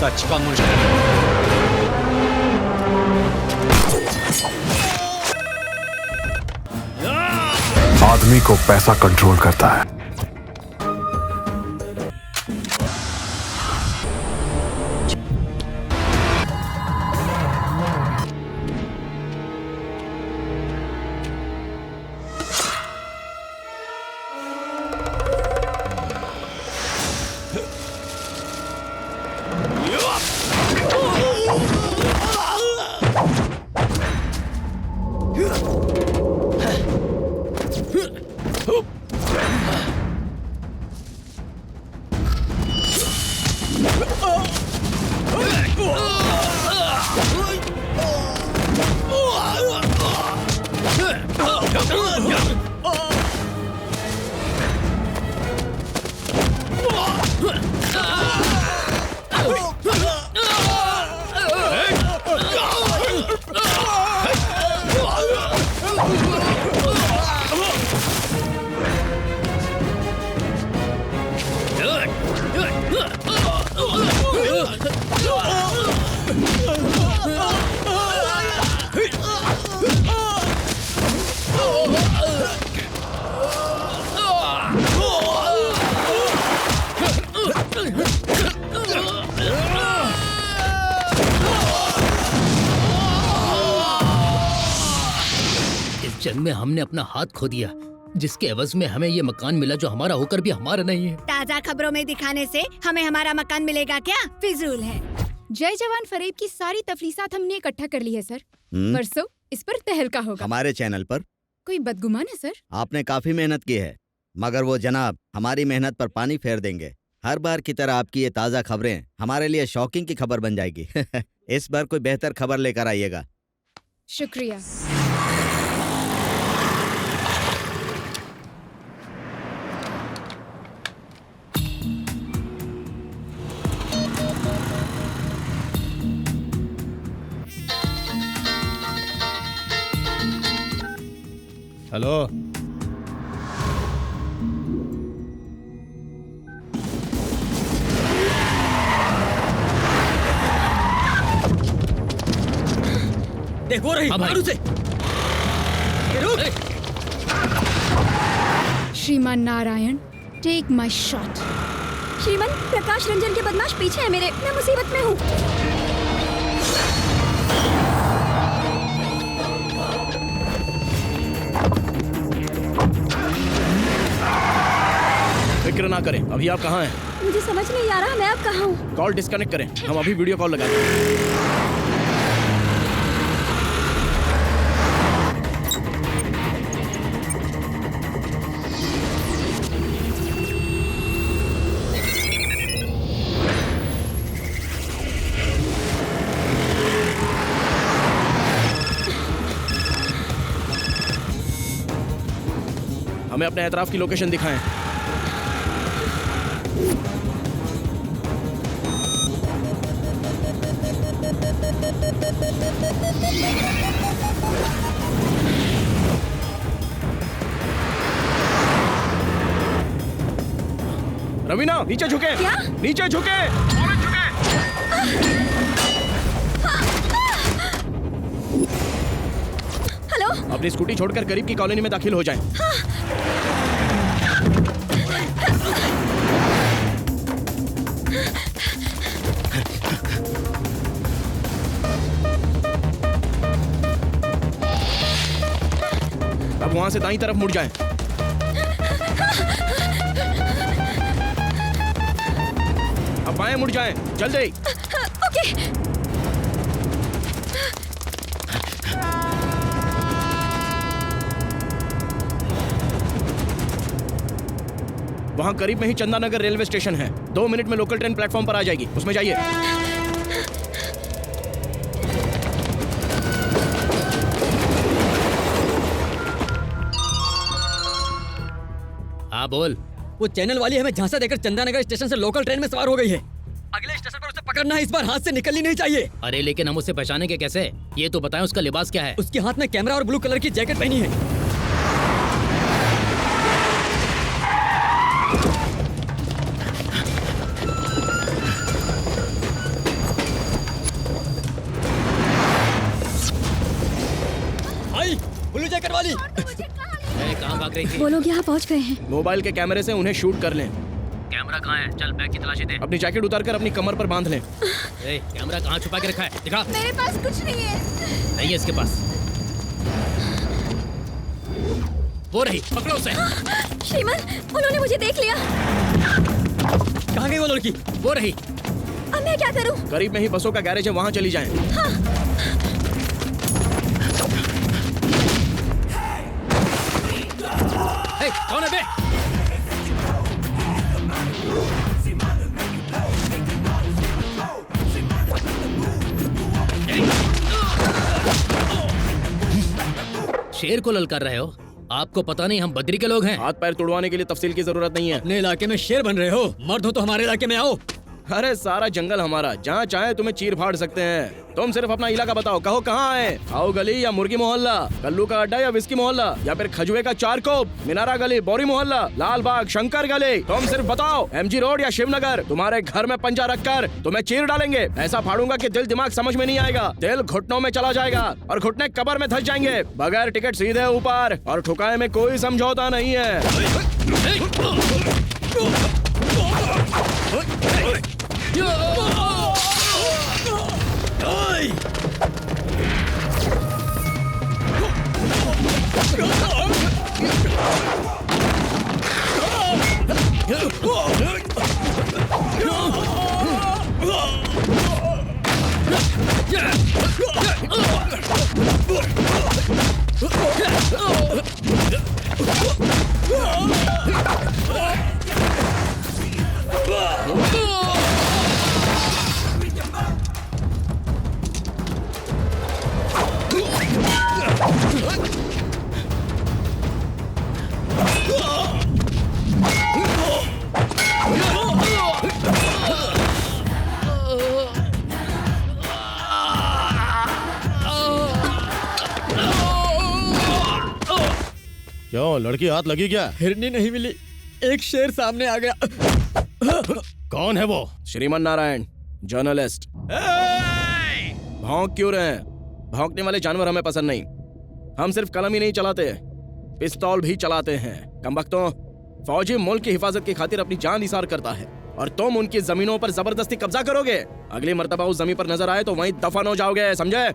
साथ छिपा मुझे। आदमी को पैसा कंट्रोल करता है। जंग में हमने अपना हाथ खो दिया, जिसके एवज में हमें ये मकान मिला जो हमारा होकर भी हमारा नहीं है। ताज़ा खबरों में दिखाने से हमें हमारा मकान मिलेगा क्या? फिजूल है। जय जवान फरेब की सारी तफलीसात हमने इकट्ठा कर ली है सर। परसों इस पर तहलका होगा। हमारे चैनल पर कोई बदगुमान है सर? आपने काफी मेहनत की है, मगर वो जनाब हमारी मेहनत पर पानी फेर देंगे। हर बार की तरह आपकी ये ताज़ा खबरें हमारे लिए शॉकिंग की खबर बन जाएगी। इस बार कोई बेहतर खबर लेकर आइएगा। शुक्रिया। हेलो, देखो रही मारू से। श्रीमान नारायण, टेक माई शॉट। श्रीमान, प्रकाश रंजन के बदमाश पीछे है मेरे। मैं मुसीबत में हूँ। फिक्र ना करें। अभी आप कहाँ हैं? मुझे समझ नहीं आ रहा मैं अब कहाँ हूँ। कॉल डिस्कनेक्ट करें, हम अभी वीडियो कॉल लगाते हैं। हमें अपने एतराफ की लोकेशन दिखाएं। रवीना, नीचे झुके। क्या? नीचे झुके। हेलो, अपनी स्कूटी छोड़कर करीब की कॉलोनी में दाखिल हो जाएं। अब वहां से दाईं तरफ मुड़ जाएं। अब बाएं मुड़ जाएं, जल्दी। ओके। वहां करीब में ही चंदानगर रेलवे स्टेशन है। 2 मिनट में लोकल ट्रेन प्लेटफॉर्म पर आ जाएगी, उसमें जाइए। हाँ बोल। वो चैनल वाली हमें झांसा देकर चंदानगर स्टेशन से लोकल ट्रेन में सवार हो गई है। अगले स्टेशन पर उसे पकड़ना है, इस बार हाथ से निकलनी नहीं चाहिए। अरे लेकिन हम उसे पहचानेंगे कैसे? ये तो बताएं उसका लिबास क्या है? उसके हाथ में कैमरा और ब्लू कलर की जैकेट पहनी है। वाली। कहाँ भाग रही थी? वो लोग यहाँ पहुँच गए हैं। मोबाइल के कैमरे से उन्हें शूट कर लें। कैमरा कहाँ है? चल बैग की तलाशी दे। अपनी जैकेट उतारकर अपनी कमर पर बांध लें। कैमरा कहाँ छुपा के रखा है? दिखा। मेरे पास कुछ नहीं है। नहीं है इसके पास। वो रही, पकड़ो उसे। श्रीमान, उन्होंने मुझे देख लिया। कहाँ गई वो लड़की? वो रही। अब मैं क्या करूं? करीब में ही बसों का गैरेज है, वहाँ चली जाएं। कौन है बे? शेर को ललकार रहे हो? आपको पता नहीं हम बद्री के लोग हैं। हाथ पैर तुड़वाने के लिए तफसील की जरूरत नहीं है। अपने इलाके में शेर बन रहे हो? मर्द हो तो हमारे इलाके में आओ। अरे सारा जंगल हमारा, जहाँ चाहे तुम्हें चीर फाड़ सकते हैं। तुम सिर्फ अपना इलाका बताओ, कहो कहाँ आए? आओ गली या मुर्गी मोहल्ला, कल्लू का अड्डा या विस्की मोहल्ला, या फिर खजुए का चारकोप, मीनारा गली, बोरी मोहल्ला, लाल बाग, शंकर गली। तुम सिर्फ बताओ, MG रोड या शिवनगर। तुम्हारे घर में पंजा रखकर तुम्हें चीर डालेंगे। ऐसा फाड़ूंगा कि दिल दिमाग समझ में नहीं आएगा। दिल घुटनों में चला जाएगा और घुटने कब्र में धंस जाएंगे। बगैर टिकट सीधे ऊपर, और ठुकाए में कोई समझौता नहीं है। क्यों, लड़की हाथ लगी क्या? हिरनी नहीं मिली, एक शेर सामने आ गया। कौन है वो? श्रीमान नारायण, जर्नलिस्ट। भौंक क्यों रहे हैं? भौंकने वाले जानवर हमें पसंद नहीं। हम सिर्फ कलम ही नहीं चलाते, पिस्तौल भी चलाते हैं। कमबख्तों, फौजी मुल्क की हिफाजत की खातिर अपनी जान निसार करता है, और तुम उनकी जमीनों पर जबरदस्ती कब्जा करोगे। अगली मर्तबा उस जमीन पर नजर आए तो वहीं दफन हो जाओगे, समझे?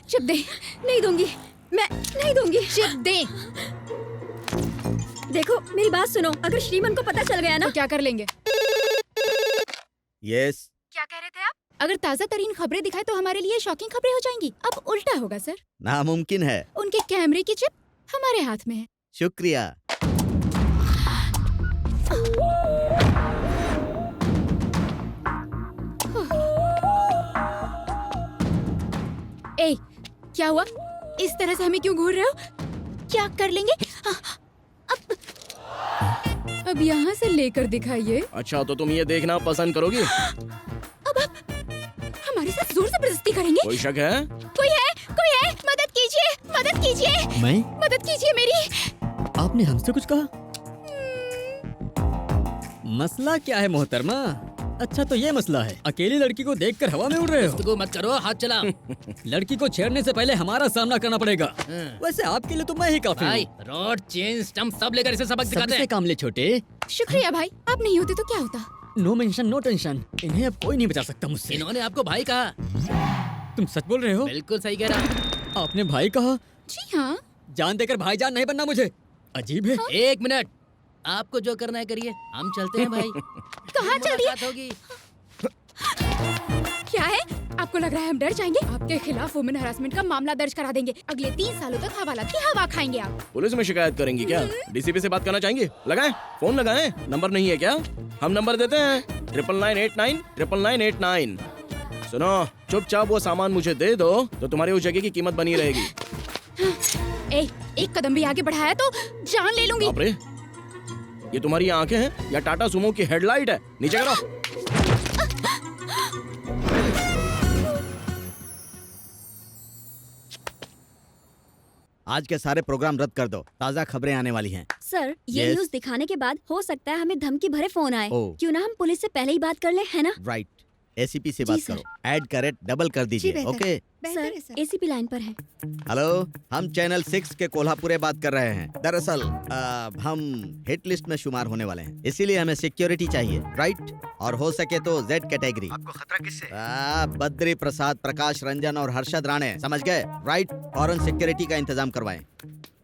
चिप दे। नहीं दूंगी, मैं नहीं दूंगी। चिप दे। देखो मेरी बात सुनो, अगर श्रीमान को पता चल गया ना तो क्या कर लेंगे? यस। क्या कह रहे थे आप? अगर ताज़ा तरीन खबरें दिखाए तो हमारे लिए शॉकिंग खबरें हो जाएंगी। अब उल्टा होगा सर। नामुमकिन है। उनके कैमरे की चिप हमारे हाथ में है। शुक्रिया। ए, क्या हुआ? इस तरह से हमें क्यों घूर रहे हो? क्या कर लेंगे? अब यहाँ से लेकर दिखाइए। अच्छा, तो तुम ये देखना पसंद करोगी? अब आप हमारे साथ जोर जबरदस्ती करेंगे? कोई शक है? कोई है? कोई है? मदद कीजिए, मदद कीजिए। मैं? मदद कीजिए मेरी। आपने हमसे कुछ कहा? मसला क्या है मोहतरमा? अच्छा तो ये मसला है, अकेली लड़की को देखकर हवा में उड़ रहे हो। तो मत करो, हाथ चला। लड़की को छेड़ने से पहले हमारा सामना करना पड़ेगा। वैसे आपके लिए तो मैं ही काफी भाई, हूँ। रॉड, चेन, स्टंप सब लेकर इसे सबक सिखाते सबसे हैं। काम ले छोटे। शुक्रिया भाई, आप नहीं होते तो क्या होता? नो मेंशन नो टेंशन, इन्हें अब कोई नहीं बचा सकता मुझसे। इन्होंने आपको भाई कहा। तुम सच बोल रहे हो? बिल्कुल सही कह रहा। आपने भाई कहा? जी हाँ। जान देकर भाईजान नहीं बनना मुझे। अजीब है। एक मिनट, आपको जो करना है करिए, हम चलते हैं भाई। कहाँ चल दिए? मुलाकात होगी। क्या है? आपको लग रहा है हम डर जाएंगे? आपके खिलाफ वुमेन हरासमेंट का मामला दर्ज करा देंगे। अगले 3 सालों तक हवालात की हवा खाएंगे आप। पुलिस में शिकायत करेंगी क्या? DCP से बात करना चाहेंगे? लगाएं, फोन लगाएं। नंबर नहीं है क्या? हम नंबर देते हैं, 9989 9989। सुनो, चुपचाप वो सामान मुझे दे दो तो तुम्हारी उस जगह की कीमत बनी रहेगी। ए, एक कदम भी आगे बढ़ाया तो जान ले लूंगी। बाप रे, ये तुम्हारी आंखें हैं या टाटा सुमो की हेडलाइट है? नीचे करो। आज के सारे प्रोग्राम रद्द कर दो, ताज़ा खबरें आने वाली हैं। सर, ये Yes? न्यूज़ दिखाने के बाद हो सकता है हमें धमकी भरे फोन आए। ओह। क्यों ना हम पुलिस से पहले ही बात कर ले, है ना? राइट। एसीपी से जी, बात सर। करो, ऐड का रेट डबल कर दीजिए। बेहतर। ओके सर एसीपी लाइन पर है। हेलो, हम चैनल 6 के कोल्हापुरे बात कर रहे हैं। दरअसल हम हिट लिस्ट में शुमार होने वाले हैं, इसीलिए हमें सिक्योरिटी चाहिए, राइट? और हो सके तो जेड कैटेगरी। आपको खतरा किससे? बद्री प्रसाद, प्रकाश रंजन और हर्षद राणे, समझ गए? राइट? फॉरेन सिक्योरिटी का इंतजाम करवाएं।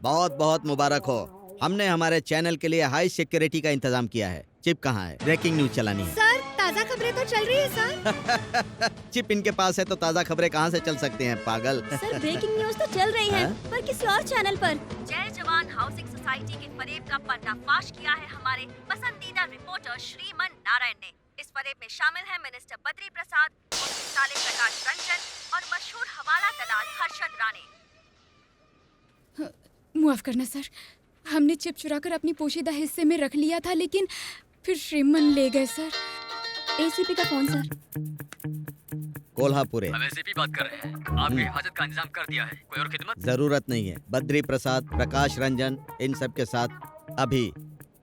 बहुत बहुत मुबारक हो, हमने हमारे चैनल के लिए हाई सिक्योरिटी का इंतजाम किया है। चिप कहाँ है? ब्रेकिंग न्यूज चलानी है। सर ताज़ा खबरें तो चल रही है सर। चिप इनके पास है तो ताज़ा खबरें कहाँ से चल सकती हैं, पागल? सर ब्रेकिंग न्यूज तो चल रही है, हाँ? पर किसी और चैनल पर। जय जवान हाउसिंग सोसाइटी के फरेब का पर्दाफाश किया है हमारे पसंदीदा रिपोर्टर श्रीमन नारायण ने। इस फरेब में शामिल है मिनिस्टर बद्री प्रसाद, उनके साले प्रकाश रंजन और मशहूर हवाला दलाल हर्षद राणे। माफ करना सर, हमने चिप चुराकर अपनी पोशीदा हिस्से में रख लिया था, लेकिन फिर श्रीमन ले गए सर। एसीपी का फोन सर। कोल्हापुरे। हम एसीपी बात कर रहे हैं। आपकी हिफाजत का इंतजाम कर दिया है, कोई और खिदमत? जरूरत नहीं है। बद्री प्रसाद, प्रकाश रंजन, इन सब के साथ अभी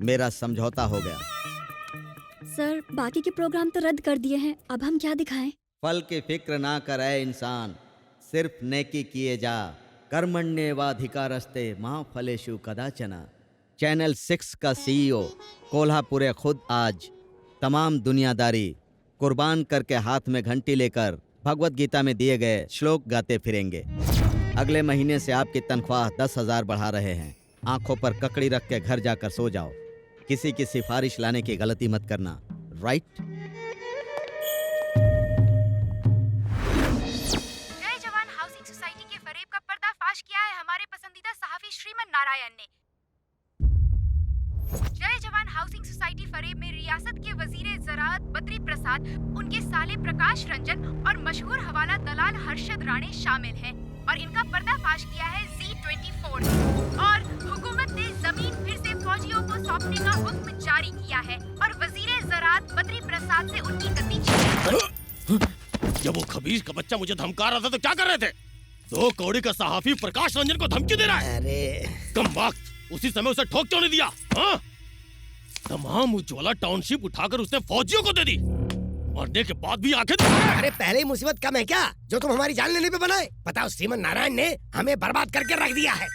मेरा समझौता हो गया। सर बाकी के प्रोग्राम तो रद्द कर दिए हैं, अब हम क्या दिखाएं? फल की फिक्र ना करे इंसान, सिर्फ नेकी किए जा। कर्मण्येवाधिकारस्ते मां फलेषु कदाचन। चैनल 6 का सीईओ कोल्हापुरे खुद आज तमाम दुनियादारी कुर्बान करके हाथ में घंटी लेकर भगवत गीता में दिए गए श्लोक गाते फिरेंगे। अगले महीने से आपकी तनख्वाह 10,000 बढ़ा रहे हैं। आंखों पर ककड़ी रख के घर जाकर सो जाओ। किसी की सिफारिश लाने की गलती मत करना, राइट? जय जवान हाउसिंग सोसाइटी के फरेब का पर्दाफाश किया है हमारे पसंदीदा सहाफी श्रीमन नारायण ने। जय जवान हाउसिंग सोसाइटी फरेब में रियासत के वजीर ज़राअत बद्री प्रसाद, उनके साले प्रकाश रंजन और मशहूर हवाला दलाल हर्षद राणे शामिल हैं और इनका पर्दाफाश किया है Z24 और हुकूमत ने जमीन फिर से फौजियों को सौंपने का हुक्म जारी किया है और वजीर ज़राअत बद्री प्रसाद से उनकी गद्दी छीनी। जब वो खबीज का बच्चा मुझे धमका रहा था तो क्या कर रहे थे? 2 कौड़ी का सहाफी प्रकाश रंजन को धमकी दे रहा है। अरे कम वक्त, उसी समय उसे ठोक क्यों नहीं दिया? हाँ? तमाम उज्ज्वला टाउनशिप उठाकर उसने फौजियों को दे दी, मरने के बाद भी आंखें अरे पहले ही मुसीबत कम है क्या जो तुम हमारी जान लेने पे बनाए? बताओ, श्रीमन नारायण ने हमें बर्बाद करके रख दिया है।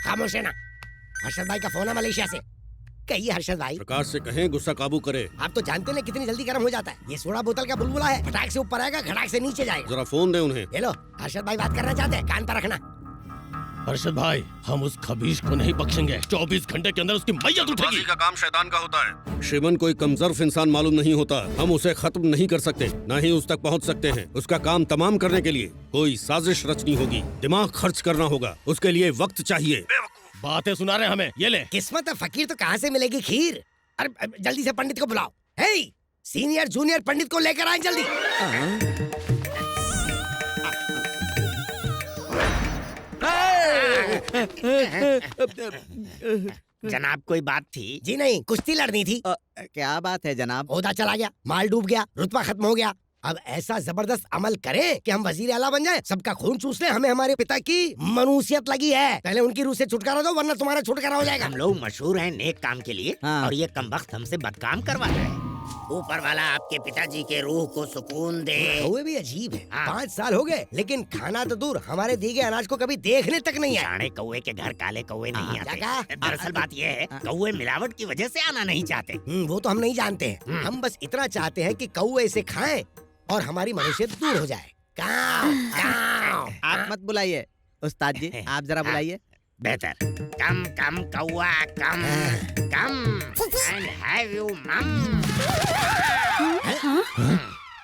खामोश है ना। हर्षद भाई का फोन है मलेशिया से। कहिए हर्षद भाई। प्रकाश से कहें गुस्सा काबू करे। आप तो जानते हैं कितनी जल्दी गर्म हो जाता है। ये सोडा बोतल का बुलबुला है, फटाक से ऊपर आएगा, खटाक से नीचे जाएगा। जरा फोन दे उन्हें। ये लो, हर्षद भाई बात करना चाहते हैं, कान पर रखना। हर्षद भाई, हम उस खबीज को नहीं बख्शेंगे। 24 घंटे के अंदर उसकी मैयत उठेगी। का काम शैतान का होता है। श्रीमन कोई कमजोर इंसान मालूम नहीं होता। हम उसे खत्म नहीं कर सकते, न ही उस तक पहुंच सकते हैं। उसका काम तमाम करने के लिए कोई साजिश रचनी होगी, दिमाग खर्च करना होगा, उसके लिए वक्त चाहिए। बातें सुना रहे हमें, ये ले। किस्मत है फकीर तो कहाँ से मिलेगी खीर। अरे जल्दी से पंडित को बुलाओ। हे, सीनियर जूनियर पंडित को लेकर आए जल्दी। जनाब कोई बात थी? जी नहीं, कुश्ती लड़नी थी। क्या बात है जनाब? ओहदा चला गया, माल डूब गया, रुतबा खत्म हो गया। अब ऐसा जबरदस्त अमल करें कि हम वजीर आला बन जाएं, सबका खून चूस लें। हमें हमारे पिता की मनुसियत लगी है। पहले उनकी रूह से छुटकारा दो, वरना तुम्हारा छुटकारा हो जाएगा। हम लोग मशहूर हैं नेक काम के लिए, हाँ। और ये कमबख्त हमसे बदकाम करवा रहे हैं। ऊपर वाला आपके पिताजी के रूह को सुकून दे। कौवे भी अजीब है। हाँ। 5 साल हो गए, लेकिन खाना तो दूर, हमारे दिए गए अनाज को कभी देखने तक नहीं आया। जाने कौवे के घर काले कौवे नहीं क्या आते। कहा? दरअसल बात ये है, कौवे मिलावट की वजह से आना नहीं चाहते। वो तो हम नहीं जानते हैं। हम बस इतना चाहते हैं कि कौवे इसे खाएं और हमारी मनुष्यत दूर हो जाए। काव, काव। आप मत बुलाइए उस्ताद जी, आप जरा बुलाइए। बेहतर। कम कम कौवा कम कम and have you mum।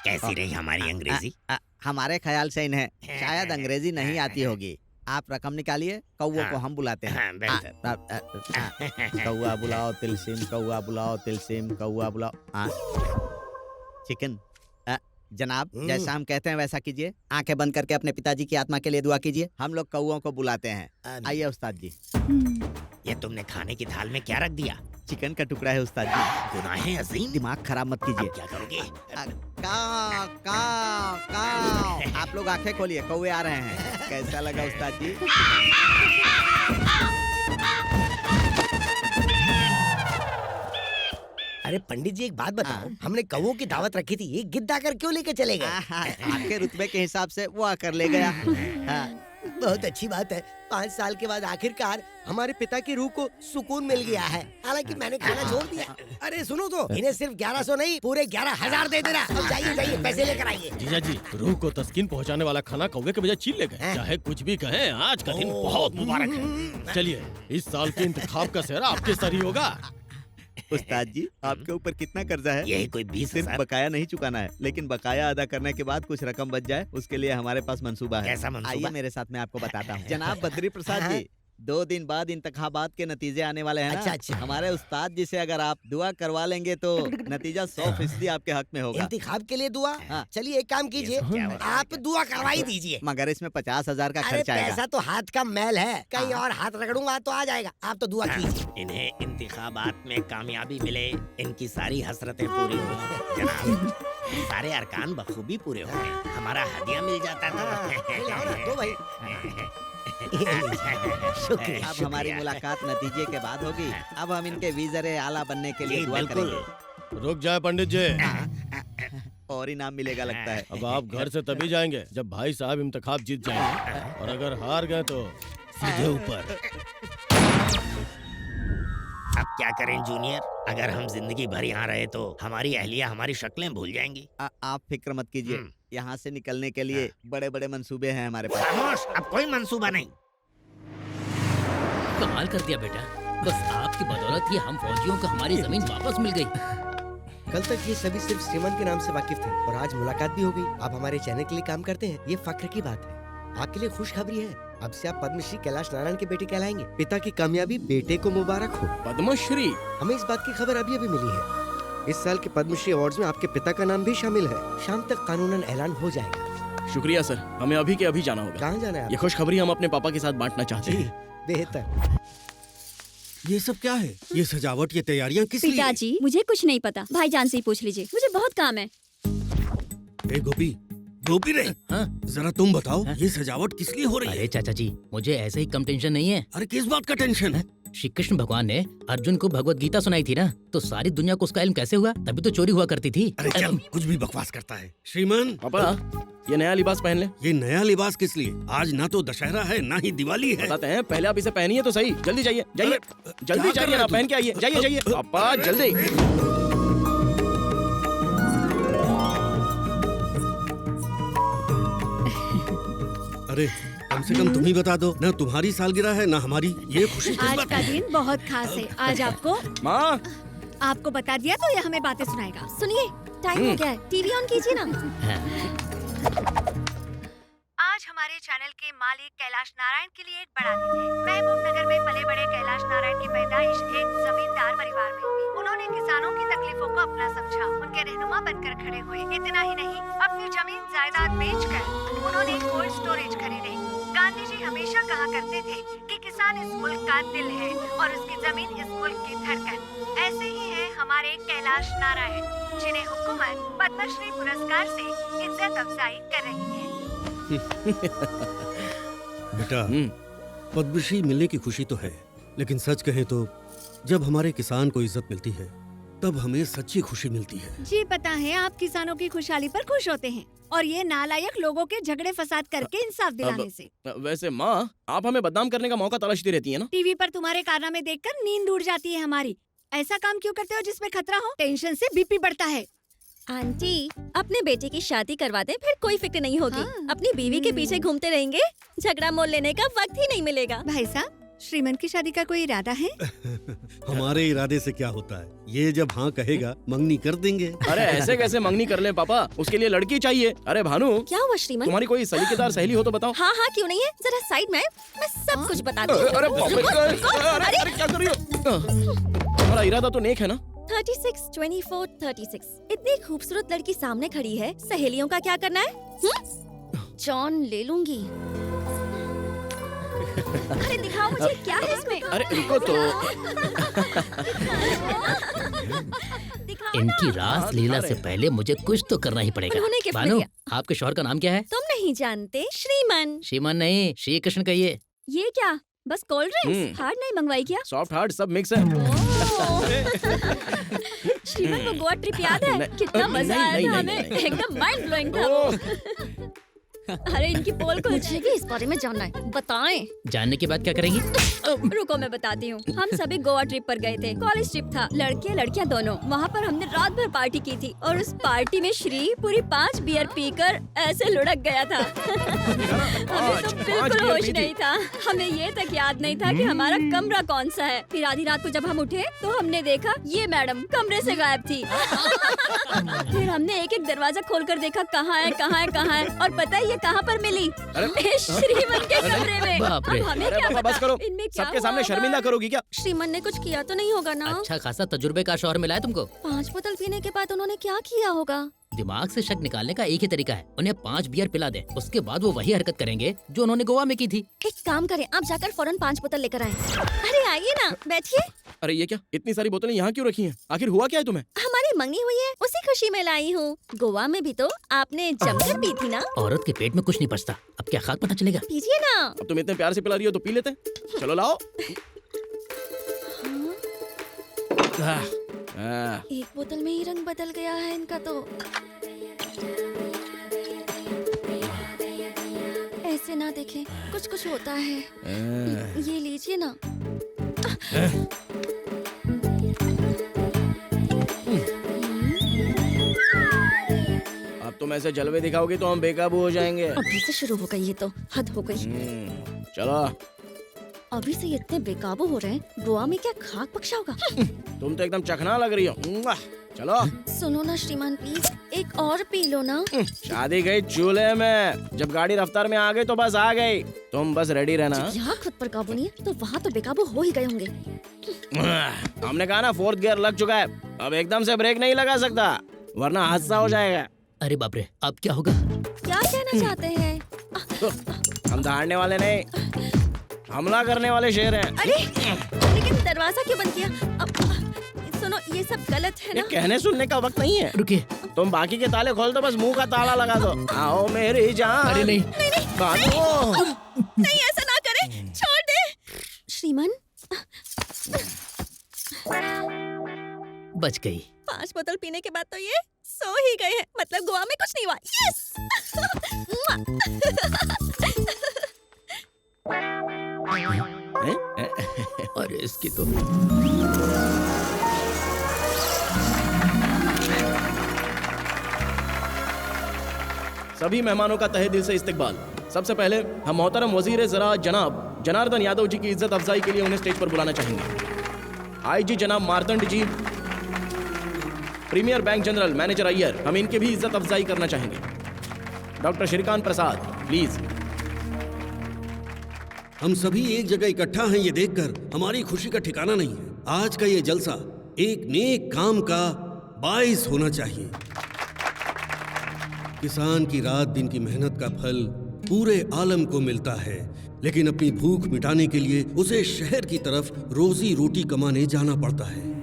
कैसी रही हमारी अंग्रेजी? हमारे ख्याल से इन्हें शायद अंग्रेजी नहीं आती होगी। आप रकम निकालिए, कौवों को हम बुलाते हैं। हाँ, बेहतर। कौवा बुलाओ तिलसिम, कौवा बुलाओ तिलसिम, कौवा बुलाओ। चिकन। जनाब, जैसा हम कहते हैं वैसा कीजिए। आंखें बंद करके अपने पिताजी की आत्मा के लिए दुआ कीजिए। हम लोग कौवों को बुलाते हैं। आइए उस्ताद जी। ये तुमने खाने की थाल में क्या रख दिया? चिकन का टुकड़ा है उस्ताद जी। गुनाहे अजीम। दिमाग खराब मत कीजिए। अब क्या करोगे? काव, काव, काव। आप लोग आंखें खोलिए, कौवे आ रहे हैं। कैसा लगा उस्ताद जी? अरे अरे पंडित जी एक बात बताओ, हमने कौओं की दावत रखी थी, ये गिद्ध आकर क्यों लेके चले गए? आपके रुतबे के हिसाब से वो आकर ले गया। हाँ। बहुत अच्छी बात है, 5 साल के बाद आखिरकार हमारे पिता की रूह को सुकून मिल गया है। हालांकि मैंने खाना छोड़ दिया। अरे सुनो तो, इन्हें सिर्फ 1100 नहीं पूरे 11,000 दे देना। अब जाइए जाइए, पैसे लेकर आइए। जीजा जी, रूह को तस्कीन पहुंचाने वाला खाना कौवे के बजाय चील ले गए। चाहे कुछ भी कहें, आज का दिन बहुत मुबारक है। चलिए, इस साल के इंतखाब का सेहरा आपके सर ही होगा। उस्ताद जी, आपके ऊपर कितना कर्जा है? यही कोई 20,000। सिर्फ बकाया नहीं चुकाना है, लेकिन बकाया अदा करने के बाद कुछ रकम बच जाए, उसके लिए हमारे पास मंसूबा है। कैसा मंसूबा? आइए मेरे साथ, मैं आपको बताता हूँ। जनाब बद्री प्रसाद जी, 2 दिन बाद इंतखाबात के नतीजे आने वाले हैं ना? अच्छा। हमारे उस्ताद जी से अगर आप दुआ करवा लेंगे तो नतीजा 100% आपके हक में होगा। इंतखाब के लिए दुआ? हाँ। चलिए एक काम कीजिए, आप दुआ करवा ही दीजिए। मगर इसमें 50,000 का अरे खर्च आएगा। पैसा तो हाथ का मैल है, कहीं और हाथ रगड़ूंगा तो आ जाएगा। आप तो दुआ कीजिए। इन्हें इंतखाबात में कामयाबी मिले, इनकी सारी हसरतें पूरी हो जनाब। सारे अरकान बखूबी पूरे हो गए, हमारा हदिया मिल जाता था। दो भाई। शुक्रिया। अब हमारी मुलाकात नतीजे के बाद होगी। अब हम इनके वीज़रे आला बनने के लिए जी, दुआ बिल्कुल। करेंगे। रुक जाए पंडित जी, और इनाम मिलेगा लगता है। अब आप घर से तभी जाएंगे जब भाई साहब इंतखाब जीत जाएंगे, और अगर हार गए तो सीधे ऊपर। अब क्या करें जूनियर, अगर हम जिंदगी भर यहाँ रहे तो हमारी अहलिया हमारी शक्लें भूल जाएंगी। आप फिक्र मत कीजिए, यहाँ से निकलने के लिए बड़े बड़े मंसूबे हैं हमारे पास। खामोश, अब कोई मंसूबा नहीं। कमाल कर दिया बेटा, बस आपकी बदौलत ये हम फौजियों को हमारी जमीन वापस मिल गई। कल तक ये सभी सिर्फ श्रीमन के नाम से वाकिफ थे और आज मुलाकात भी हो गई। आप हमारे चैनल के लिए काम करते हैं, ये फख्र की बात है। आपके लिए खुशखबरी है, अब से आप पद्मश्री कैलाश नारायण के बेटे कहलाएंगे। पिता की कामयाबी बेटे को मुबारक हो। पद्मश्री? हमें इस बात की खबर अभी अभी मिली है। इस साल के पद्मश्री अवार्ड्स में आपके पिता का नाम भी शामिल है। शाम तक कानूनन ऐलान हो जाएगा। शुक्रिया सर, हमें अभी के अभी जाना होगा। कहाँ जाना है? ये खुशखबरी हम अपने पापा के साथ बांटना चाहते हैं। बेहतर। ये सब क्या है? ये सजावट, ये तैयारियां किस लिए? पिताजी, मुझे कुछ नहीं पता, भाईजान से ही पूछ लीजिए, मुझे बहुत काम है। ए गोपी, गोपी रे, जरा तुम बताओ, ये सजावट किस लिए हो रही है? अरे चाचा जी, मुझे ऐसे ही कम टेंशन नहीं है। अरे किस बात का टेंशन है? श्री कृष्ण भगवान ने अर्जुन को भगवत गीता सुनाई थी ना, तो सारी दुनिया को उसका इल्म कैसे हुआ? तभी तो चोरी हुआ करती थी। अरे चल, कुछ भी बकवास करता है। श्रीमान पापा, ये नया लिबास पहन ले। ये नया लिबास किस लिए? आज ना तो दशहरा है ना ही दिवाली है। बताते हैं, पहले आप इसे पहनिए तो सही। जल्दी जाइए, जाइए जल्दी जाइए ना, पहन के आइए। जाइए जाइए पापा, जल्दी। अरे कम से कम तुम ही बता दो ना, तुम्हारी सालगिरह है ना हमारी। ये खुशी किस आज बात का है? दिन बहुत खास है। आज माँ, आपको बता दिया तो ये हमें बातें सुनाएगा। सुनिए, टाइम हो गया है, टीवी ऑन कीजिए ना। आज हमारे चैनल के मालिक कैलाश नारायण के लिए एक बड़ा दिन है। महबूब नगर में पले बड़े कैलाश नारायण की पैदाइश एक जमींदार परिवार में हुई। उन्होंने किसानों की तकलीफों को अपना समझा, उनके रहनुमा बनकर खड़े हुए। इतना ही नहीं, अपनी जमीन जायदाद बेचकर उन्होंने कोल्ड स्टोरेज खरीदे। गांधी जी हमेशा कहा करते थे कि किसान इस मुल्क का दिल है और उसकी जमीन इस मुल्क की धड़कन। ऐसे ही है हमारे कैलाश नारायण, जिन्हें हुकूमत पद्मश्री पुरस्कार से इज्जत अफजाई कर रही है। बेटा, पद्मश्री मिलने की खुशी तो है, लेकिन सच कहें तो जब हमारे किसान को इज्जत मिलती है तब हमें सच्ची खुशी मिलती है। जी पता है, आप किसानों की खुशहाली पर खुश होते हैं और ये नालायक लोगों के झगड़े फसाद करके इंसाफ दिलाने से। वैसे माँ, आप हमें बदनाम करने का मौका तलाशती रहती है ना? टीवी पर तुम्हारे कारनामे देखकर नींद उड़ जाती है हमारी। ऐसा काम क्यों करते हो जिसमें खतरा हो? टेंशन से बीपी बढ़ता है। आंटी, अपने बेटे की शादी करवा दें, फिर कोई फिक्र नहीं होगी। अपनी बीवी के पीछे घूमते रहेंगे, झगड़ा मोल लेने का वक्त ही नहीं मिलेगा। भाई साहब, श्रीमन की शादी का कोई इरादा है? हमारे इरादे से क्या होता है? ये जब हाँ कहेगा मंगनी कर देंगे। अरे ऐसे कैसे मंगनी कर ले पापा, उसके लिए लड़की चाहिए। अरे भानु, क्या हुआ श्रीमन? तुम्हारी कोई सलीकेदार सहेली हो तो बताओ। हाँ हाँ, क्यों नहीं है, जरा साइड में, मैं सब कुछ बताती हूँ। अरे अरे क्या कर रही हो? तुम्हारा इरादा तो नेक है ना? 36, 24, 36 इतनी खूबसूरत लड़की सामने खड़ी है, सहेलियों का क्या करना है? जॉन ले लूंगी। अरे दिखाओ मुझे, क्या है इसमें? अरे रुको तो। इनकी रास लीला से पहले मुझे कुछ तो करना ही पड़ेगा। उन्होंने गिफ्ट भानु, दिया। आपके शौहर का नाम क्या है? तुम नहीं जानते? श्रीमन। श्रीमन नहीं, श्री कृष्ण कहिए। ये क्या? बस कोल्ड ड्रिंक्स, हार्ड नहीं मंगवाई क्या? सॉफ्ट हार्ड सब मिक्स है। श्रीमन, वो गोवा ट्रिप याद है? कितना मजा आया था हमें, एकदम माइंड ब्लोइंग था वो। अरे इनकी पोल को मुझे भी इस बारे में जानना है, बताएं। जानने के बाद क्या करेंगी? रुको मैं बताती हूँ। हम सभी गोवा ट्रिप पर गए थे, कॉलेज ट्रिप था, लड़कियाँ लड़कियाँ दोनों। वहाँ पर हमने रात भर पार्टी की थी और उस पार्टी में श्री पूरी 5 बियर पीकर ऐसे लुढ़क गया था। हमें तो बिल्कुल होश नहीं था। हमें ये तक याद नहीं था कि हमारा कमरा कौन सा है। फिर आधी रात को जब हम उठे तो हमने देखा ये मैडम कमरे से गायब थी। फिर हमने एक एक दरवाजा खोलकर देखा कहाँ है कहाँ है कहाँ है, और पता है ये कहाँ पर मिली? श्रीमन के कमरे में। बाप रे। अब हमें क्या पता बस करो, इनमें क्या सबके हुआ सामने होगा? शर्मिंदा करोगी क्या? श्रीमन ने कुछ किया तो नहीं होगा ना? अच्छा खासा तजुर्बे का शौहर मिला है तुमको। 5 बोतल पीने के बाद उन्होंने क्या किया होगा? दिमाग से शक निकालने का एक ही तरीका है, उन्हें 5 बियर पिला दे, उसके बाद वो वही हरकत करेंगे जो उन्होंने गोवा में की थी। एक काम करें, आप जाकर फौरन 5 बोतल लेकर आए। अरे आइए ना, बैठिए। अरे ये क्या, इतनी सारी बोतलें यहाँ क्यों रखी हैं? आखिर हुआ क्या है तुम्हें? हमारी मंगनी हुई है, उसी खुशी में लाई हूँ। गोवा में भी तो आपने जमकर पी थी ना? औरत के पेट में कुछ नहीं पचता, अब क्या खाक पता चलेगा? पीजिए ना। अब तुम इतने प्यार से पिला रही हो तो पी लेते हैं। चलो लाओ। एक बोतल में ही रंग बदल गया है इनका तो। ऐसे ना देखें, कुछ कुछ होता है। ये लीजिए ना। अब तुम ऐसे जलवे दिखाओगे तो हम बेकाबू हो जाएंगे। अभी से शुरू हो गई, ये तो हद हो गई। चलो। अभी से ये इतने बेकाबू हो रहे हैं, गोवा में क्या खाक बख्शा होगा? तुम तो एकदम चखना लग रही हो। चलो। सुनो ना श्रीमान, प्लीज एक और पी लो ना। शादी गई चूल्हे में, जब गाड़ी रफ्तार में आ गई तो बस आ गई। तुम बस रेडी रहना। यहाँ खुद पर काबू नहीं है तो वहाँ तो बेकाबू हो ही गए होंगे। हमने कहा ना 4th गियर लग चुका है, अब एकदम से ब्रेक नहीं लगा सकता वरना हादसा हो जाएगा। अरे बाप रे, अब क्या होगा? क्या कहना चाहते हैं? हम दहाड़ने वाले नहीं, हमला करने वाले शेर हैं। अरे लेकिन दरवाजा क्यों बंद किया? सुनो, ये सब गलत है ये ना? कहने सुनने का वक्त नहीं है। रुकिए, तुम बाकी के ताले खोल दो, बस मुंह का ताला लगा दो। आओ मेरी जान। अरे नहीं, नहीं ऐसा ना करें, छोड़ दे। श्रीमान, बच गई। 5 बोतल पीने के बाद तो ये सो ही गए हैं, मतलब गोवा में कुछ नहीं हुआ। यस। अरे इसकी तो सभी मेहमानों का तहे दिल से इस्तकबाल। सबसे पहले हम मोहतरम वजीर ज़राअत जनाब जनार्दन यादव जी की इज्जत अफजाई के लिए उन्हें स्टेज पर बुलाना चाहेंगे। आईजी जनाब Martand ji, premier bank general manager Iyer, हम इनके भी इज्जत अफजाई करना चाहेंगे। Doctor Srikant Prasad, please. हम सभी एक जगह इकट्ठा हैं, ये देखकर हमारी खुशी का ठिकाना नहीं है। आज का ये जलसा एक नेक काम का बाइस होना चाहिए। किसान की रात दिन की मेहनत का फल पूरे आलम को मिलता है, लेकिन अपनी भूख मिटाने के लिए उसे शहर की तरफ रोजी रोटी कमाने जाना पड़ता है।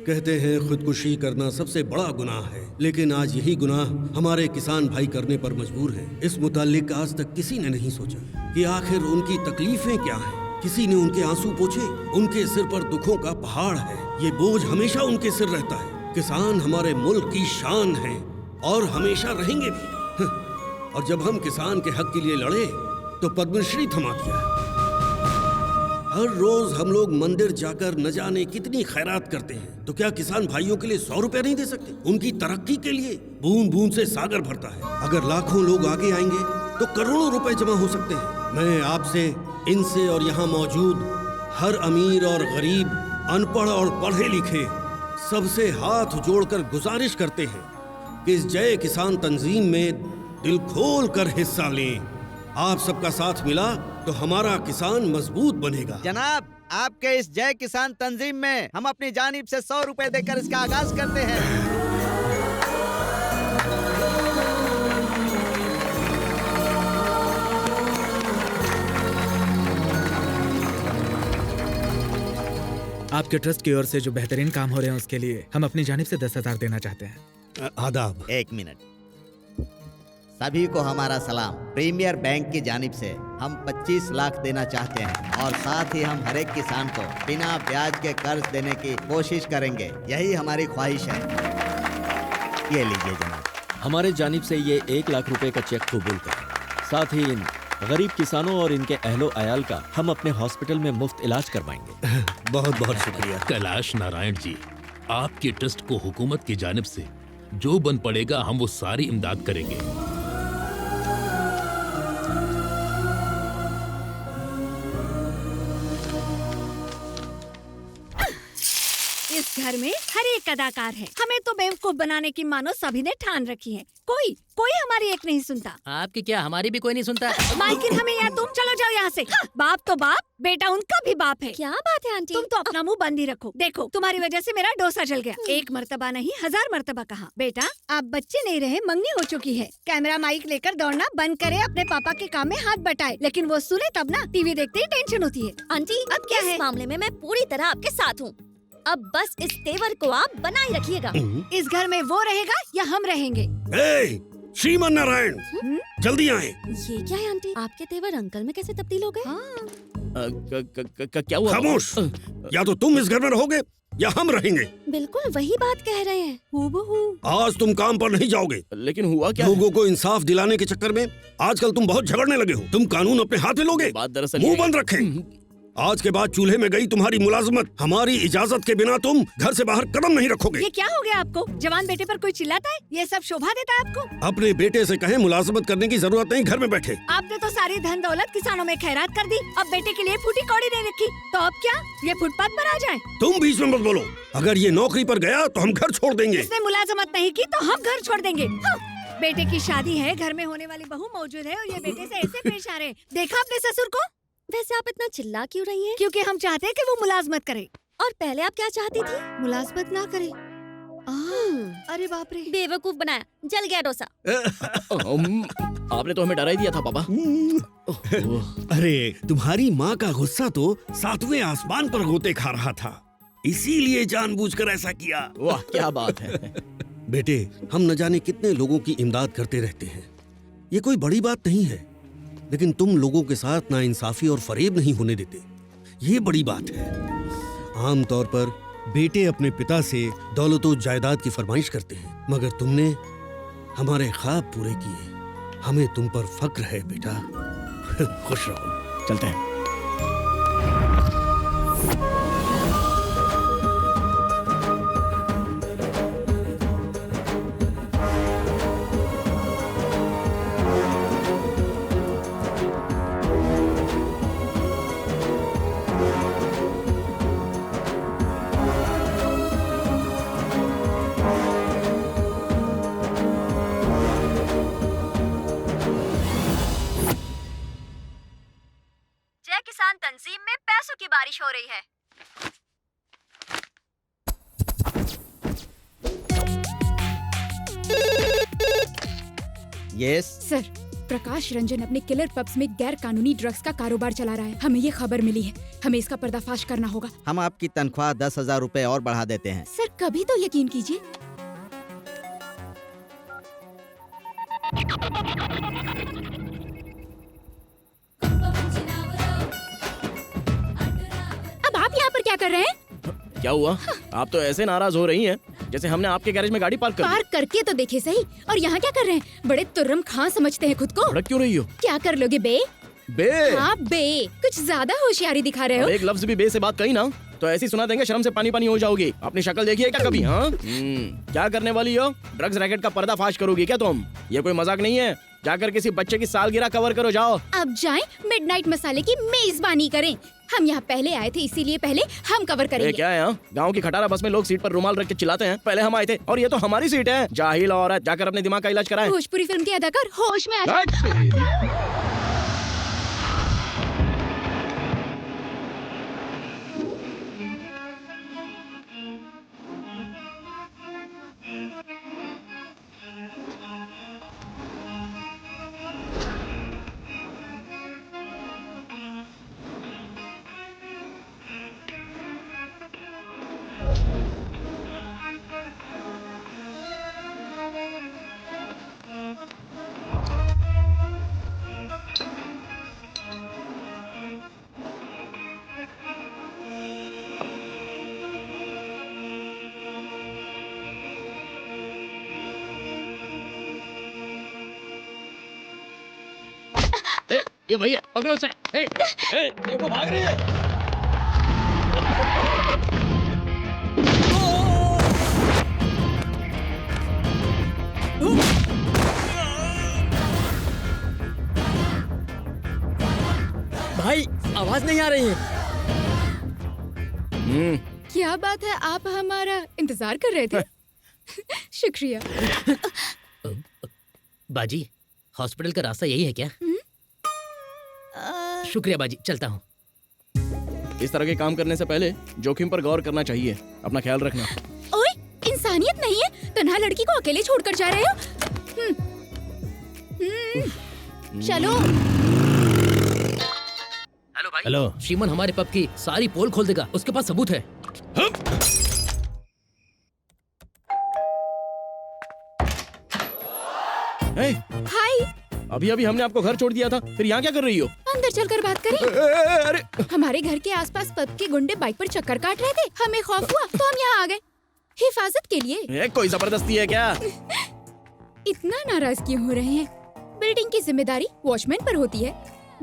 कहते हैं खुदकुशी करना सबसे बड़ा गुनाह है, लेकिन आज यही गुनाह हमारे किसान भाई करने पर मजबूर हैं। इस मुतालिक आज तक किसी ने नहीं सोचा कि आखिर उनकी तकलीफें क्या हैं। किसी ने उनके आंसू पोंछे? उनके सिर पर दुखों का पहाड़ है, ये बोझ हमेशा उनके सिर रहता है। किसान हमारे मुल्क की शान है और हमेशा रहेंगे भी। और जब हम किसान के हक के लिए लड़े तो पद्मश्री थमा दिया। हर रोज हम लोग मंदिर जाकर न जाने कितनी खैरात करते हैं, तो क्या किसान भाइयों के लिए 100 रुपए नहीं दे सकते? उनकी तरक्की के लिए बूंद बूंद से सागर भरता है। अगर लाखों लोग आगे आएंगे तो करोड़ों रुपए जमा हो सकते हैं। मैं आपसे, इनसे और यहाँ मौजूद हर अमीर और गरीब, अनपढ़ और पढ़े लिखे सबसे हाथ जोड़कर गुजारिश करते हैं कि इस जय किसान तंजीम में दिल खोल कर हिस्सा लें। आप सबका साथ मिला तो हमारा किसान मजबूत बनेगा। जनाब, आपके इस जय किसान तंजीम में हम अपनी जानिब से 100 रुपए देकर इसका आगाज करते हैं। आपके ट्रस्ट की ओर से जो बेहतरीन काम हो रहे हैं उसके लिए हम अपनी जानिब से 10,000 देना चाहते हैं। आदाब। 1 मिनट। सभी को हमारा सलाम। प्रीमियर बैंक की जानिब से हम 25 लाख देना चाहते हैं और साथ ही हम हर एक किसान को बिना ब्याज के कर्ज देने की कोशिश करेंगे। यही हमारी ख्वाहिश है। ये लीजिए जनाब। हमारे जानिब से ये 1 लाख रुपए का चेक कबूल करें। साथ ही इन गरीब किसानों और इनके अहलो अयाल का हम अपने हॉस्पिटल में मुफ्त इलाज करवाएंगे। बहुत बहुत शुक्रिया। कैलाश नारायण जी, आपके ट्रस्ट को हुकूमत की जानिब से जो बन पड़ेगा हम वो सारी इमदाद करेंगे। इस घर में हर एक अदाकार है। हमें तो बेवकूफ बनाने की मानो सभी ने ठान रखी है। कोई हमारी एक नहीं सुनता। आपकी क्या, हमारी भी कोई नहीं सुनता। मालकिन हमें यहाँ, तुम चलो जाओ यहाँ से। बाप तो बाप, बेटा उनका भी बाप है। क्या बात है आंटी? तुम तो अपना मुंह बंद ही रखो। देखो तुम्हारी वजह से मेरा डोसा जल गया। एक मर्तबा नहीं 1000 मर्तबा कहा। बेटा आप बच्चे नहीं रहे, मंगनी हो चुकी है। कैमरा माइक लेकर दौड़ना बंद करे, अपने पापा के काम में हाथ बटाए। लेकिन वो सुने तब ना, टीवी देखते ही टेंशन होती है। आंटी अब क्या है? इस मामले में मैं पूरी तरह आपके साथ हूँ। अब बस इस तेवर को आप बनाए रखिएगा। इस घर में वो रहेगा या हम रहेंगे? श्रीमान नारायण, जल्दी आए। ये क्या है आंटी? आपके तेवर अंकल में कैसे तब्दील हो गए? क्या हुआ? खामोश। या तो तुम इस घर में रहोगे या हम रहेंगे। बिल्कुल वही बात कह रहे हैं। हूबहू। आज तुम काम पर नहीं जाओगे। लेकिन हुआ क्या? लोगों को इंसाफ दिलाने के चक्कर में आजकल तुम बहुत झगड़ने लगे हो। तुम कानून अपने हाथ में लोगे? बात दरअसल मुंह बंद रखे। आज के बाद चूल्हे में गई तुम्हारी मुलाजमत हमारी इजाजत के बिना तुम घर से बाहर कदम नहीं रखोगे। ये क्या हो गया आपको? जवान बेटे पर कोई चिल्लाता है? ये सब शोभा देता है आपको? अपने बेटे से कहें मुलाजमत करने की जरूरत नहीं, घर में बैठे। आपने तो सारी धन दौलत किसानों में खैरात कर दी। अब बेटे के लिए फूटी कौड़ी नहीं रखी, तो अब क्या ये फुटपाथ पर आ जाए? तुम बीच में मत बोलो। अगर ये नौकरी पर गया तो हम घर छोड़ देंगे। इसने मुलाजमत नहीं की तो हम घर छोड़ देंगे। बेटे की शादी है, घर में होने वाली बहू मौजूद है और ये बेटे से ऐसे पेश आ रहे। देखा अपने ससुर को? वैसे आप इतना चिल्ला क्यों रही हैं? क्योंकि हम चाहते हैं कि वो मुलाजमत करे। और पहले आप क्या चाहती थी? मुलाजमत ना करे। अरे बाप रे, बेवकूफ बनाया, जल गया डोसा। आपने तो हमें डरा ही दिया था पापा। अरे तुम्हारी माँ का गुस्सा तो 7वें आसमान पर गोते खा रहा था, इसीलिए जानबूझकर ऐसा किया। वाह क्या बात है। बेटे, हम न जाने कितने लोगों की इमदाद करते रहते हैं। ये कोई बड़ी बात नहीं है, लेकिन तुम लोगों के साथ नाइंसाफी और फरेब नहीं होने देते, ये बड़ी बात है। आमतौर पर बेटे अपने पिता से दौलत और जायदाद की फरमाइश करते हैं, मगर तुमने हमारे ख्वाब पूरे किए। हमें तुम पर फक्र है बेटा। खुश रहो। चलते हैं। तंजीम में पैसों की बारिश हो रही है। यस सर, प्रकाश रंजन अपने किलर पब्स में गैर कानूनी ड्रग्स का कारोबार चला रहा है। हमें ये खबर मिली है, हमें इसका पर्दाफाश करना होगा। हम आपकी तनख्वाह 10,000 रुपए और बढ़ा देते हैं। सर कभी तो यकीन कीजिए। अब आप यहाँ पर क्या कर रहे हैं? क्या हुआ? आप तो ऐसे नाराज हो रही हैं जैसे हमने आपके गैरेज में गाड़ी पार्क कर दी। पार्क करके तो देखे सही। और यहाँ क्या कर रहे हैं? बड़े तुर्रम खां समझते हैं खुद को। भड़क क्यों रही हो? क्या कर लोगे बे? बे? हाँ बे, कुछ ज्यादा होशियारी दिखा रहे हो। एक लफ्ज भी बे से बात कही ना तो ऐसी सुना देंगे, शर्म से पानी पानी हो जाओगी। अपनी शक्ल देखी है क्या कभी? हाँ क्या करने वाली हो? ड्रग्स रैकेट का पर्दाफाश करोगी क्या तुम? ये कोई मजाक नहीं है। जाकर किसी बच्चे की सालगिरह कवर करो, जाओ। अब जाएं, मिडनाइट मसाले की मेजबानी करें। हम यहाँ पहले आए थे, इसीलिए पहले हम कवर करेंगे। क्या है? गांव की खटारा बस में लोग सीट पर रुमाल रख के चिल्लाते हैं, पहले हम आए थे और ये तो हमारी सीट है। जाहिल औरत, जाकर अपने दिमाग का इलाज कराएं। भोजपुरी फिल्म के अदाकार होश में ये भैया पकड़ो उसे। देखो भाग रही है। भाई आवाज नहीं आ रही है। क्या बात है, आप हमारा इंतजार कर रहे थे? शुक्रिया। बाजी, हॉस्पिटल का रास्ता यही है क्या? शुक्रिया बाजी, चलता हूँ। इस तरह के काम करने से पहले जोखिम पर गौर करना चाहिए। अपना ख्याल रखना। ओए, इंसानियत नहीं है, तन्हा लड़की को अकेले छोड़कर जा रहे हो? चलो। हेलो भाई। हेलो। श्रीमन हमारे पब की सारी पोल खोल देगा, उसके पास सबूत है। हाय। अभी अभी हमने आपको घर छोड़ दिया था, फिर यहाँ क्या कर रही हो? अंदर चलकर बात करें। अरे हमारे घर के आसपास पब के गुंडे बाइक पर चक्कर काट रहे थे, हमें खौफ हुआ तो हम यहाँ आ गए हिफाजत के लिए। कोई जबरदस्ती है क्या? इतना नाराज क्यों हो रहे हैं? बिल्डिंग की जिम्मेदारी वॉचमैन पर होती है,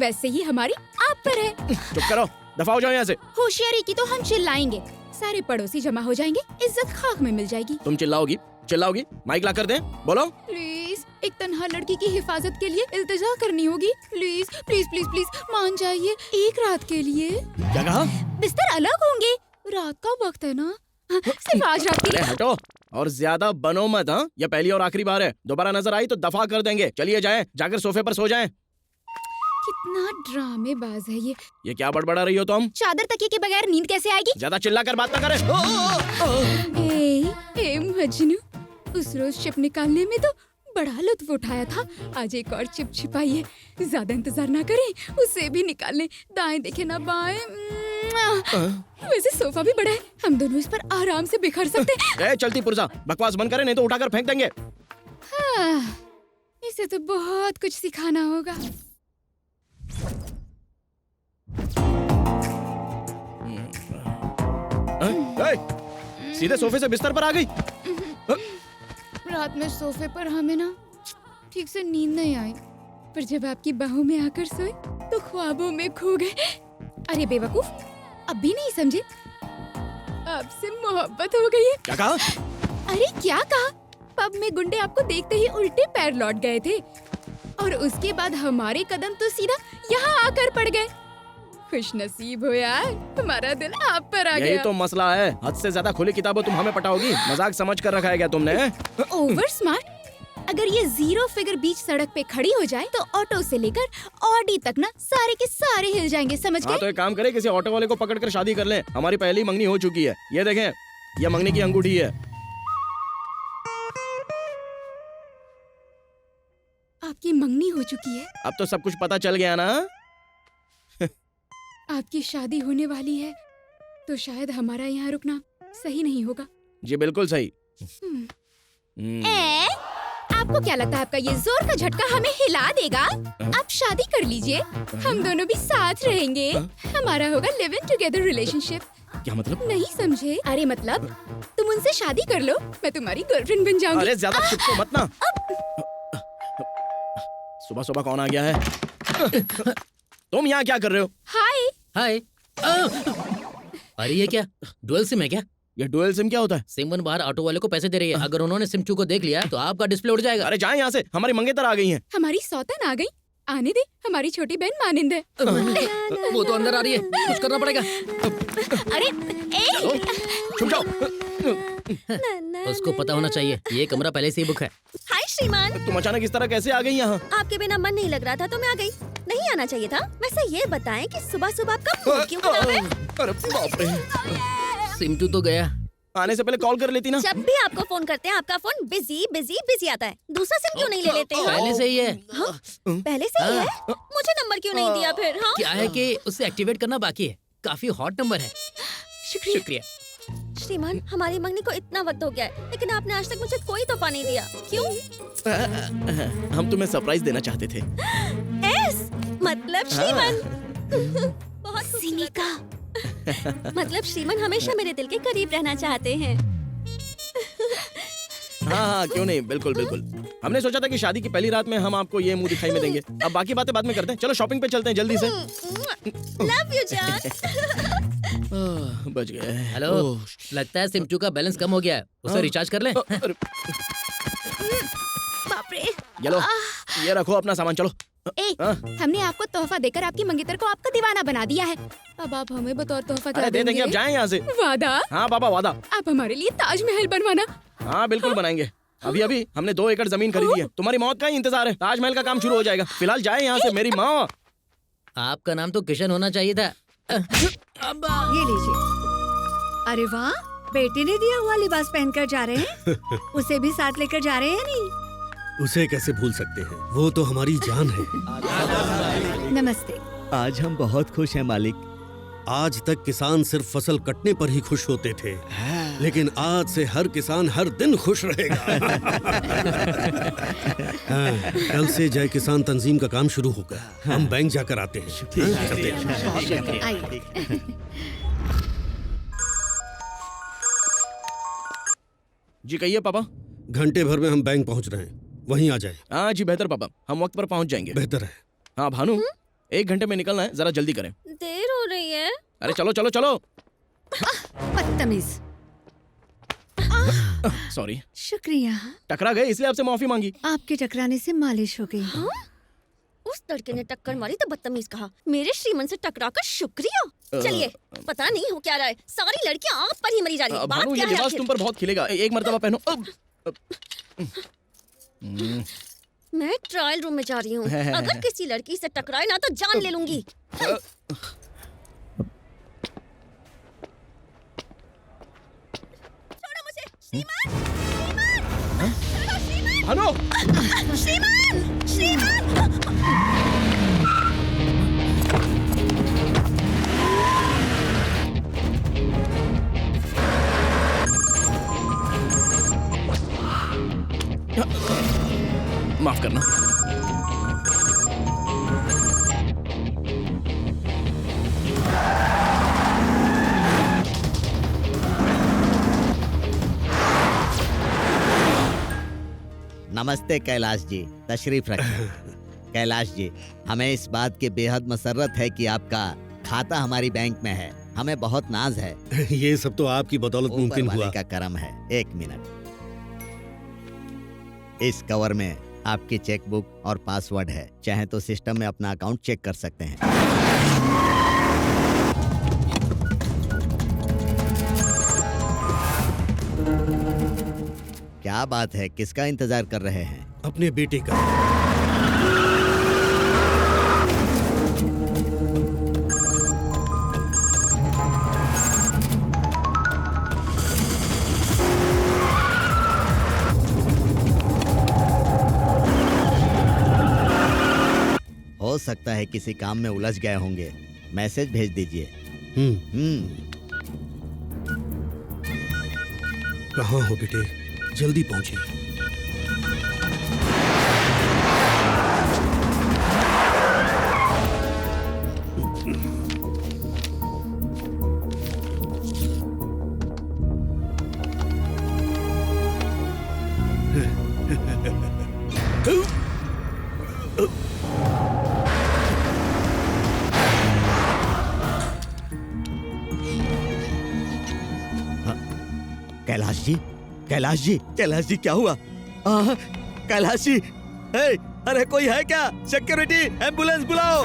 वैसे ही हमारी आप पर है। चुप करो, दफा हो जाओ यहाँ से। होशियारी की तो हम चिल्लाएंगे, सारे पड़ोसी जमा हो जाएंगे, इज्जत खाक में मिल जाएगी। तुम चिल्लाओगी? माइक ला कर दें? बोलो। प्लीज, एक तन्हा लड़की की हिफाजत के लिए इल्तिजा करनी होगी। प्लीज प्लीज प्लीज प्लीज मान जाइए, एक रात के लिए। क्या कहा? बिस्तर अलग होंगे, रात का वक्त है ना, सिर्फ आज रात के लिए। हटो और ज्यादा बनो मत। हाँ, यह पहली और आखिरी बार है, दोबारा नजर आई तो दफा कर देंगे। चलिए जाएं, जाकर सोफे पर सो जाएं। कितना ड्रामेबाज है ये क्या बड़बड़ा रही हो तुम? चादर तकिए के बगैर नींद कैसे आएगी? ज्यादा चिल्लाकर बात ना करें। ए मजनू, उस रोज चिप निकालने में तो बड़ा लुत्फ उठाया था, आज एक और चिप छिपाई है। ज्यादा इंतजार ना करें, उसे भी निकाल लें। दाएं देखे ना बाएं। वैसे सोफा भी बड़ा है, हम दोनों इस पर आराम से बिखर सकते हैं। चलती पुरजा, बकवास बंद करें नहीं तो उठाकर फेंक देंगे। इसे तो बहुत कुछ सिखाना होगा। सीधे सोफे से बिस्तर पर आ गई। रात में सोफे पर हमें ना ठीक से नींद नहीं आई, पर जब आपकी बाहों में आकर सोए तो ख्वाबों में खो गए। अरे बेवकूफ, अब भी नहीं समझे? आपसे मोहब्बत हो गई है। क्या कहा? अरे क्या कहा? पब में गुंडे आपको देखते ही उल्टे पैर लौट गए थे और उसके बाद हमारे कदम तो सीधा यहाँ आकर पड़ गए। खुश नसीब हो यार, हमारा दिल आप पर आ गया। यही तो मसला है, हद से ज्यादा खुली किताबें तुम हमें पटाओगी। मजाक समझ कर रखा है क्या तुमने? Over smart. अगर ये जीरो फिगर बीच सड़क पे खड़ी हो जाए तो ऑटो से लेकर ऑडी तक ना सारे के सारे हिल जाएंगे, समझ गए? हाँ, तो एक काम करें, किसी ऑटो वाले को पकड़कर शादी कर लें। हमारी पहली मंगनी हो चुकी है। ये देखें, ये मंगनी की अंगूठी है। आपकी मंगनी हो चुकी है? अब तो सब कुछ पता चल गया ना? आपकी शादी होने वाली है तो शायद हमारा यहाँ रुकना सही नहीं होगा। जी बिल्कुल सही। आपको क्या लगता है आपका ये जोर का झटका हमें हिला देगा? आप शादी कर लीजिए, हम दोनों भी साथ रहेंगे, हमारा होगा लिव इन टुगेदर रिलेशनशिप। क्या मतलब? नहीं समझे? अरे मतलब तुम उनसे शादी कर लो, मैं तुम्हारी गर्लफ्रेंड बन जाऊंगी। अरे ज्यादा चिपको मत ना। सुबह सुबह कौन आ गया है? तुम यहाँ क्या कर रहे हो? हाय हाय। अरे ये क्या डुअल सिम है क्या? ये डुअल सिम क्या होता है? सिम वन बाहर ऑटो वाले को पैसे दे रही है, अगर उन्होंने सिम 2 को देख लिया तो आपका डिस्प्ले उड़ जाएगा। अरे जाए यहाँ से, हमारी मंगेतर आ गई हैं। हमारी सौतन आ गई, आने दे, हमारी छोटी बहन मानिंद है। वो तो अंदर आ रही है, कुछ करना पड़ेगा। अरे छुप जाओ। उसको पता होना चाहिए, ये कमरा पहले से ही बुक है। हाय श्रीमान, तुम अचानक इस तरह कैसे आ गई यहाँ? आपके बिना मन नहीं लग रहा था तो मैं आ गई। नहीं आना चाहिए था। वैसे ये बताएं कि सुबह सुबह आपका मूड क्यों खराब है? अरे बाप रे। सिम 2 तो गया। आने से पहले कॉल कर लेती ना। जब भी आपको फोन करते हैं आपका फोन बिजी बिजी बिजी आता है। दूसरा सिम क्यों नहीं ले लेते हो? पहले से ही है। हाँ? पहले से ही है? मुझे नंबर क्यों नहीं दिया फिर? हाँ? क्या है कि उसे एक्टिवेट करना बाकी है, काफी हॉट नंबर है। शुक्रिया। श्रीमान, हमारी मंगनी को इतना वक्त हो गया है लेकिन आपने आज तक मुझे कोई तोहफा नहीं दिया, क्यों? हम तुम्हें सरप्राइज देना चाहते थे। मतलब श्रीमान बहुत सिनिका। मतलब श्रीमान हमेशा मेरे दिल के करीब रहना चाहते हैं। हाँ, क्यों नहीं, बिल्कुल बिल्कुल। हमने सोचा था कि शादी की पहली रात में हम आपको ये मुंह दिखाई में देंगे। अब बाकी बातें बाद में करते हैं। चलो शॉपिंग पे चलते हैं जल्दी से। लव यू जान। बच गए। हेलो, लगता है सिम2 का बैलेंस कम हो गया है, उसे रिचार्ज कर लें। बाप रे। ये लो, ये रखो अपना सामान, चलो। हमने आपको तोहफा देकर आपकी मंगेतर को आपका दीवाना बना दिया है। अब आप हमें बतौर तोहफा क्या दे देंगे। अब जाएं यहाँ से। वादा? हाँ बाबा, वादा। आप हमारे लिए ताजमहल बनवाना। हाँ बिल्कुल बनाएंगे। अभी अभी हमने 2 एकड़ जमीन खरीदी है। तुम्हारी मौत का ही इंतजार है। ताजमहल का काम शुरू हो जाएगा। फिलहाल जाए यहाँ से मेरी माँ। आपका नाम तो किशन होना चाहिए था। ये लीजिए। अरे वाह, बेटे ने दिया हुआ लिबास पहनकर जा रहे हैं। उसे भी साथ लेकर जा रहे हैं नहीं? उसे कैसे भूल सकते हैं, वो तो हमारी जान है। नमस्ते। आज हम बहुत खुश हैं मालिक। आज तक किसान सिर्फ फसल कटने पर ही खुश होते थे, लेकिन आज से हर किसान हर दिन खुश रहेगा। हाँ, कल से जय किसान तंजीम का काम शुरू होगा। हम बैंक जाकर आते हैं। चलते हैं। जी कहिए पापा। घंटे भर में हम बैंक पहुंच रहे हैं, वहीं आ जाए। हाँ जी बेहतर पापा, हम वक्त पर पहुंच जाएंगे। बेहतर है। हाँ भानु, 1 घंटे में निकलना है, जरा जल्दी करें। देर हो रही है। अरे चलो चलो चलो। बदतमीज। सॉरी। शुक्रिया। टकरा गए इसलिए आपसे माफी मांगी। आपके टकराने से मालिश हो गई। उस लड़के ने टक्कर मारी तो बदतमीज कहा। मेरे श्रीमन से टकरा कर शुक्रिया। चलिए, पता नहीं हो क्या रहा है, सारी लड़कियां आप पर ही मरी जा रही हैं। बात भानु, क्या ये है लिबास आखिर? तुम पर बहुत खिलेगा। एक मर्तबा पहनो। मैं ट्रायल रूम में जा रही हूँ। अगर किसी लड़की से टकराए ना तो जान ले लूंगी। छोड़ो मुझे। श्रीमान, भानु, श्रीमान, श्रीमान। माफ करना। नमस्ते कैलाश जी, तशरीफ रखें। कैलाश जी, हमें इस बात की बेहद मसर्रत है कि आपका खाता हमारी बैंक में है। हमें बहुत नाज है। ये सब तो आपकी बदौलत मुमकिन ऊपर हुआ। वाले का करम है। 1 मिनट। इस कवर में आपकी चेकबुक और पासवर्ड है। चाहे तो सिस्टम में अपना अकाउंट चेक कर सकते हैं। क्या बात है, किसका इंतजार कर रहे हैं? अपने बेटे का। हो सकता है किसी काम में उलझ गए होंगे। मैसेज भेज दीजिए। कहाँ हो बेटे, जल्दी पहुंचे। कैलाश जी, कैलाश जी, कैलाश जी, क्या हुआ? कैलाश जी, अरे कोई है क्या? सिक्योरिटी, एम्बुलेंस बुलाओ।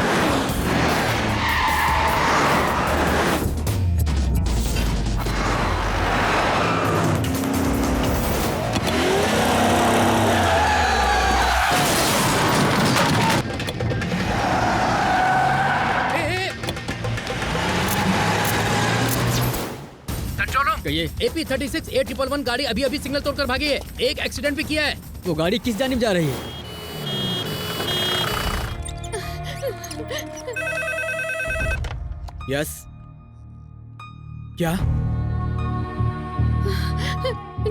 कहिए। AP36 A111 गाड़ी अभी अभी सिग्नल तोड़कर भागी है। एक एक्सीडेंट भी किया है। वो गाड़ी किस जानिब जा रही है? यस। क्या?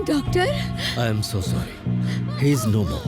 Doctor? I am so sorry, he is no more.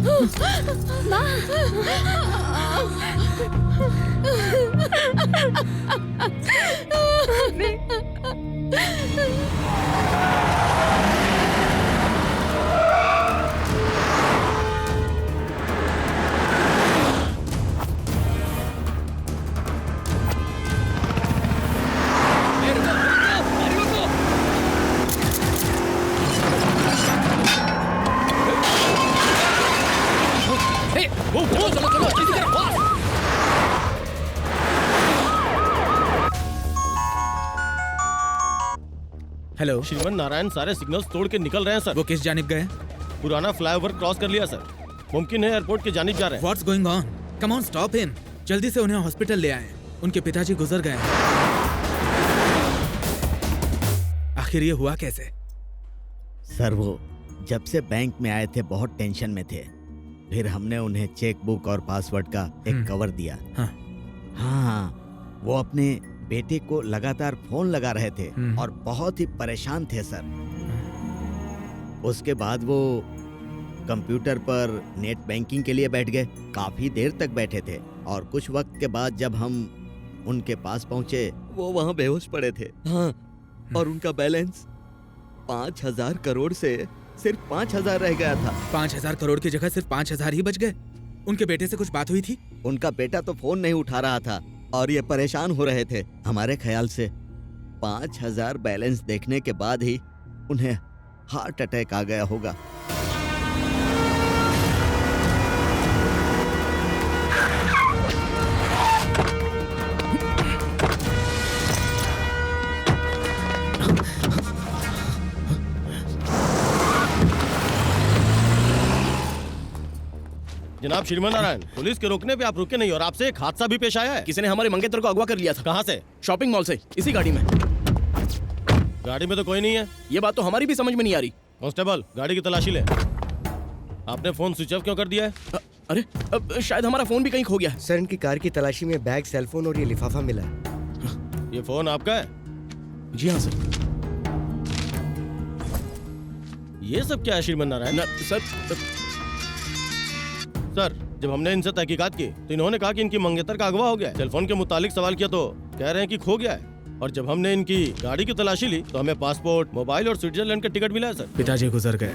Hello Shriman Narayan सारे सिग्नल्स तोड़ के निकल रहे हैं सर। वो किस जानिब गए? पुराना फ्लाईओवर क्रॉस कर लिया सर। मुमकिन है एयरपोर्ट की जानिब जा रहे हैं। What's going on? Come on, stop him. जल्दी से उन्हें हॉस्पिटल ले आए। उनके पिताजी गुजर गए हैं। आखिर ये हुआ कैसे? सर वो जब से बैंक में आए थे बहुत टेंशन में थे। फिर हमने उन्हें चेक बुक और पासवर्ड का एक कवर दिया। हाँ, वो अपने बेटे को लगातार फोन लगा रहे थे और बहुत ही परेशान थे सर। उसके बाद वो कंप्यूटर पर नेट बैंकिंग के लिए बैठ गए। काफी देर तक बैठे थे और कुछ वक्त के बाद जब हम उनके पास पहुंचे वो वहां बेहोश पड़े थे। हाँ, और उनका बैलेंस 5,000 करोड़ से सिर्फ 5,000 रह गया था। 5,000 करोड़ की जगह सिर्फ 5,000 ही बच गए। उनके बेटे से कुछ बात हुई थी? उनका बेटा तो फोन नहीं उठा रहा था और ये परेशान हो रहे थे। हमारे ख्याल से 5,000 बैलेंस देखने के बाद ही उन्हें हार्ट अटैक आ गया होगा। जनाब श्रीमन नारायण, पुलिस के रोकने पे आप रुके नहीं और आपसे एक हादसा भी पेश आया है। किसी ने हमारे मंगेतर को अगवा कर लिया था। कहाँ से? शॉपिंग मॉल से, इसी गाड़ी में। गाड़ी में तो कोई नहीं है। ये बात तो हमारी भी समझ में नहीं आ रही। कांस्टेबल, गाड़ी की तलाशी ले। आपने फोन स्विच ऑफ क्यों कर दिया है? अरे अब शायद हमारा फोन भी कहीं खो गया है। सर, इनकी कार की तलाशी में बैग, सेलफोन और ये लिफाफा मिला है। ये फोन आपका है? जी हाँ सर। ये सब क्या है श्रीमन नारायण? सर, जब हमने इनसे तहकीकात की तो इन्होंने कहा कि इनकी मंगेतर का अगवा हो गया है। सेलफोन के मुतालिक सवाल किया तो कह रहे हैं कि खो गया है। और जब हमने इनकी गाड़ी की तलाशी ली तो हमें पासपोर्ट, मोबाइल और स्विट्जरलैंड का टिकट मिला है सर। पिताजी गुजर गए।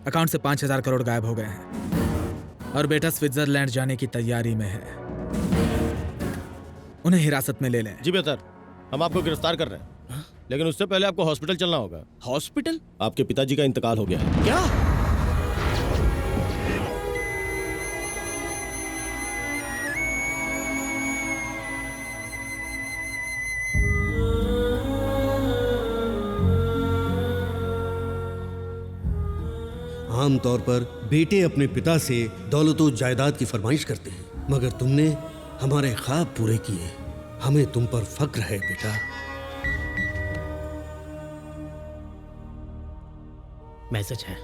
अकाउंट से 5,000 करोड़ गायब हो गए हैं और बेटा स्विट्जरलैंड जाने की तैयारी में है। उन्हें हिरासत में ले लें। जी बेहतर, हम आपको गिरफ्तार कर रहे हैं, लेकिन उससे पहले आपको हॉस्पिटल चलना होगा। हॉस्पिटल? आपके पिताजी का इंतकाल हो गया है। क्या? आमतौर पर बेटे अपने पिता से दौलत और जायदाद की फरमाइश करते हैं, मगर तुमने हमारे ख्वाब पूरे किए। हमें तुम पर फक्र है बेटा। मैसेज है।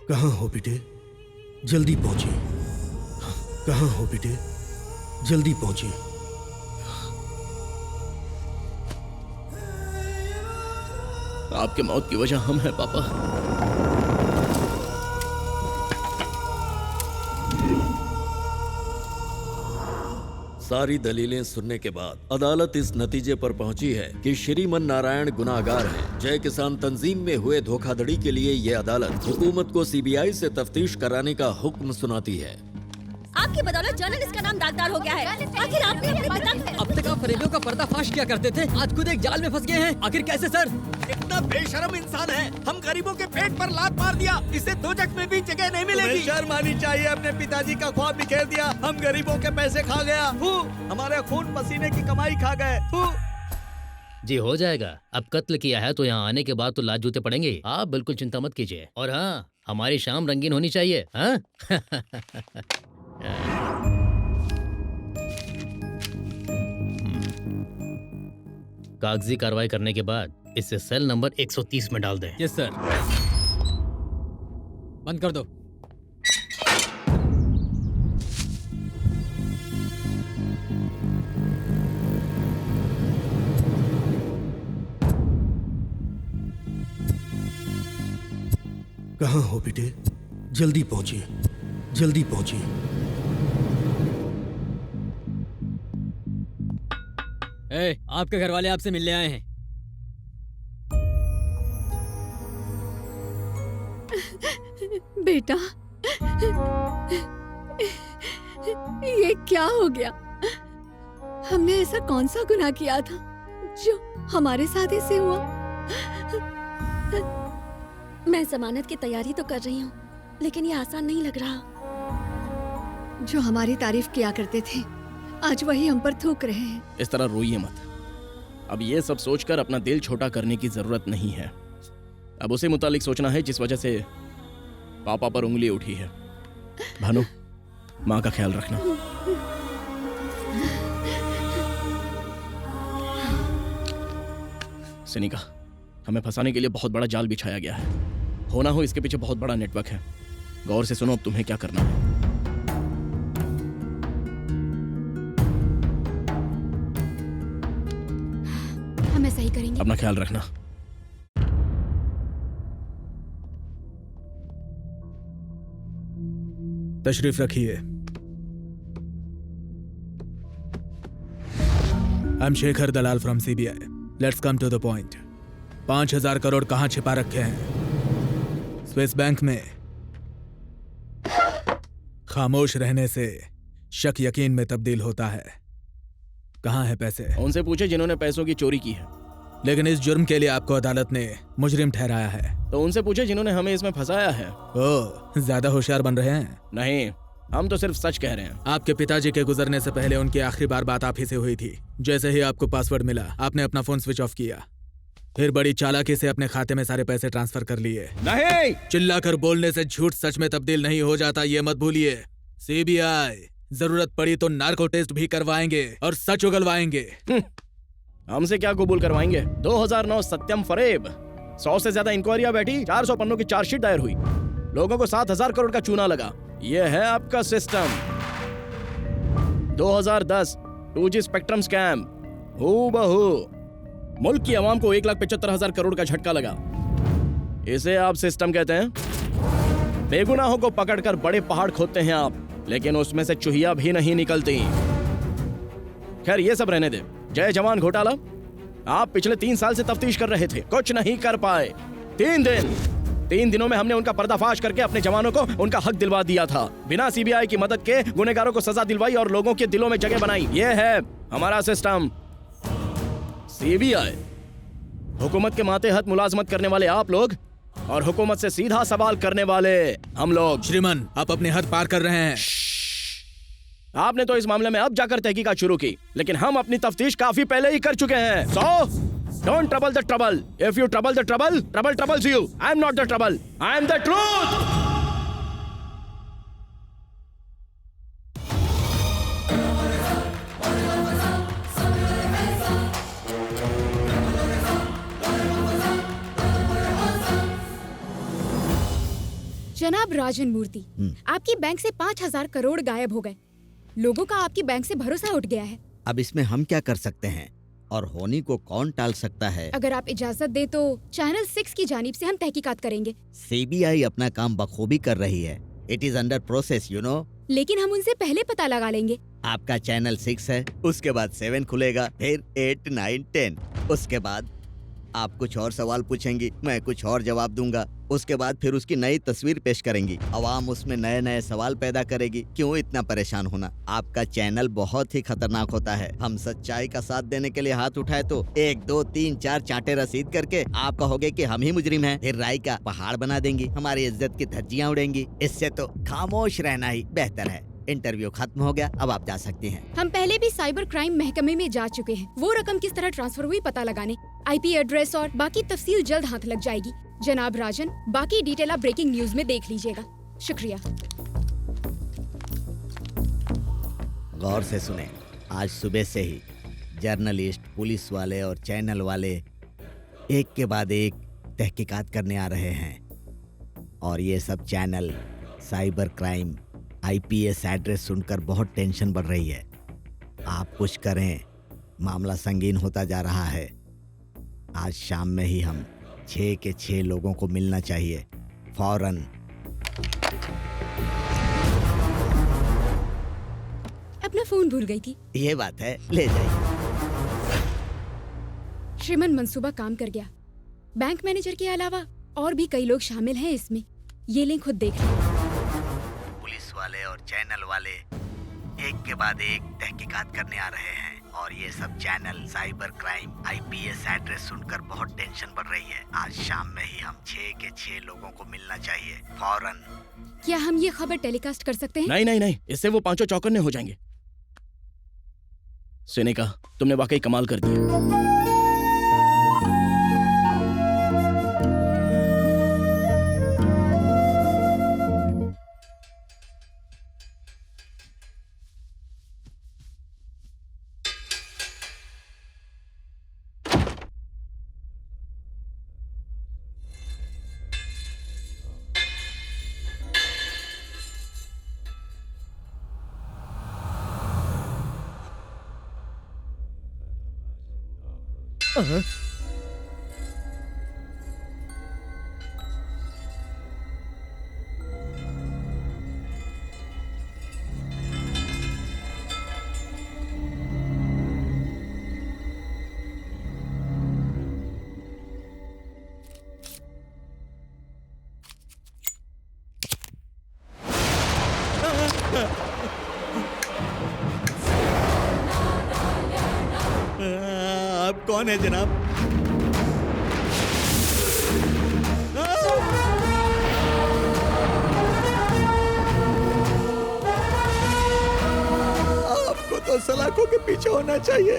कहाँ हो बेटे? जल्दी पहुंचिए। कहाँ हो बेटे? जल्दी पहुंचिए। आपके मौत की वजह हम हैं पापा। सारी दलीलें सुनने के बाद अदालत इस नतीजे पर पहुंची है कि श्रीमन नारायण गुनाहगार हैं। जय किसान तंजीम में हुए धोखाधड़ी के लिए ये अदालत हुकूमत को सीबीआई से तफ्तीश कराने का हुक्म सुनाती है। आपकी बदौलत जर्नलिस्ट का नाम दागदार हो गया है। आखिर आपने अपने पिता अब तक आप फरेबियों का पर्दाफाश किया करते थे, आज खुद एक जाल में फंस गए हैं। आखिर कैसे सर? इतना बेशर्म इंसान है, हम गरीबों के पेट पर लात मार दिया। इसे दोजख में भी जगह नहीं मिलेगी। शर्म आनी चाहिए। अपने पिताजी का ख्वाब बिखेर दिया। हम गरीबों के पैसे खा गया। हमारे खून पसीने की कमाई खा गए। जी हो जाएगा। अब कत्ल किया है तो यहाँ आने के बाद तो लात जूते पड़ेंगे। आप बिल्कुल चिंता मत कीजिए। और हाँ, हमारी शाम रंगीन होनी चाहिए। हाँ? कागजी कार्रवाई करने के बाद इसे सेल नंबर 130 में डाल दें। Yes sir. बंद कर दो। कहाँ हो बेटे? जल्दी पहुंचिए। जल्दी पहुंचिए। आपके घर वाले आपसे मिलने आए हैं। बेटा, ये क्या हो गया? हमने ऐसा कौन सा गुनाह किया था जो हमारे साथ ऐसे हुआ? मैं जमानत की तैयारी तो कर रही हूँ, लेकिन ये आसान नहीं लग रहा। जो हमारी तारीफ किया करते थे, आज वही हम पर थूक रहे हैं। इस तरह रोइए मत। अब ये सब सोचकर अपना दिल छोटा करने की जरूरत नहीं है। अब उसे मुतालिक सोचना है जिस वजह से पापा पर उंगली उठी है। भानु, माँ का ख्याल रखना। सिनिका, हमें फंसाने के लिए बहुत बड़ा जाल बिछाया गया है। होना हो इसके पीछे बहुत बड़ा नेटवर्क है। गौर से सुनो अब तुम्हें क्या करना है। हम ऐसा ही करेंगे। अपना ख्याल रखना। तशरीफ रखिए। I am Shekhar Dalal from CBI. Let's come to the point. 5,000 crore कहां छिपा रखे हैं? स्विस बैंक में। खामोश रहने से शक यकीन में तब्दील होता है। कहां है पैसे? उनसे पूछे जिन्होंने पैसों की चोरी की है। लेकिन इस जुर्म के लिए आपको अदालत ने मुजरिम ठहराया है। तो उनसे पूछे जिन्होंने हमें इसमें फंसाया है। ओह, ज्यादा होशियार बन रहे हैं? नहीं, हम तो सिर्फ सच कह रहे हैं। आपके पिताजी के गुजरने से पहले उनकी आखिरी बार बात आप ही से हुई थी। जैसे ही आपको पासवर्ड मिला, आपने अपना फोन स्विच ऑफ किया, फिर बड़ी चालाकी से अपने खाते में सारे पैसे ट्रांसफर कर लिए। नहीं! चिल्लाकर बोलने से झूठ सच में तब्दील नहीं हो जाता, ये मत भूलिए। सीबीआई जरूरत पड़ी तो नार्को टेस्ट भी करवाएंगे और सच उगलवाएंगे। हमसे क्या कबूल करवाएंगे? 2009 सत्यम फरेब। 100 से ज्यादा इंक्वायरियां बैठी, 400 पन्नों की चार्जशीट दायर हुई, लोगों को 7,000 करोड़ का चूना लगा। ये है आपका सिस्टम। 2010 2G स्पेक्ट्रम स्कैम, हूबहू मुल्क की आवाम को 1,75,000 करोड़ का झटका लगा। इसे आप सिस्टम कहते हैं? बेगुनाहों को पकड़कर बड़े पहाड़ खोदते हैं आप, लेकिन उसमें से चुहिया भी नहीं निकलती। खैर ये सब रहने दे। जय जवान घोटाला, आप पिछले 3 साल से तफ्तीश कर रहे थे, कुछ नहीं कर पाए। 3 दिनों में हमने उनका पर्दाफाश करके अपने जवानों को उनका हक दिलवा दिया था। बिना सीबीआई की मदद के गुनहगारों को सजा दिलवाई और लोगों के दिलों में जगह बनाई। ये है हमारा सिस्टम। सीबीआई, हुकूमत के मातेहत मुलाजमत करने वाले आप लोग और हुकूमत से सीधा सवाल करने वाले हम लोग। श्रीमान, आप अपने हद पार कर रहे हैं। आपने तो इस मामले में अब जाकर तहकीकात शुरू की, लेकिन हम अपनी तफ्तीश काफी पहले ही कर चुके हैं। So don't trouble the trouble. If you trouble the trouble, trouble troubles you. I am not the trouble, I am the truth. जनाब राजन मूर्ति, आपकी बैंक से 5,000 करोड़ गायब हो गए। लोगों का आपकी बैंक से भरोसा उठ गया है। अब इसमें हम क्या कर सकते हैं और होनी को कौन टाल सकता है? अगर आप इजाजत दे तो चैनल 6 की जानिब से हम तहकीकात करेंगे। सीबीआई अपना काम बखूबी कर रही है। It is under process, you know. लेकिन हम उनसे पहले पता लगा लेंगे। आपका चैनल 6 है, उसके बाद 7 खुलेगा, फिर 8, 9, 10। उसके बाद आप कुछ और सवाल पूछेंगी, मैं कुछ और जवाब दूंगा। उसके बाद फिर उसकी नई तस्वीर पेश करेंगी, अवाम उसमें नए नए सवाल पैदा करेगी। क्यों इतना परेशान होना? आपका चैनल बहुत ही खतरनाक होता है। हम सच्चाई का साथ देने के लिए हाथ उठाए तो 1, 2, 3, 4 चांटे रसीद करके आप कहोगे कि हम ही मुजरिम हैं। फिर राय का पहाड़ बना देंगी, हमारी इज्जत की धज्जियां उड़ेंगी। इससे तो खामोश रहना ही बेहतर है। इंटरव्यू खत्म हो गया, अब आप जा सकती हैं। हम पहले भी साइबर क्राइम महकमे में जा चुके हैं। वो रकम किस तरह ट्रांसफर हुई पता लगाने। IP एड्रेस और बाकी तफसील जल्द हाथ लग जाएगी। जनाब राजन, बाकी डिटेल आप ब्रेकिंग न्यूज में देख लीजिएगा। शुक्रिया। गौर से सुने, आज सुबह से ही जर्नलिस्ट, पुलिस वाले और चैनल वाले एक के बाद एक तहकीकात करने आ रहे हैं। और ये सब channel cyber crime IPS address सुनकर बहुत टेंशन बढ़ रही है। आप कुछ करें, मामला संगीन होता जा रहा है। आज शाम में ही हम 6 के 6 लोगों को मिलना चाहिए, फौरन। अपना फोन भूल गई थी। ये बात है, ले जाइए। श्रीमान, मंसूबा काम कर गया। बैंक मैनेजर के अलावा और भी कई लोग शामिल हैं इसमें। ये लिंक खुद देख लो। पुलिस वाले और चैनल वाले एक के बाद एक तहकीकात करने आ रहे हैं। और ये सब channel cyber crime IPS address सुनकर बहुत टेंशन बढ़ रही है। आज शाम में ही हम 6 के 6 लोगों को मिलना चाहिए, फौरन। क्या हम ये खबर टेलीकास्ट कर सकते हैं? नहीं नहीं नहीं, इससे वो पांचों चौकन्ने हो जाएंगे। सिनिका, तुमने वाकई कमाल कर दिया। आप कौन है जनाब? आपको तो सलाखों के पीछे होना चाहिए।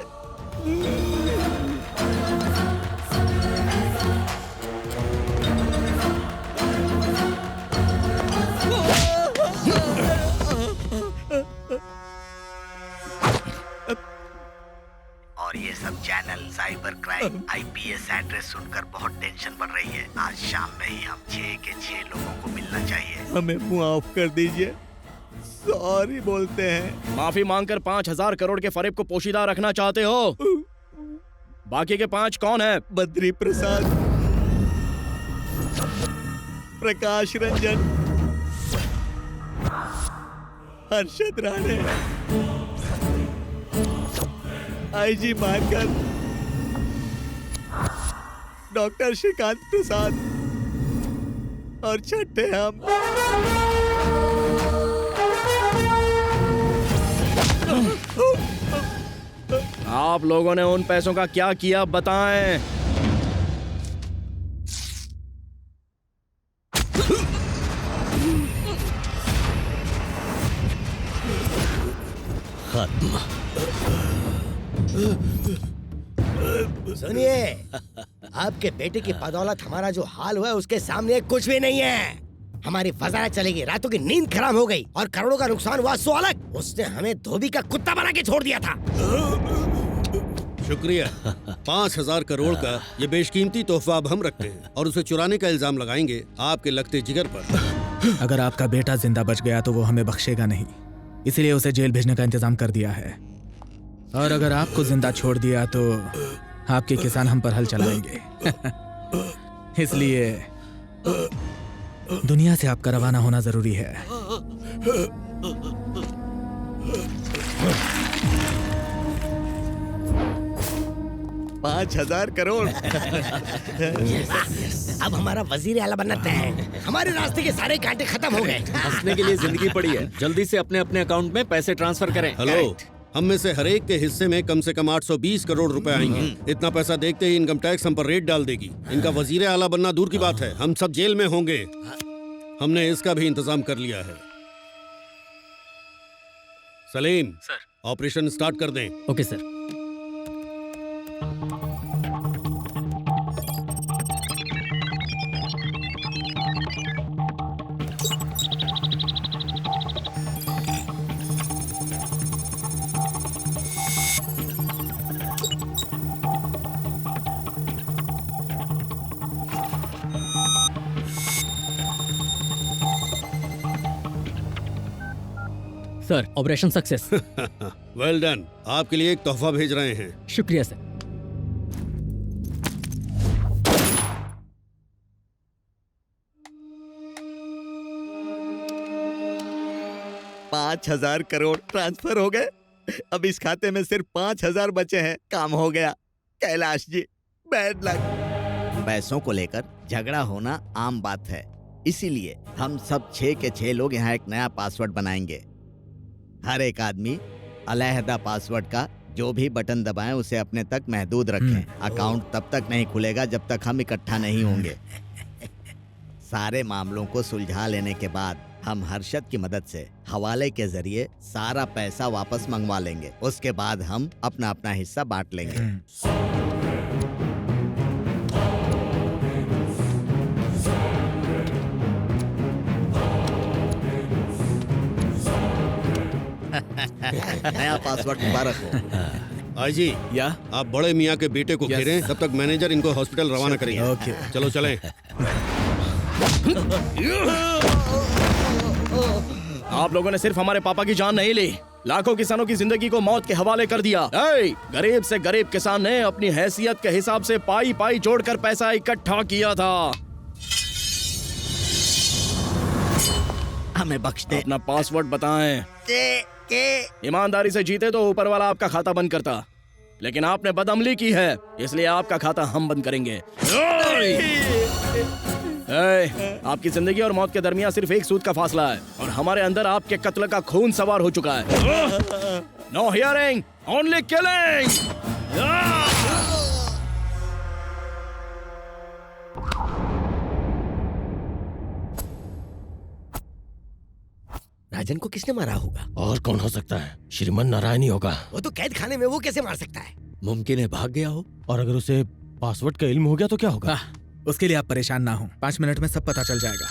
और ये सब channel cyber crime IPS address सुनकर बहुत टेंशन बढ़ रही है। आज शाम में ही हम 6 के 6 लोगों को मिलना चाहिए। हमें माफ कर दीजिए, सॉरी बोलते हैं। माफी मांगकर 5,000 करोड़ के फरेब को पोशीदा रखना चाहते हो? बाकी के 5 कौन है? बद्री प्रसाद, प्रकाश रंजन, हर्षद राणे, आईजी मारकर, डॉक्टर श्रीकांत प्रसाद और छठे हम। आप लोगों ने उन पैसों का क्या किया बताएं? सुनिए, आपके बेटे की बदौलत हमारा जो हाल हुआ है उसके सामने कुछ भी नहीं है। हमारी वजारत चलेगी, रातों की नींद खराब हो गई और करोड़ों का नुकसान हुआ सो अलग। उसने हमें धोबी का कुत्ता बना के छोड़ दिया था। शुक्रिया। 5,000 करोड़ का ये बेशकीमती तोहफा अब हम रखते हैं और उसे चुराने का इल्जाम लगाएंगे आपके लगते जिगर पर। अगर आपका बेटा जिंदा बच गया तो वो हमें बख्शेगा नहीं, इसलिए उसे जेल भेजने का इंतजाम कर दिया है। और अगर आपको जिंदा छोड़ दिया तो आपके किसान हम पर हल चलाएंगे। इसलिए दुनिया से आपका रवाना होना जरूरी है। 5,000 करोड़। अब हमारा वजीर आला बनना तय है। हमारे रास्ते के सारे कांटे खत्म हो गए। हंसने के लिए जिंदगी पड़ी है। जल्दी से अपने अपने अकाउंट में पैसे ट्रांसफर करें। हेलो, हम में से हर एक के हिस्से में कम से कम 820 करोड़ रुपए आएंगे। इतना पैसा देखते ही इनकम टैक्स हम पर रेट डाल देगी। इनका वजीर आला बनना दूर की बात है, हम सब जेल में होंगे। हमने इसका भी इंतजाम कर लिया है। सलीम सर, ऑपरेशन स्टार्ट कर दें। Okay sir. Sir, operation success. Well done. आपके लिए एक तोहफा भेज रहे हैं। शुक्रिया सर। $5,000 करोड़ ट्रांसफर हो गए। अब इस खाते में सिर्फ 5,000 बचे हैं। काम हो गया। Kailash ji, bad luck. पैसों को लेकर झगड़ा होना आम बात है, इसीलिए हम सब 6 के 6 लोग यहाँ एक नया पासवर्ड बनाएंगे। हर एक आदमी अलहदा पासवर्ड का जो भी बटन दबाएं उसे अपने तक महदूद रखें। अकाउंट तब तक नहीं खुलेगा जब तक हम इकट्ठा नहीं होंगे। सारे मामलों को सुलझा लेने के बाद हम हर्षद की मदद से हवाले के जरिए सारा पैसा वापस मंगवा लेंगे। उसके बाद हम अपना अपना हिस्सा बांट लेंगे। नया पासवर्ड मुबारक हो। आईजी, या आप बड़े मियाँ के बेटे को घेरें, तब तक मैनेजर इनको हॉस्पिटल रवाना करेंगे। ओके। चलो चलें। आप लोगों ने सिर्फ हमारे पापा की जान नहीं ली, लाखों किसानों की जिंदगी को मौत के हवाले कर दिया। गरीब से गरीब किसान ने अपनी हैसियत के हिसाब से पाई पाई जोड़कर पैसा इकट्ठा किया था। हमें बख्श दे। अपना पासवर्ड बताएं। ईमानदारी से जीते तो ऊपर वाला आपका खाता बंद करता, लेकिन आपने बदअमली की है, इसलिए आपका खाता हम बंद करेंगे। आपकी जिंदगी और मौत के दरमियान सिर्फ एक सूद का फासला है, और हमारे अंदर आपके कत्ल का खून सवार हो चुका है। No hearing, only killing. Rajan को किसने मारा होगा? और कौन हो सकता है? श्रीमन नारायण ही होगा। वो तो कैद खाने में, वो कैसे मार सकता है? मुमकिन है भाग गया हो। और अगर उसे पासवर्ड का इल्म हो गया तो क्या होगा? उसके लिए आप परेशान ना हो, 5 मिनट में सब पता चल जाएगा।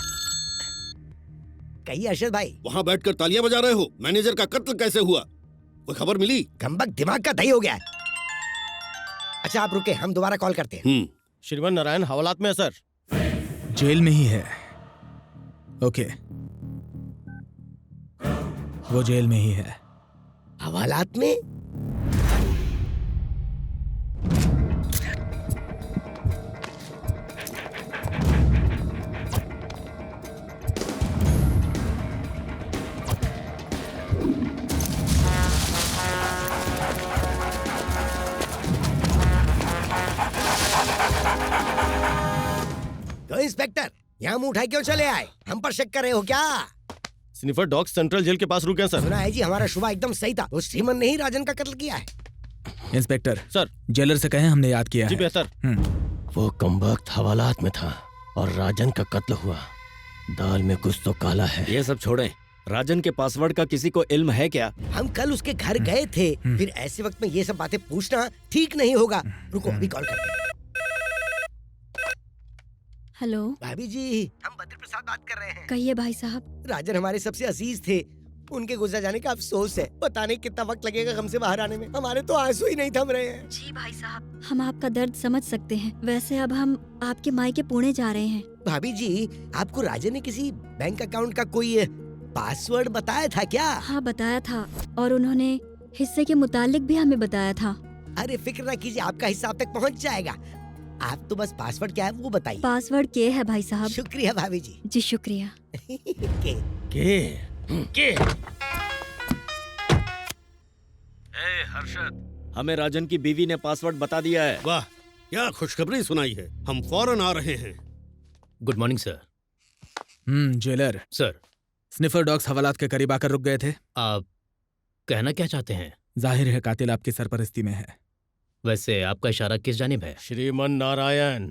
कहिए अरशद भाई। वहाँ बैठकर तालियां बजा रहे हो। मैनेजर का कत्ल कैसे हुआ, कोई खबर मिली? कमबख्त दिमाग का दही हो गया है। अच्छा आप रुके, हम दोबारा कॉल करते हैं। श्रीमन नारायण हवालात में है सर। जेल में ही है। ओके, वो जेल में ही है। हवालात में? तो इंस्पेक्टर, यहाँ मुंह उठाए क्यों चले आए? हम पर शक कर रहे हो क्या? स्निफर डॉग सेंट्रल जेल के पास रुके हैं सर। सुना है जी, हमारा शुभा एकदम सही था। वो श्रीमन ने ही राजन का कत्ल किया है। इंस्पेक्टर सर, जेलर से कहें हमने याद किया जी है। बेहतर। वो कमबख्त हवालात में था और राजन का कत्ल हुआ। दाल में कुछ तो काला है। ये सब छोड़ें, राजन के पासवर्ड का किसी को इल्म है क्या? हम कल उसके घर गए थे, फिर ऐसे वक्त में ये सब बातें पूछना ठीक नहीं होगा। रुको, अभी कॉल करते हैं। हेलो भाभी जी, हम बद्री प्रसाद बात कर रहे हैं। कहिए भाई साहब। राजन हमारे सबसे अजीज थे, उनके गुजर जाने का अफसोस है। पता नहीं कितना वक्त लगेगा गम से बाहर आने में। हमारे तो आंसू ही नहीं थम रहे हैं। जी भाई साहब, हम आपका दर्द समझ सकते हैं। वैसे अब हम आपके मायके पुणे जा रहे हैं। भाभी जी, आपको राजन ने किसी बैंक अकाउंट का कोई पासवर्ड बताया था क्या? हाँ बताया था, और उन्होंने हिस्से के मुतालिक भी हमें बताया था। अरे फिक्र न कीजिए, आपका हिस्सा आप तक पहुंच जाएगा। आप तो बस पासवर्ड क्या है वो बताइए। पासवर्ड के है भाई साहब। शुक्रिया भाभी जी। जी शुक्रिया। के हर्षद, हमें राजन की बीवी ने पासवर्ड बता दिया है। वाह, क्या खुशखबरी सुनाई है। हम फौरन आ रहे हैं। Good morning sir. Jailer sir, sniffer dogs हवालात के करीब आकर रुक गए थे। आप कहना क्या चाहते हैं? जाहिर है कातिल आपकी सरपरस्ती में है। वैसे आपका इशारा किस जानिब है? श्रीमन नारायण।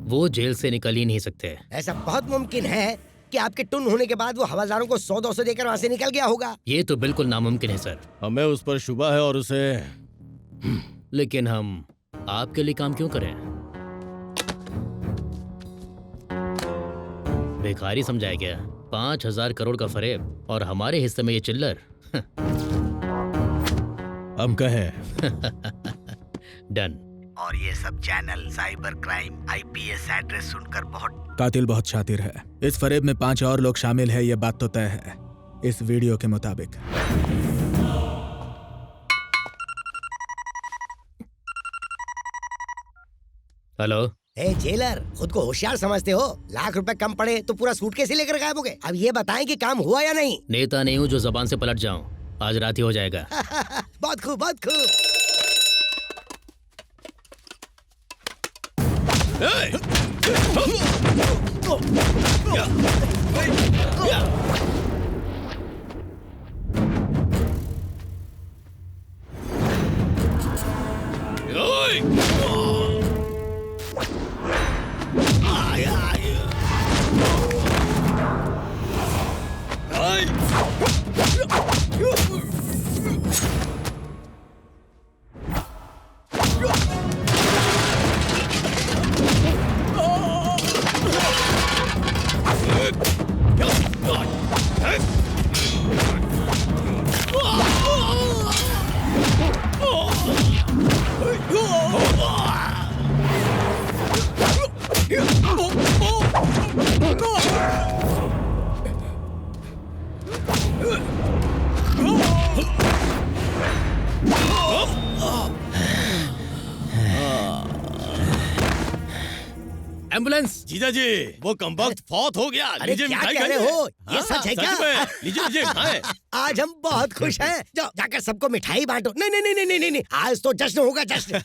वो जेल से निकल ही नहीं सकते। ऐसा बहुत मुमकिन है कि आपके टुन होने के बाद वो हवालदारों को 100-200 देकर वहाँ से निकल गया होगा। ये तो बिल्कुल नामुमकिन है सर। हमें उस पर शुबा है और उसे। लेकिन हम आपके लिए काम क्यों करें? भिखारी समझाया गया। 5,000 करोड़ का फरेब और हमारे हिस्से में ये चिल्लर। हम कहें। डन। और ये सब channel cyber crime IPS address सुनकर बहुत। कातिल बहुत शातिर है। इस फरेब में 5 और लोग शामिल है, ये बात तो तय है इस वीडियो के मुताबिक। हेलो। ए जेलर, खुद को होशियार समझते हो? लाख रुपए कम पड़े तो पूरा सूटकेस ही लेकर गायब हो गए। अब ये बताएं कि काम हुआ या नहीं? नेता नहीं हूँ जो जबान से पलट जाऊं। आज रात ही हो जाएगा। बहुत खूब, बहुत खूब। एम्बुलेंस। जीजा जी वो कमबख्त फौत हो गया। अरे लीजिए क्या मिठाई कह रहे खाइए। हो? ये हाँ, सच है हाँ, क्या? में। लीजिए लीजिए खाएं। आज हम बहुत खुश हैं। जाओ जाकर सबको मिठाई बांटो। नहीं नहीं नहीं नहीं नहीं नहीं, आज तो जश्न होगा जश्न।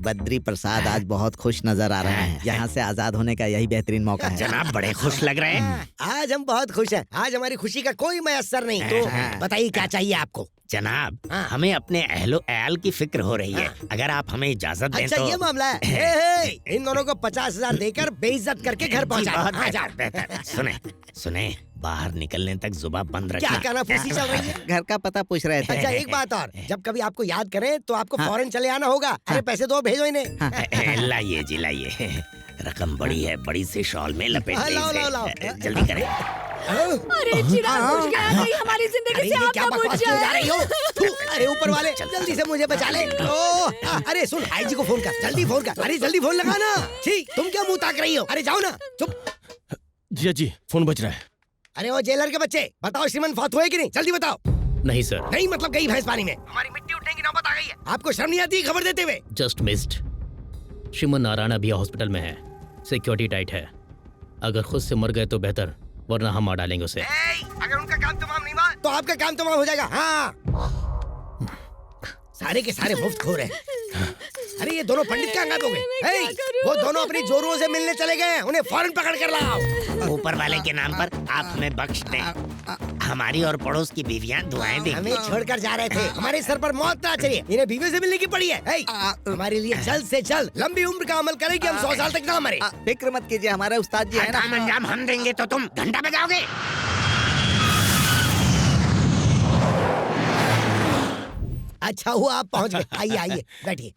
बद्री प्रसाद आज बहुत खुश नजर आ रहे हैं। यहाँ से आजाद होने का यही बेहतरीन मौका है। जनाब बड़े खुश लग रहे हैं। आज हम बहुत खुश हैं। आज हमारी खुशी का कोई मयस्सर नहीं। तो बताइए क्या चाहिए आपको? जनाब हमें अपने अहलो अयाल की फिक्र हो रही है। अगर आप हमें इजाजत दें अच्छा तो। ये मामला है। हे, इन दोनों को 50,000 देकर बेइज्जत करके घर पहुंचा। बहुत हाँ, जाओ। बेहतर। सुने सुने, बाहर निकलने तक जुबान बंद रखना। क्या कानाफूसी चल रही है? घर का पता पूछ रहे थे। अच्छा एक बात और, जब कभी आपको याद करें तो आपको फौरन चले आना होगा। अरे पैसे दो, भेजो इन्हें। लाइए जी लाइए, रकम बड़ी है, बड़ी से शॉल में लपेट हाँ, लाओ, लाओ, लाओ। दीजिए। जल्दी करें। अरे चिराग बुझ गया, कहीं हमारी जिंदगी अरे से ये आग क्या ना बुझ बकवास किए जा रही हो? जाए। थू, अरे ऊपर वाले जल्दी से मुझे बचा ले। अरे सुन, आईजी को फोन कर, जल्दी फोन कर। अरे जल्दी फोन लगा ना। ठीक, तुम क्या मुंह ताक रही हो? अरे जाओ ना। चुप। जीजा जी फोन बज रहा है। अरे वो जेलर के बच्चे, बताओ श्रीमन फौत हुए कि नहीं? जल्दी बताओ। नहीं सर। नहीं मतलब गई भैंस पानी में। हमारी मिट्टी उठने की नौबत आ गई है। आपको शर्म नहीं आती खबर देते हुए? Just missed. श्रीमन नारायण अभी हॉस्पिटल में है, सिक्योरिटी टाइट है। अगर खुद से मर गए तो बेहतर, वरना हम मार डालेंगे उसे। अगर उनका काम तमाम नहीं हुआ तो आपका काम तमाम हो जाएगा। हाँ, सारे के सारे मुफ्त खो रहे। अरे ये दोनों पंडित क्या अंगात हो गए? वो दोनों अपनी जोरों से मिलने चले गए। उन्हें फौरन पकड़ कर लाओ। ऊपर वाले के नाम पर आप हमें बख्श दें। हमारी और पड़ोस की बीवियां दुआएं देंगी। हमें छोड़कर जा रहे थे, हमारे सर पर मौत ना चढ़े। इन्हें बीवी से मिलने की पड़ी है। हमारे लिए जल्द से जल्द लंबी उम्र का अमल करें कि हम 100 साल तक ना मरे। फिक्र मत कीजिए, हमारे उस्ताद जी है ना। अंजाम हम देंगे तो तुम घंटा बजाओगे। अच्छा हुआ आप पहुंच गए। आइए आइए बैठिए।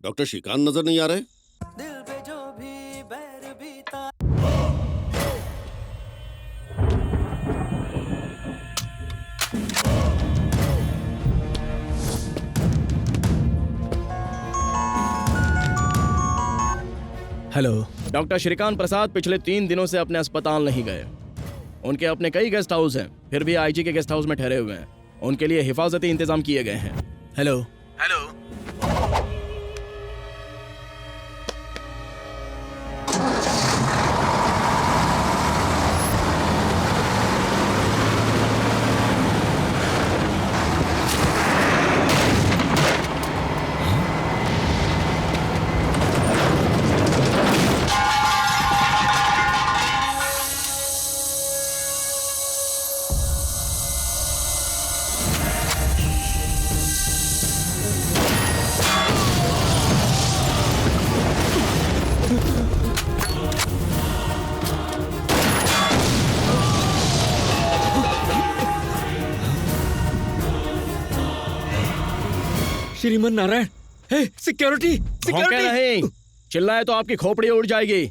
डॉक्टर श्रीकांत नजर नहीं आ रहे? हेलो। डॉक्टर श्रीकांत प्रसाद पिछले 3 दिनों से अपने अस्पताल नहीं गए। उनके अपने कई गेस्ट हाउस हैं, फिर भी आईजी के गेस्ट हाउस में ठहरे हुए हैं। उनके लिए हिफाजती इंतजाम किए गए हैं। Hello. Hello. Shriman Narayan, security भौंके नहीं, चिल्लाए तो आपकी खोपड़ी उड़ जाएगी।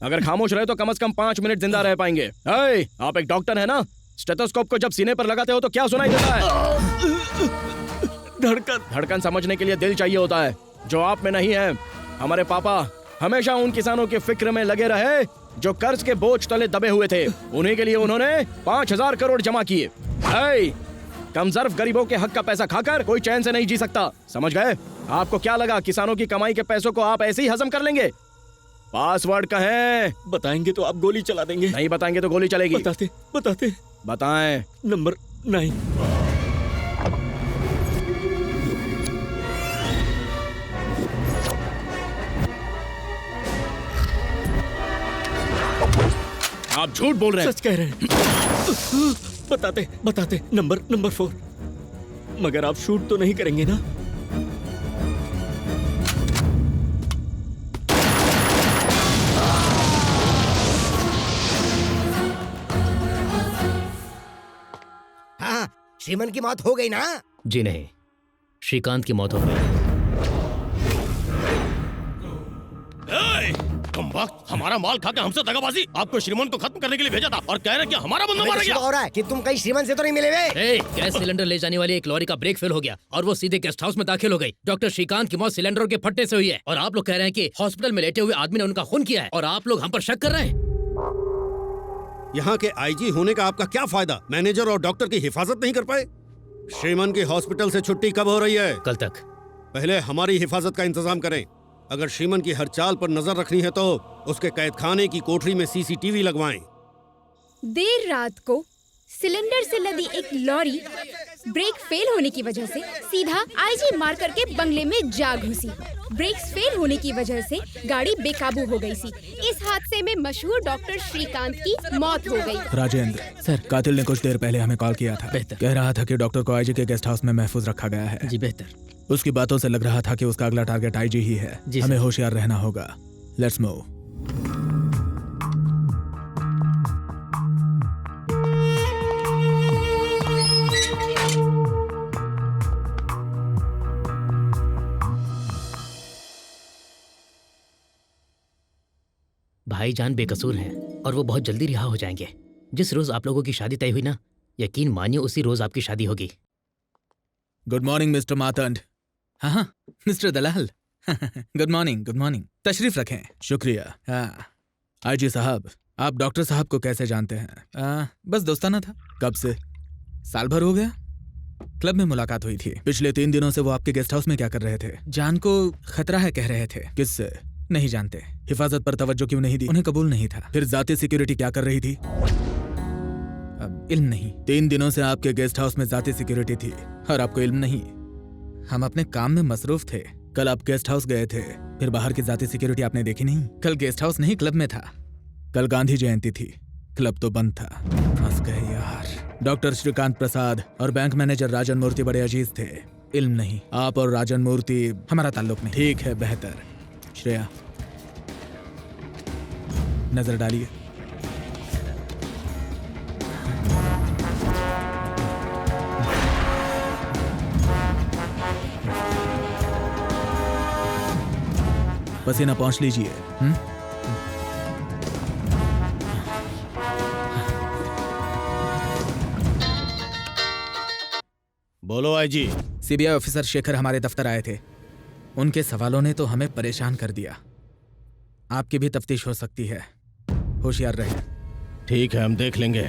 अगर खामोश रहे तो कम से कम 5 मिनट जिंदा रह पाएंगे। आप एक डॉक्टर है ना? स्टेथोस्कोप को जब सीने पर लगाते हो तो क्या सुनाई देता है? धड़कन समझने के लिए दिल चाहिए होता है, जो आप में नहीं है। हमारे पापा हमेशा उन किसानों की फिक्र में लगे रहे जो कर्ज के बोझ तले दबे हुए थे। उन्हीं के लिए उन्होंने 5,000 करोड़ जमा किए। कमजोर गरीबों के हक का पैसा खाकर कोई चैन से नहीं जी सकता, समझ गए? आपको क्या लगा किसानों की कमाई के पैसों को आप ऐसे ही हजम कर लेंगे? पासवर्ड कहें। बताएंगे तो आप गोली चला देंगे। नहीं बताएंगे तो गोली चलेगी। बताते बताएं। नंबर 9। आप झूठ बोल रहे हैं। सच कह रहे हैं। बताते नंबर 4। मगर आप शूट तो नहीं करेंगे ना? हाँ, श्रीमन की मौत हो गई ना? जी नहीं, श्रीकांत की मौत हो गई। कमबख्त, हमारा माल खा के हमसे दगाबाजी। आपको श्रीमन को खत्म करने के लिए भेजा था और कह रहे कि हमारा बंदा मारा गया। हो रहा है कि तुम कहीं श्रीमन से तो नहीं मिले हुए? गैस सिलेंडर ले जाने वाली एक लॉरी का ब्रेक फेल हो गया और वो सीधे गेस्ट हाउस में दाखिल हो गई। डॉक्टर श्रीकांत की मौत सिलेंडर के फटने से हुई है और आप लोग कह रहे हैं कि हॉस्पिटल में लेटे हुए आदमी ने उनका खून किया है और आप लोग हम पर शक कर रहे हैं। यहाँ के आईजी होने का आपका क्या फायदा? मैनेजर और डॉक्टर की हिफाजत नहीं कर पाए? श्रीमन की हॉस्पिटल से छुट्टी कब हो रही है? कल तक। पहले हमारी हिफाजत का इंतजाम करें। अगर श्रीमन की हर चाल पर नजर रखनी है तो उसके कैदखाने की कोठरी में CCTV लगवाएं। देर रात को सिलेंडर से लदी एक लॉरी ब्रेक फेल होने की वजह से सीधा IG मार्कर के बंगले में जा घुसी। ब्रेक्स फेल होने की वजह से गाड़ी बेकाबू हो गई थी। इस हादसे में मशहूर डॉक्टर श्रीकांत की मौत हो गई। राजेंद्र सर, कातिल ने कुछ देर पहले हमें कॉल किया था। बेहतर। कह रहा था कि डॉक्टर को IG के गेस्ट हाउस में महफूज रखा गया है। जी बेहतर। उसकी बातों से लग रहा था कि उसका अगला टारगेट IG ही है। हमें होशियार रहना होगा। Let's move. भाईजान बेकसूर हैं और वो बहुत जल्दी रिहा हो जाएंगे। जिस रोज आप लोगों की शादी तय हुई ना, यकीन मानिए उसी रोज आपकी शादी होगी। Good morning mister Martand. हाँ mister Dalal. Good morning, good morning. तशरीफ रखें। शुक्रिया। हाँ IG साहब, आप डॉक्टर साहब को कैसे जानते हैं? बस दोस्ताना था। कब से? साल भर हो गया। क्लब में मुलाकात हुई थी। पिछले 3 दिनों से वो आपके गेस्ट हाउस में क्या कर रहे थे? जान को खतरा है कह रहे थे। किससे? नहीं जानते। हिफाजत पर तवज्जो क्यों नहीं दी? उन्हें कबूल नहीं था। फिर जाती सिक्योरिटी क्या कर रही थी? अब इल्म नहीं। 3 दिनों से आपके गेस्ट हाउस में जाती सिक्योरिटी थी और आपको इल्म नहीं। हम अपने काम में मसरूफ थे। कल आप गेस्ट हाउस गए थे, फिर बाहर की जाती सिक्योरिटी आपने देखी नहीं? कल गेस्ट हाउस नहीं, क्लब में था। कल गांधी जयंती थी, क्लब तो बंद था। फंस गए यार। डॉक्टर श्रीकांत प्रसाद और बैंक मैनेजर राजन मूर्ति बड़े अजीज थे। इल्म नहीं। आप और राजन मूर्ति, हमारा ताल्लुक नहीं। ठीक है, बेहतर। श्रेया, नजर डालिए। पसीना पहुंच लीजिए। बोलो IG। CBI ऑफिसर शेखर हमारे दफ्तर आए थे। उनके सवालों ने तो हमें परेशान कर दिया। आपकी भी तफ्तीश हो सकती है, होशियार रहे। ठीक है, हम देख लेंगे।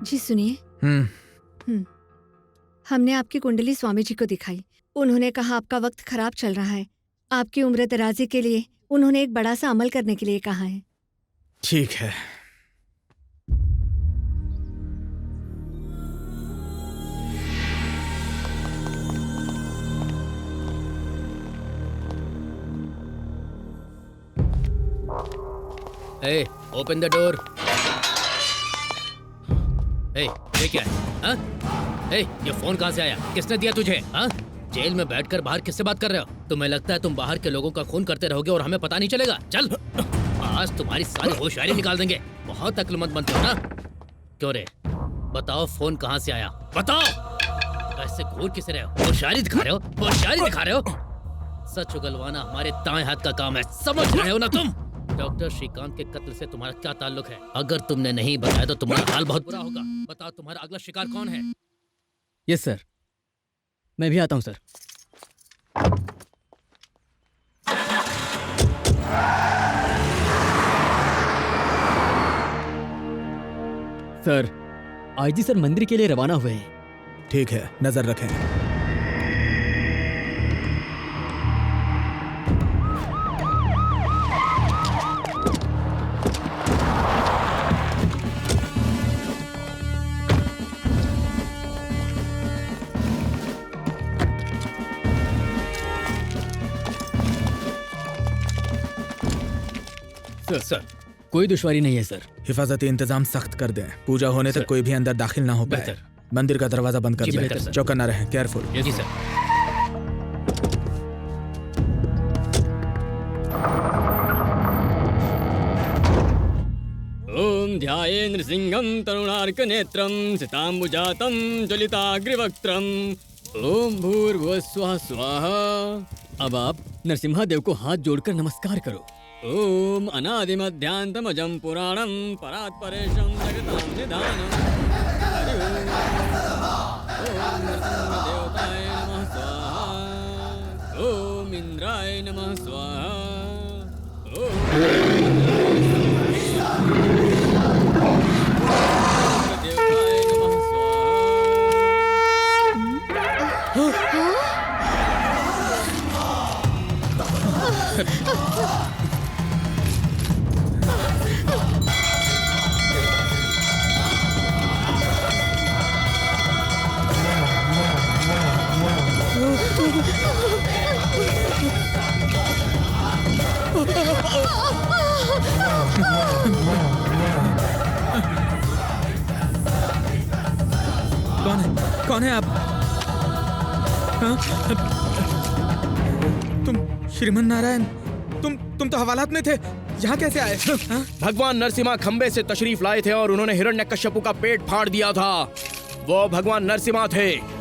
जी सुनिए। हमने आपकी कुंडली स्वामी जी को दिखाई। उन्होंने कहा आपका वक्त खराब चल रहा है। आपकी उम्र दराजी के लिए उन्होंने एक बड़ा सा अमल करने के लिए कहा है। ठीक है। Hey, open the door. Hey, ये क्या है? हाँ? Hey, ये फोन कहाँ से आया? किसने दिया तुझे? हाँ? जेल में बैठकर बाहर किससे बात कर रहे हो? तुम्हें लगता है तुम बाहर के लोगों का खून करते रहोगे और हमें पता नहीं चलेगा? चल, आज तुम्हारी सारी होशियारी निकाल देंगे। बहुत अक्लमंद बनते हो ना? क्यों रे? बताओ फोन कहाँ से आया? बताओ। ऐसे घूर किसे रहे हो? होशियारी दिखा रहे हो? होशियारी दिखा रहे हो? सच उगलवाना हमारे दाएं हाथ का काम है, समझ रहे हो ना तुम? डॉक्टर श्रीकांत के कत्ल से तुम्हारा क्या ताल्लुक है? अगर तुमने नहीं बताया तो तुम्हारा हाल बहुत बुरा होगा। बताओ तुम्हारा अगला शिकार कौन है? यस सर, मैं भी आता हूं सर। सर, IG सर मंदिर के लिए रवाना हुए हैं। ठीक है, नजर रखें। सर, कोई दुश्वारी नहीं है सर। हिफाजती इंतजाम सख्त कर दें। पूजा होने तक कोई भी अंदर दाखिल ना हो पाए। मंदिर का दरवाजा बंद कर दें। चौकन्ना रहें, केयरफुल। जी सर। ओम ध्याये नृसिंहं तरुणार्क नेत्रं सिताम्बुजातं ज्वलिताग्रिवक्त्रं ओम भूर्भुवस्वः स्वाहा। अब आप नरसिम्हा देव को हाथ जोड़कर नमस्कार करो। ओम अनादिमध्यांतमजं पुराणं परात्परेशं जगतां निधानम्। हरि ओम। ओम नृसिंहदेवताय नमः स्वाहा। ओम इंद्राय नमः स्वाहा। कौन है आप? हाँ? तुम श्रीमन नारायण, तुम तो हवालात में थे, यहाँ कैसे आए? हाँ? भगवान नरसिम्हा खंबे से तशरीफ लाए थे और उन्होंने हिरण्यकश्यपु का पेट फाड़ दिया था। वो भगवान नरसिम्हा थे।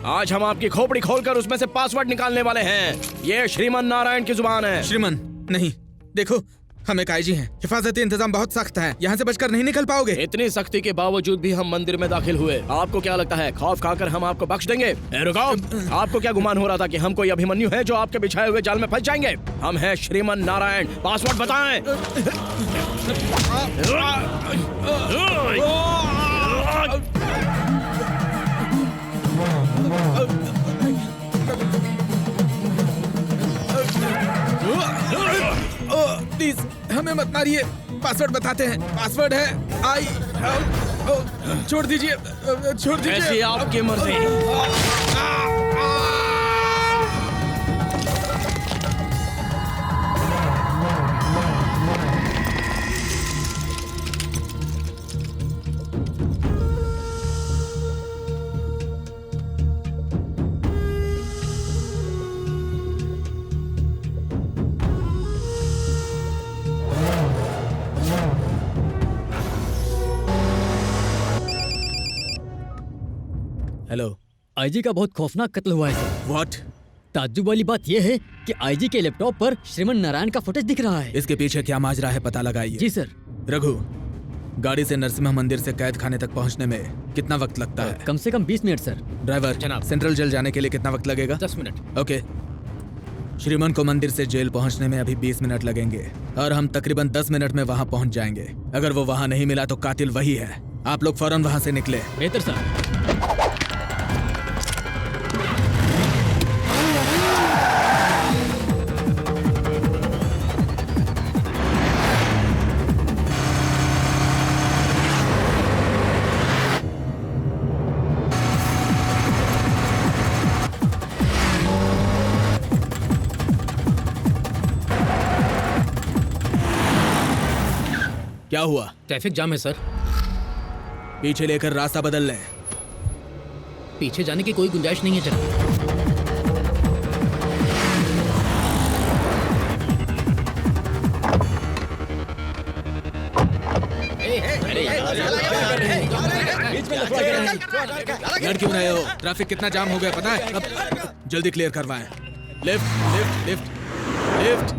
आज हम आपकी खोपड़ी खोलकर उसमें से पासवर्ड निकालने वाले हैं। ये श्रीमन नारायण की जुबान है। श्रीमन नहीं, देखो हम एक आईजी हैं, हिफाजती इंतजाम बहुत सख्त है, यहाँ से बचकर नहीं निकल पाओगे। इतनी सख्ती के बावजूद भी हम मंदिर में दाखिल हुए। आपको क्या लगता है खौफ खाकर हम आपको बख्श देंगे? रुको, आपको क्या गुमान हो रहा था कि हम कोई अभिमन्यु है जो आपके बिछाए हुए जाल में फंस जाएंगे? हम हैं श्रीमन नारायण। पासवर्ड बताएं। प्लीज हमें मत मारिए, पासवर्ड बताते हैं। पासवर्ड है छोड़ दीजिए, छोड़ दीजिए। ऐसी आपकी मर्जी। हेलो, आईजी का बहुत खौफनाक कत्ल हुआ है सर। व्हाट? ताज्जुब वाली बात यह है कि आईजी के लैपटॉप पर श्रीमन नारायण का फुटेज दिख रहा है। इसके पीछे क्या माजरा है पता लगाइए। जी सर। रघु, गाड़ी से नरसिम्हा मंदिर से कैद खाने तक पहुंचने में कितना वक्त लगता है? कम से कम 20 मिनट सर। ड्राइवर जनाब। सेंट्रल जेल जाने के लिए कितना वक्त लगेगा? 10 मिनट। ओके। श्रीमन को मंदिर से जेल पहुंचने में अभी 20 मिनट लगेंगे और हम तकरीबन 10 मिनट में वहां पहुंच जाएंगे। अगर वो वहां नहीं मिला तो कातिल वही है। आप लोग फौरन वहां से निकले। बेहतर सर। क्या हुआ? ट्रैफिक जाम है सर। पीछे लेकर रास्ता बदल लें। पीछे जाने की कोई गुंजाइश नहीं है जनाब। लड़ क्यों रहे हो? ट्रैफिक कितना जाम हो गया पता है? अब जल्दी क्लियर करवाएं। Lift lift lift lift.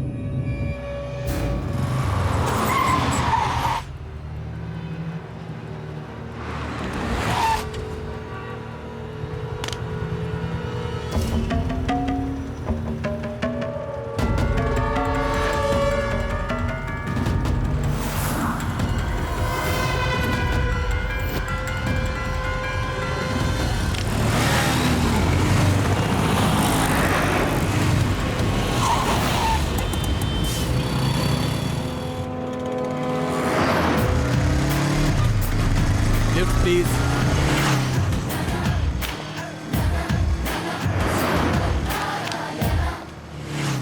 Please.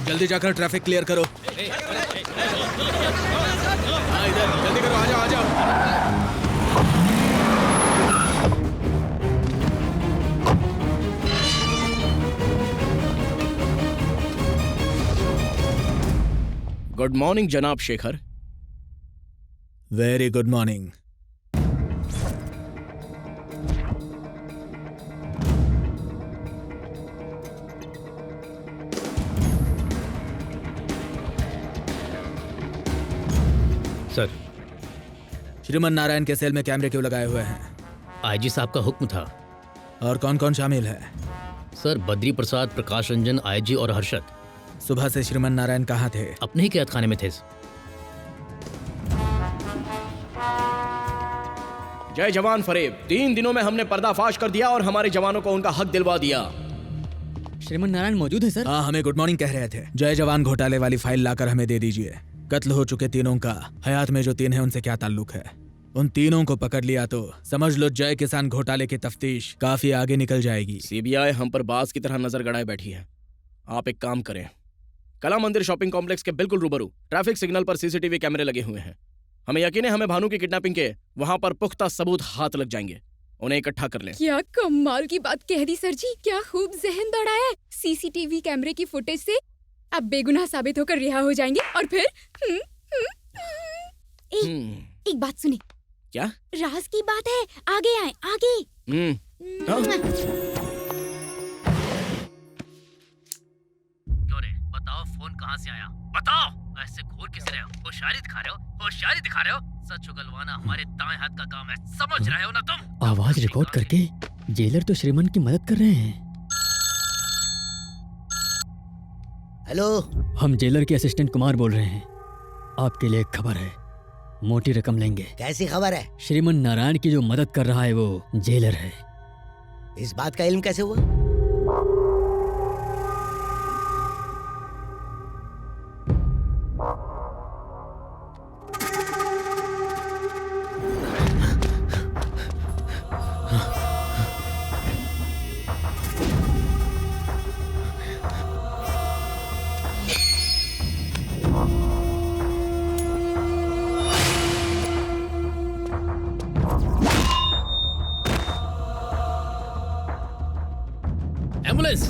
जल्दी जाकर ट्रैफिक क्लियर करो। हाँ इधर जल्दी करो, आ जाओ आ जाओ। गुड मॉर्निंग जनाब Shekhar. Very good morning. Sir. Shriman Narayan के सेल में कैमरे क्यों लगाए हुए हैं? आईजी साहब का हुक्म था। और कौन कौन शामिल है? सर बद्री प्रसाद, प्रकाश रंजन, आईजी और हर्षद। सुबह से श्रीमन नारायण कहाँ थे? अपने ही कैद खाने में थे। जय जवान फरेब, 3 दिनों में हमने पर्दाफाश कर दिया और हमारे जवानों को उनका हक दिलवा दिया। श्रीमन नारायण मौजूद है सर? हाँ, हमें गुड मॉर्निंग कह रहे थे। जय जवान घोटाले वाली फाइल लाकर हमें दे दीजिए। कत्ल हो चुके तीनों का हयात में जो 3 हैं उनसे क्या ताल्लुक है? उन तीनों को पकड़ लिया तो समझ लो जय किसान घोटाले की तफ्तीश काफी आगे निकल जाएगी। सीबीआई हम पर बाज की तरह नजर गड़ाए बैठी है। आप एक काम करें, कला मंदिर शॉपिंग कॉम्प्लेक्स के बिल्कुल रूबरू ट्रैफिक सिग्नल पर सीसीटीवी कैमरे लगे हुए हैं। हमें यकीन है हमें भानु की किडनैपिंग के वहां पर पुख्ता सबूत हाथ लग जाएंगे। उन्हें इकट्ठा कर लें। क्या कमाल की बात कह दी सर जी, क्या खूब जहन दौड़ाया। सीसीटीवी कैमरे की फुटेज से अब बेगुनाह साबित होकर रिहा हो जाएंगे और फिर एक बात सुनी। क्या? राज की बात है, आगे आए आगे। क्यों रे, बताओ फोन कहाँ से आया? बताओ। ऐसे घूर किस रहे हो? होशियारी दिखा रहे हो? होशियारी दिखा रहे हो? सच उगलवाना हमारे दाएं हाथ का काम है, समझ रहे हो ना तुम? आवाज रिकॉर्ड करके जेलर तो श्रीमन की मदद कर रहे हैं। हेलो, हम जेलर के असिस्टेंट कुमार बोल रहे हैं। आपके लिए एक खबर है, मोटी रकम लेंगे। कैसी खबर है? श्रीमन नारायण की जो मदद कर रहा है वो जेलर है। इस बात का इल्म कैसे हुआ? एम्बुलेंस।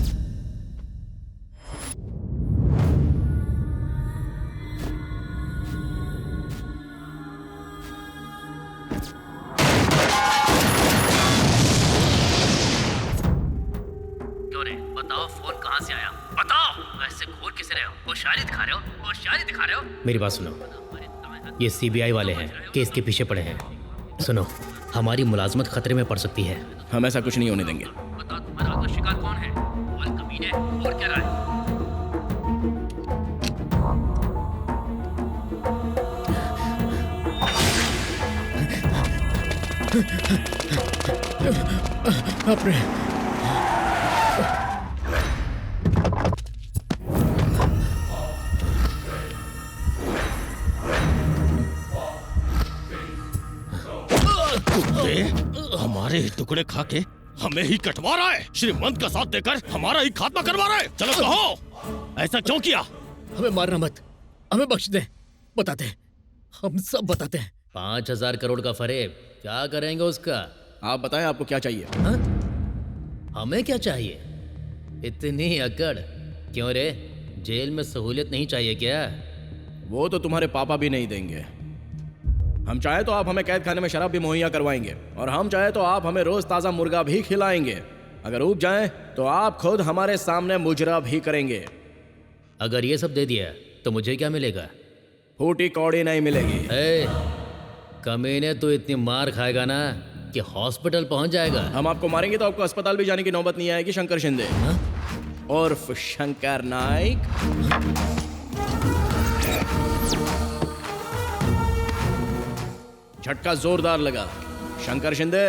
क्यों रे, बताओ फोन कहाँ से आया? बताओ। ऐसे घूर किस रहे हो? होशियारी दिखा रहे हो? होशियारी दिखा रहे हो? मेरी बात सुनो, ये सीबीआई वाले हैं, केस के पीछे पड़े हैं। सुनो, हमारी मुलाजमत खतरे में पड़ सकती है। हम ऐसा कुछ नहीं होने देंगे। बताओ तुम्हारा अगला शिकार कौन है? और कमीने, और क्या रहा है? अपने हमारे ही टुकड़े खा के हमें ही कटवा रहा है। श्रीमंत का साथ देकर हमारा ही खात्मा करवा रहा है। चलो कहो, ऐसा क्यों किया? हमें मारना मत, हमें बख्श दे। बताते हैं, हम सब बताते हैं। 5000 करोड़ का फरेब, क्या करेंगे उसका? आप बताएं, आपको क्या चाहिए? हा? हमें क्या चाहिए? इतनी अकड़ क्यों रे? जेल में सहूलियत नहीं चाहिए क्या? वो तो तुम्हारे पापा भी नहीं देंगे। हम चाहे तो आप हमें कैद खाने में शराब भी मुहैया करवाएंगे, और हम चाहे तो आप हमें रोज ताजा मुर्गा भी खिलाएंगे। अगर ऊब जाएं तो आप खुद हमारे सामने मुजरा भी करेंगे। अगर ये सब दे दिया तो मुझे क्या मिलेगा? फूटी कौड़ी नहीं मिलेगी। कमीने तो इतनी मार खाएगा ना कि हॉस्पिटल पहुंच जाएगा। हम आपको मारेंगे तो आपको अस्पताल भी जाने की नौबत नहीं आएगी। शंकर शिंदे उर्फ शंकर नाइक। झटका जोरदार लगा। शंकर शिंदे,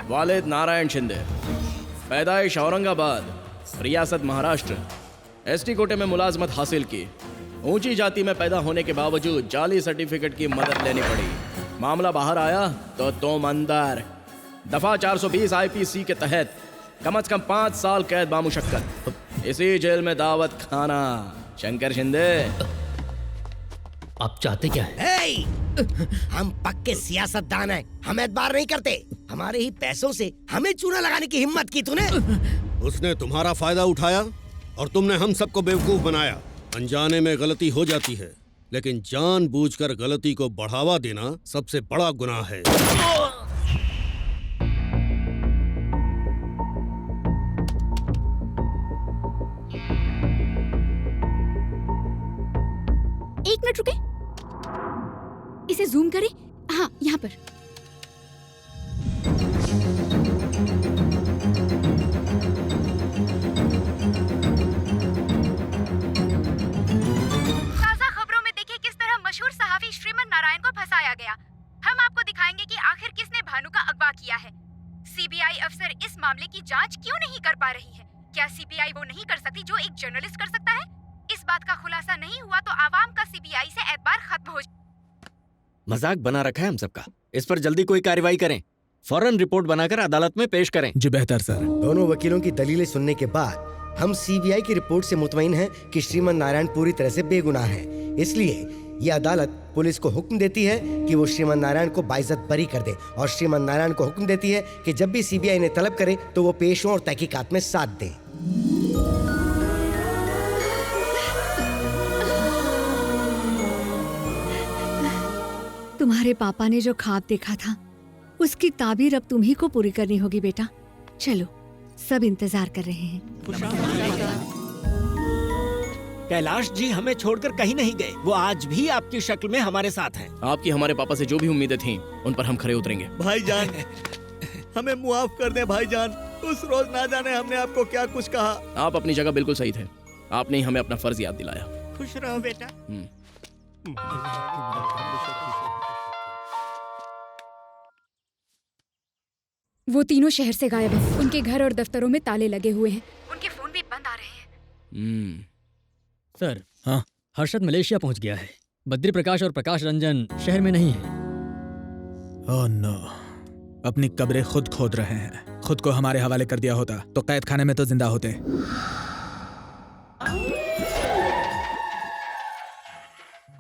वालिद नारायण शिंदे, पैदाइश औरंगाबाद, रियासत महाराष्ट्र, एसटी कोटे में मुलाजमत हासिल की। ऊंची जाति में पैदा होने के बावजूद जाली सर्टिफिकेट की मदद लेनी पड़ी। मामला बाहर आया तो तुम अंदर। दफा 420 आईपीसी के तहत कम से कम 5 साल कैद बामुशक्कत। इसी जेल में दावत खाना। शंकर शिंदे, आप चाहते क्या है? हम पक्के सियासतदान हैं, हम एतबार नहीं करते। हमारे ही पैसों से हमें चूना लगाने की हिम्मत की तूने। उसने तुम्हारा फायदा उठाया और तुमने हम सबको बेवकूफ बनाया। अनजाने में गलती हो जाती है, लेकिन जानबूझकर गलती को बढ़ावा देना सबसे बड़ा गुनाह है। एक मिनट रुके। से जूम करें। हाँ, यहाँ पर। ताज़ा खबरों में देखिए किस तरह मशहूर सहाफ़ी श्रीमन नारायण को फंसाया गया। हम आपको दिखाएंगे कि आखिर किसने भानु का अगवा किया है। सीबीआई अफसर इस मामले की जांच क्यों नहीं कर पा रही है? क्या सीबीआई वो नहीं कर सकती जो एक जर्नलिस्ट कर सकता है? इस बात का खुलासा नहीं हुआ तो आवाम का सीबीआई से एतबार खत्म हो जाए। मजाक बना रखा है हम सबका। इस पर जल्दी कोई कार्रवाई करें, फौरन रिपोर्ट बनाकर अदालत में पेश करें। जी बेहतर सर। दोनों वकीलों की दलीलें सुनने के बाद हम सीबीआई की रिपोर्ट से मुतमईन हैं कि श्रीमन नारायण पूरी तरह से बेगुनाह हैं। इसलिए ये अदालत पुलिस को हुक्म देती है कि वो श्रीमन नारायण को बाइज्जत बरी कर दे और श्रीमन नारायण को हुक्म देती है कि जब भी सीबीआई ने तलब करे तो वो पेश हों और तहकीकात में साथ दें। तुम्हारे पापा ने जो ख्वाब देखा था उसकी ताबीर अब तुम्ही को पूरी करनी होगी बेटा। चलो, सब इंतजार कर रहे हैं। कैलाश जी हमें छोड़कर कहीं नहीं गए। वो आज भी आपकी शक्ल में हमारे साथ हैं। आपकी हमारे पापा से जो भी उम्मीदें थीं उन पर हम खरे उतरेंगे। भाईजान, हमें मुआफ कर दे भाईजान। उस रोज ना जाने हमने आपको क्या कुछ कहा। आप अपनी जगह बिल्कुल सही थे। आपने ही हमें अपना फर्ज याद दिलाया। खुश रहो बेटा। वो तीनों शहर से गायब हैं। उनके घर और दफ्तरों में ताले लगे हुए हैं। उनके फोन भी बंद आ रहे हैं। सर, हाँ, हर्षद मलेशिया पहुंच गया है। बद्री प्रकाश और प्रकाश रंजन शहर में नहीं है। ओह नो, अपनी कब्रें खुद खोद रहे हैं। खुद को हमारे हवाले कर दिया होता तो कैद खाने में तो जिंदा होते।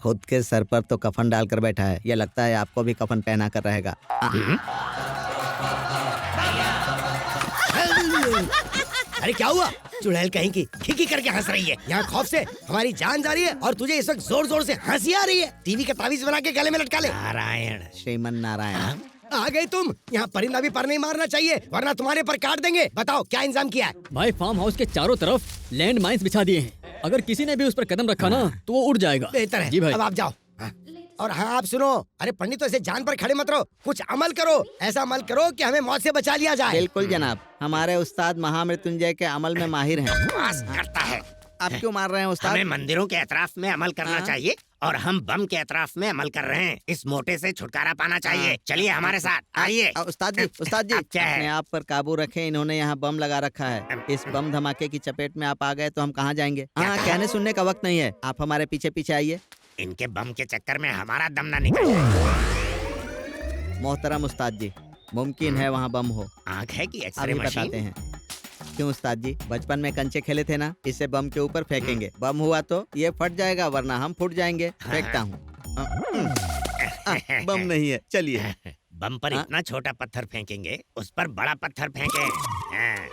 खुद के सर पर तो कफन डालकर बैठा है। यह लगता है आपको भी कफन पहना कर रहेगा। अरे क्या हुआ? चुड़ैल कहीं की खिकी करके हंस रही है। यहाँ खौफ से हमारी जान जा रही है और तुझे इस वक्त जोर जोर से हंसी आ रही है। टीवी का तावीज बना के गले में लटका ले। नारायण, श्रीमन नारायण। आ गई तुम। यहाँ परिंदा भी पर नहीं मारना चाहिए वरना तुम्हारे पर काट देंगे। बताओ क्या इंतजाम किया है? भाई, फार्म हाउस के चारों तरफ लैंड माइंस बिछा दिए हैं। अगर किसी ने भी उस पर कदम रखा ना तो वो उड़ जाएगा। बेहतर है। जी भाई। अब आप जाओ। और हाँ, आप सुनो। अरे पंडित, तो ऐसे जान पर खड़े मत रहो। कुछ अमल करो। ऐसा अमल करो कि हमें मौत से बचा लिया जाए। बिल्कुल जनाब, हमारे उस्ताद महामृत्युंजय के अमल में माहिर हैं। करता है। आप क्यों मार रहे हैं उस्ताद? हमें मंदिरों के एतराफ में अमल करना चाहिए और हम बम के एतराफ में अमल कर रहे हैं। इस मोटे से छुटकारा पाना चाहिए। चलिए हमारे साथ, आइए। उस्ताद जी, अपने आप पर काबू रखें। इन्होंने यहाँ बम लगा रखा है। इस बम धमाके की चपेट में आप आ गए तो हम कहाँ जाएंगे? हाँ, कहने सुनने का वक्त नहीं है। आप हमारे पीछे पीछे आइए। इनके बम के चक्कर में हमारा दम ना निकल जाए। मोहतरम उस्ताद जी, मुमकिन है वहाँ बम हो। आँख है कि एक्सरे अभी मशीन? बताते हैं। क्यों उस्ताद जी, बचपन में कंचे खेले थे ना, इसे बम के ऊपर फेंकेंगे। बम हुआ तो ये फट जाएगा वरना हम फूट जाएंगे। फेंकता हूँ। बम नहीं है, चलिए। बम पर इतना छोटा पत्थर फेंकेंगे, उस पर बड़ा पत्थर फेंके।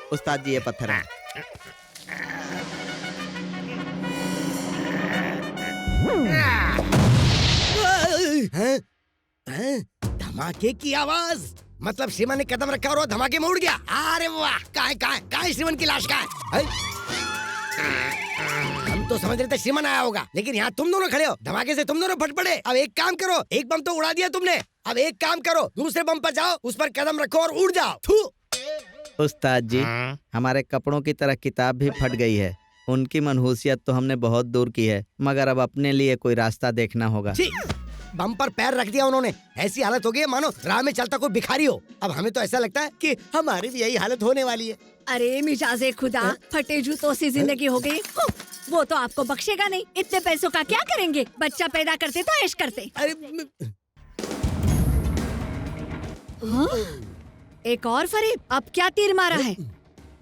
उस्ताद जी, ये पत्थर है। धमाके की आवाज, मतलब श्रीमान ने कदम रखा और वो धमाके में उड़ गया। अरे वाह! कहाँ श्रीमान की लाश? कहाँ है? हम तो समझ रहे थे श्रीमान आया होगा, लेकिन यहाँ तुम दोनों खड़े हो। धमाके से तुम दोनों फट पड़े। अब एक काम करो, एक बम तो उड़ा दिया तुमने। अब एक काम करो, दूसरे बम पर जाओ, उस पर कदम रखो और उड़ जाओ। थू। उस्ताद जी, हमारे कपड़ों की तरह किताब भी फट गई है। उनकी मनहूसियत तो हमने बहुत दूर की है, मगर अब अपने लिए कोई रास्ता देखना होगा। बम पर पैर रख दिया उन्होंने। ऐसी हालत हो गई है मानो राह में चलता कोई भिखारी हो। अब हमें तो ऐसा लगता है कि हमारी भी यही हालत होने वाली है। अरे मिजाजे खुदा, फटे जूतों से जिंदगी हो गई। वो तो आपको बख्शेगा नहीं। इतने पैसों का क्या करेंगे? बच्चा पैदा करते तो ऐश करते। हाँ? एक और फरेब। अब क्या तीर मारा है?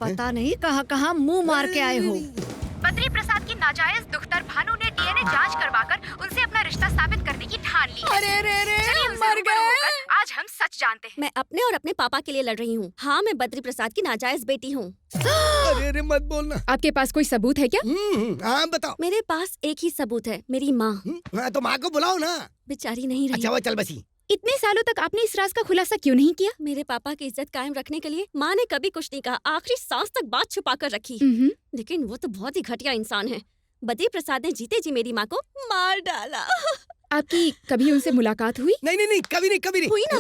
पता नहीं कहाँ मुंह मार के आए हो। बद्री प्रसाद की नाजायज दुख्तर भानु ने डीएनए जांच करवाकर उनसे अपना रिश्ता साबित करने की ठान ली। चलिए मर गए। आज हम सच जानते हैं। मैं अपने और अपने पापा के लिए लड़ रही हूँ। हाँ, मैं बद्री प्रसाद की नाजायज बेटी हूँ। अरे मत बोलना। आपके पास कोई सबूत है क्या? हाँ बताओ। मेरे पास एक ही सबूत है, मेरी माँ। तो माँ को बुलाओ ना। बेचारी नहीं रही। अच्छा वो चल बसी। इतने सालों तक आपने इस राज का खुलासा क्यों नहीं किया? मेरे पापा की इज्जत कायम रखने के लिए माँ ने कभी कुछ नहीं कहा। आखिरी सांस तक बात छुपा कर रखी। लेकिन वो तो बहुत ही घटिया इंसान है। बद्री प्रसाद ने जीते जी मेरी माँ को मार डाला। आपकी कभी उनसे मुलाकात हुई? नहीं नहीं नहीं, कभी नहीं, कभी नहीं हुई ना।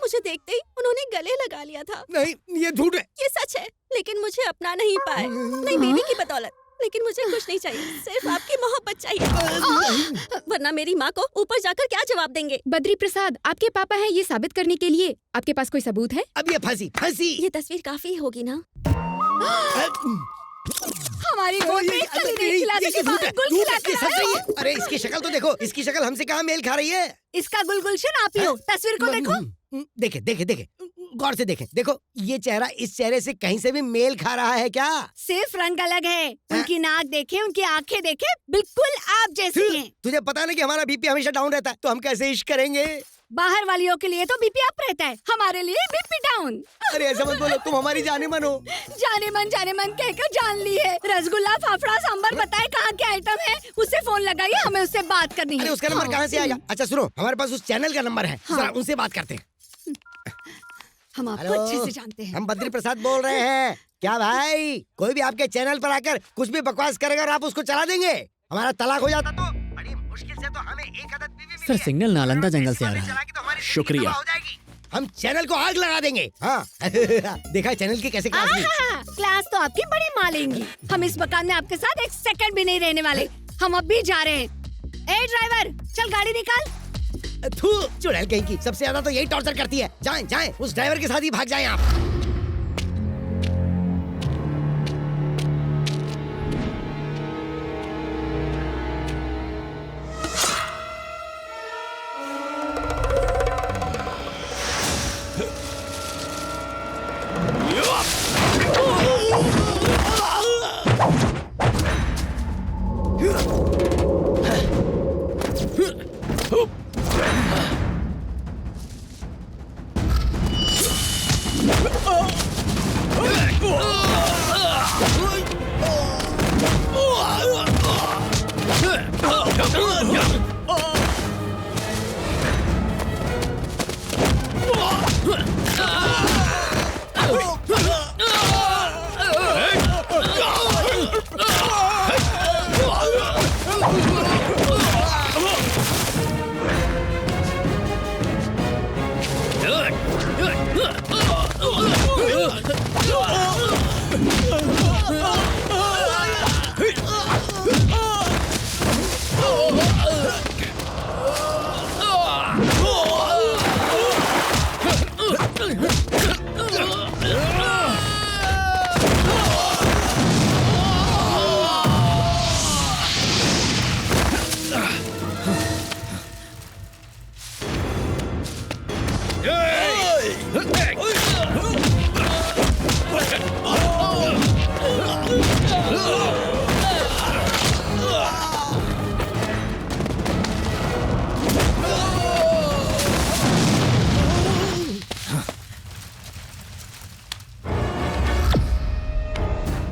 मुझे देखते ही उन्होंने गले लगा लिया था। नहीं, ये झूठ है। ये सच है, लेकिन मुझे अपना नहीं पाए। नहीं बीवी की बदौलत, लेकिन मुझे कुछ नहीं चाहिए, सिर्फ आपकी मोहब्बत चाहिए। वरना मेरी माँ को ऊपर जाकर क्या जवाब देंगे? बद्री प्रसाद आपके पापा हैं ये साबित करने के लिए आपके पास कोई सबूत है? अब ये फांसी फांसी। ये तस्वीर काफी होगी ना? हमारी गोद में कली नहीं खिलाते के बाहर गुल खिलाते हैं। अरे इसकी शक्ल तो देखो, इसकी शक्ल हमसे कहाँ मेल खा रही है? इसका गुलगुलशन आप ही हो। तस्वीर को देखो। देखे देखे देखे, गौर से देखें। देखो ये चेहरा इस चेहरे से कहीं से भी मेल खा रहा है क्या? सिर्फ रंग अलग है। उनकी नाक देखे, उनकी आंखें देखे, बिल्कुल आप जैसी हैं। तुझे पता नहीं कि हमारा बीपी हमेशा डाउन रहता है, तो हम कैसे इश्क करेंगे? बाहर वालियों के लिए तो बीपी अप रहता है, हमारे लिए बीपी डाउन। अरे ऐसा मत बोलो, तुम हमारी जाने मन हो। जाने मन कहकर जान ली है। रसगुल्ला, फाफड़ा, सांबर बताए कहाँ के आइटम है? उससे फोन लगाइए, हमें उससे बात करनी है। अरे उसका नंबर कहाँ से आएगा? अच्छा सुनो, हमारे पास उस चैनल का नंबर है, जरा उनसे बात करते हैं। हम आपको अच्छे से जानते हैं। हम बद्री प्रसाद बोल रहे हैं। क्या भाई, कोई भी आपके चैनल पर आकर कुछ भी बकवास करेगा और आप उसको चला देंगे? हमारा तलाक हो जाता तो बड़ी मुश्किल से तो हमें एक आदत बीवी मिली सर सिग्नल नालंदा जंगल से आ रहा है। शुक्रिया। हम चैनल को आग लगा देंगे। हाँ देखा चैनल की कैसे क्लास ली? क्लास तो आपकी बड़ी मालेंगी। हम इस मकान में आपके साथ एक सेकंड भी नहीं रहने वाले। हम अब भी जा रहे हैं। ए ड्राइवर, चल गाड़ी निकाल। थू, चुड़ैल कहीं की, सबसे ज्यादा तो यही टॉर्चर करती है। जाएं जाएं, उस ड्राइवर के साथ ही भाग जाएं आप।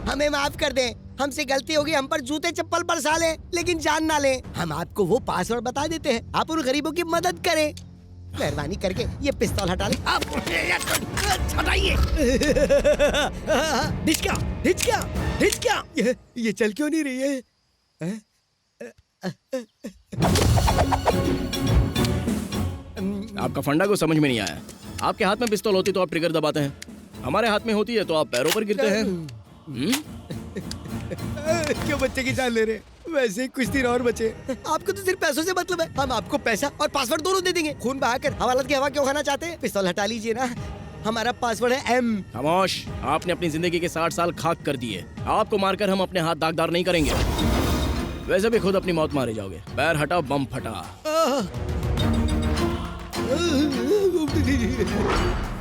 हमें माफ कर दें, हमसे गलती होगी, हम पर जूते चप्पल बरसा लें, लेकिन जान ना लें। हम आपको वो पासवर्ड बता देते हैं, आप उन गरीबों की मदद करें। मेहरबानी करके ये पिस्तौल हटा लें। आप हटाइए। ढिचका, ये चल क्यों नहीं रही है? आपका फंडा को समझ में नहीं आया। आपके हाथ में पिस्तौल होती तो आप ट्रिगर दबाते हैं, हमारे हाथ में होती है तो आप पैरों पर गिरते हैं। क्यों बच्चे की जान ले रहे? वैसे ही कुछ दिन और बचे। आपको तो सिर्फ पैसों से मतलब है। हम आपको पैसा और पासवर्ड दोनों दे देंगे। खून बहाकर हवालात की हवा क्यों खाना चाहते हैं? पिस्तौल हटा लीजिए ना। हमारा पासवर्ड है M। खामोश, आपने अपनी जिंदगी के 60 साल खाक कर दिए। आपको मारकर हम अपने हाथ दागदार नहीं करेंगे। वैसे भी खुद अपनी मौत मारे जाओगे। पैर हटा, बम फटा।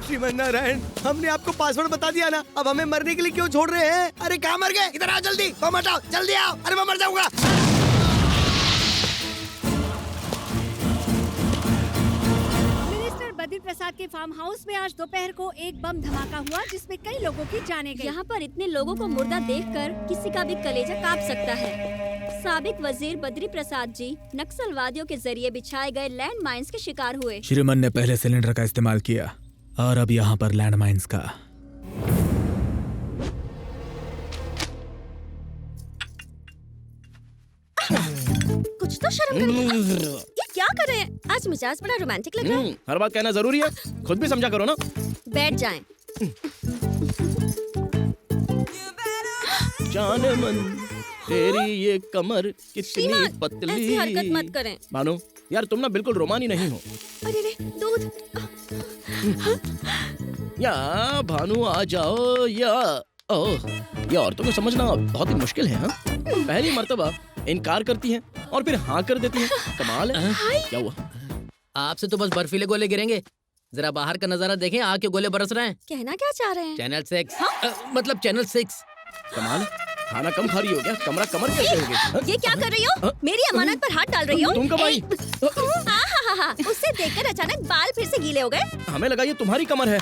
श्रीमन नारायण, हमने आपको पासवर्ड बता दिया ना, अब हमें मरने के लिए क्यों छोड़ रहे हैं? अरे कहाँ मर गए? इधर आओ जल्दी, बम हटाओ, जल्दी आओ। अरे मैं मर जाऊंगा। मिनिस्टर बद्री प्रसाद के फार्म हाउस में आज दोपहर को एक बम धमाका हुआ जिसमें कई लोगों की जानें गई। यहाँ पर इतने लोगों को मुर्दा देखकर किसी का भी कलेजा कांप सकता है। साबिक वजीर बद्री प्रसाद जी नक्सलवादियों के जरिए बिछाए गए लैंड माइंस के शिकार हुए। श्रीमन ने पहले सिलेंडर का इस्तेमाल किया और अब यहाँ पर लैंड माइंस का। कुछ तो शर्म करो। ये क्या कर रहे हैं? आज मिजाज बड़ा रोमांटिक लग रहा है। हर बात कहना जरूरी है, खुद भी समझा करो ना। बैठ जाएं। जाने मन तेरी ये कमर कितनी श्रीमान, पतली। ऐसी हरकत मत करें। भानु यार तुम ना बिल्कुल रोमानी नहीं हो। अरे रे, दूध। या भानु आ जाओ या ओह, ये औरतों को समझना बहुत ही मुश्किल है। हाँ, पहली मर्तबा इनकार करती हैं और फिर हाँ कर देती हैं। कमाल है। क्या हुआ? आपसे तो बस बर्फीले गोले गिरेंगे। जरा बाहर का नजारा देखें, आग के गोले बरस रहे हैं। कहना क्या चाह रहे हैं? चैनल 6 मतलब चैनल 6। कमाल, खाना कम खा रही हो क्या? कमरा कमर कैसे हो गई? ये क्या कर रही हो? मेरी अमानत पर हाथ डाल रही हो? तुम कब आई? हाँ, उससे देखकर अचानक बाल फिर से गीले हो गए। हमें लगा ये तुम्हारी कमर है।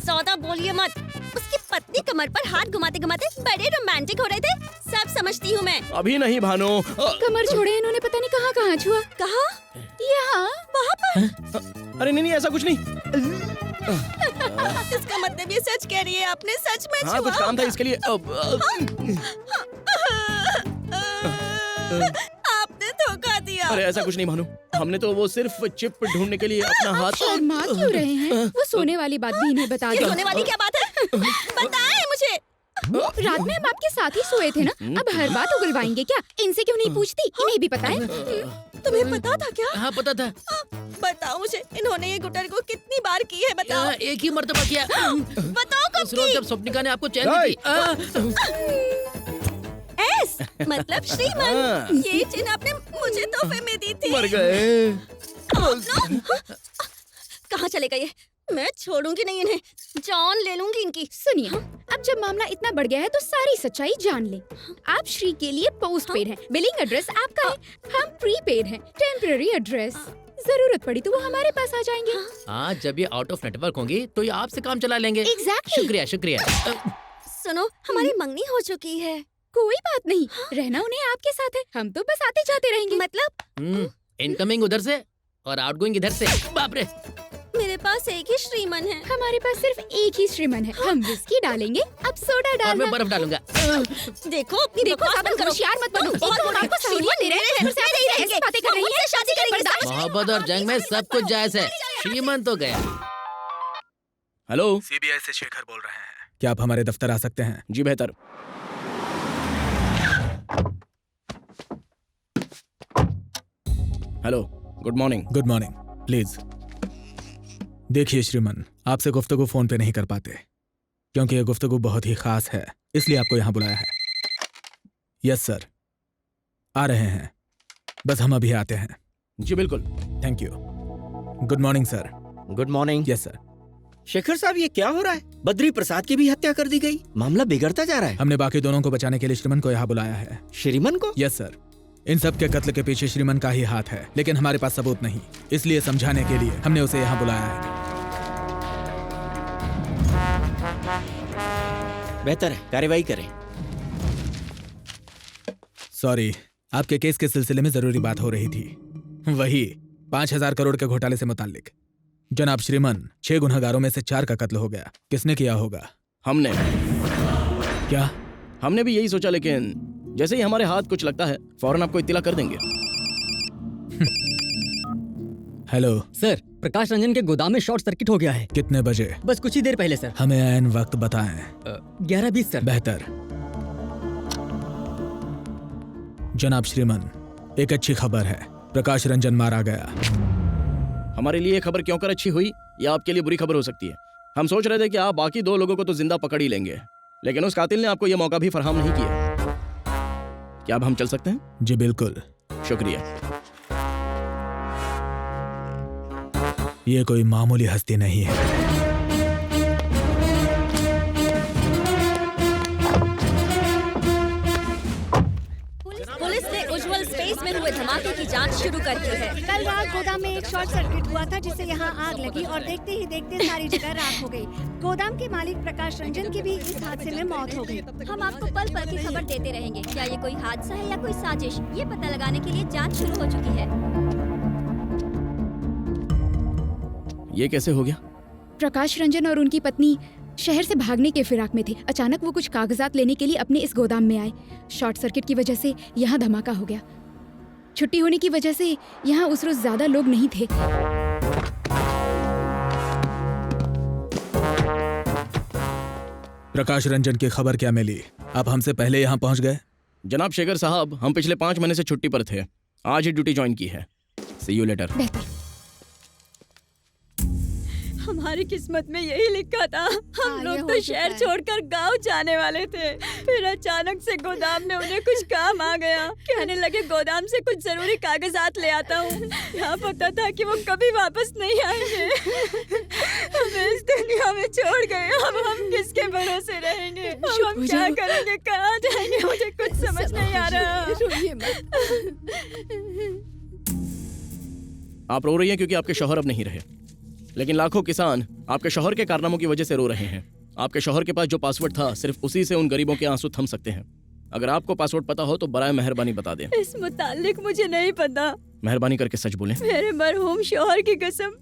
सौदा बोलिए मत। उसकी पतली कमर पर हाथ घुमाते घुमाते बड़े रोमांटिक हो रहे थे। सब समझती हूँ मैं। अभी नहीं भानु। कमर छोड़े, इन्होंने पता नहीं कहाँ कहाँ छुआ। कहाँ? यहाँ, वहाँ पर। अरे नहीं ऐसा कुछ नहीं। इसका मतलब ये सच कह रही है, आपने सच में छुआ? हाँ, कुछ काम था इसके लिए। आपने धोखा दिया। अरे ऐसा कुछ नहीं भानु, हमने तो वो सिर्फ चिप ढूंढने के लिए अपना हाथ। शर्मा क्यों रहे हैं? वो सोने वाली बात भी इन्हें बता ये दो। सोने वाली क्या बात है? बताएं मुझे। रात में हम आपके साथ ही सोए थे ना, अब हर बात उगलवाएंगे क्या? इनसे क्यों नहीं पूछती? इन्हें भी पता है। तुम्हें पता था क्या? हाँ पता था। बताओ मुझे, इन्होंने ये गुटर को कितनी बार की है? बताओ। एक ही मर्तबा किया। बताओ कब उस रोज जब स्वप्निका ने आपको चैन दी थी। एस मतलब श्रीमान, ये जिन आपने मुझे तोहफे में दी थी। मर गए। कहाँ चले गए? मैं छोड़ूंगी नहीं इन्हें, जान ले लूंगी इनकी। सुनिए, अब जब मामला इतना बढ़ गया है तो सारी सच्चाई जान ले। आप श्री के लिए पोस्ट पेड हैं, बिलिंग एड्रेस आपका है, हम प्रीपेड हैं, टेम्पररी एड्रेस। जरूरत पड़ी तो वो हमारे पास आ जाएंगे। हाँ, जब ये आउट ऑफ नेटवर्क होंगी तो ये आपसे काम चला लेंगे। Exactly. शुक्रिया शुक्रिया। सुनो, हमारी मंगनी हो चुकी है। कोई बात नहीं, रहना उन्हें आपके साथ है, हम तो बस आते जाते रहेंगे। मतलब इनकमिंग उधर से और आउटगोइंग इधर से। बाप रे, मेरे पास एक ही श्रीमन है। हमारे पास सिर्फ एक ही श्रीमन है। हम विस्की डालेंगे, अब सोडा और डालना। मैं बर्फ डालूंगा। देखो अपनी बकवास बंद करो। होशियार मत बनो। बहुत एक तो आपको सहूलियत दे रहे हैं, फिर से ऐसी बातें कर रही हैं। मुझसे शादी करेंगे। मोहब्बत और जंग में सब कुछ जायज है। श्रीमन तो गया। हेलो, सीबीआई से शेखर बोल रहे हैं। क्या आप हमारे दफ्तर आ सकते हैं? जी बेहतर। Hello, good morning. Good morning. Please देखिए श्रीमन, आपसे गुफ्तगू फोन पे नहीं कर पाते क्योंकि ये गुफ्तगू बहुत ही खास है, इसलिए आपको यहाँ बुलाया है। यस सर, आ रहे हैं, बस हम अभी आते हैं। जी बिल्कुल। Thank you. Good morning sir. Good morning. Yes sir. Shekhar साहब, ये क्या हो रहा है? बद्री प्रसाद की भी हत्या कर दी गई, मामला बिगड़ता जा रहा है। हमने बाकी दोनों को बचाने के लिए श्रीमन को यहाँ बुलाया है। श्रीमन को? Yes sir. इन सब के कत्ल के पीछे श्रीमन का ही हाथ है, लेकिन हमारे पास सबूत नहीं, इसलिए समझाने के लिए हमने उसे यहाँ बुलाया है। बेहतर है, कार्रवाई करें। सॉरी, आपके केस के सिलसिले में जरूरी बात हो रही थी, वही 5,000 करोड़ के घोटाले से मुताल्लिक। जनाब श्रीमन, 6 गुनहगारों में से 4 का कत्ल हो गया। किसने किया होगा? हमने। क्या? हमने भी यही सोचा, लेकिन जैसे ही हमारे हाथ कुछ लगता है फौरन आपको इत्तिला कर देंगे। हेलो सर, प्रकाश रंजन के गोदाम में शॉर्ट सर्किट हो गया है। कितने बजे? बस कुछ ही देर पहले सर। हमें ऐन वक्त बताएं। 11:20 सर। बेहतर। जनाब श्रीमन, एक अच्छी खबर है, प्रकाश रंजन मारा गया। हमारे लिए खबर क्यों कर अच्छी हुई, या आपके लिए बुरी खबर हो सकती है। हम सोच रहे थे कि आप बाकी 2 लोगों को तो जिंदा पकड़ ही लेंगे, लेकिन उस कातिल ने आपको यह मौका भी फराहम नहीं किया। क्या अब हम चल सकते हैं? जी बिल्कुल। शुक्रिया। ये कोई मामूली हस्ती नहीं है। पुलिस ने उज्जवल स्पेस में हुए धमाके की जांच शुरू कर दी है। कल रात गोदाम में एक शॉर्ट सर्किट हुआ था, जिससे यहाँ आग लगी और देखते ही देखते सारी जगह राख हो गई। गोदाम के मालिक प्रकाश रंजन की भी इस हादसे में मौत हो गई। हम आपको पल पल की खबर देते रहेंगे। क्या ये कोई हादसा है या कोई साजिश, ये पता लगाने के लिए जांच शुरू हो चुकी है। ये कैसे हो गया? प्रकाश रंजन और उनकी पत्नी शहर से भागने के फिराक में थे। अचानक वो कुछ कागजात लेने के लिए अपने इस गोदाम में आए। शॉर्ट सर्किट की वजह से यहाँ धमाका हो गया। छुट्टी होने की वजह से यहाँ उस रोज ज्यादा लोग नहीं थे। प्रकाश रंजन की खबर क्या मिली? आप हमसे पहले यहाँ पहुँच गए? जनाब शेखर साहब, हम पिछले 5 महीने से छुट्टी पर थे, आज ही ड्यूटी ज्वाइन की है। सी यू लेटर। हमारी किस्मत में यही लिखा था। हम लोग तो शहर छोड़कर गांव जाने वाले थे, फिर अचानक से गोदाम में उन्हें कुछ काम आ गया। कहने लगे गोदाम से कुछ जरूरी कागजात ले आता हूँ। यहाँ पता था कि वो कभी वापस नहीं आएंगे। हमें इस दुनिया में छोड़ गए, अब हम किसके भरोसे रहेंगे? अब हम क्या करेंगे, कहाँ जाएंगे? मुझे कुछ समझ नहीं आ रहा। आप रो रही हैं क्योंकि आपके शौहर अब नहीं रहे, लेकिन लाखों किसान आपके शौहर के कारनामों की वजह से रो रहे हैं। आपके शौहर के पास जो पासवर्ड था, सिर्फ उसी से उन गरीबों के आंसू थम सकते हैं। अगर आपको पासवर्ड पता हो तो बराए मेहरबानी बता दें। इस मुतालिक मुझे नहीं पता। मेहरबानी करके सच बोलें। मेरे मरहूम शौहर की कसम,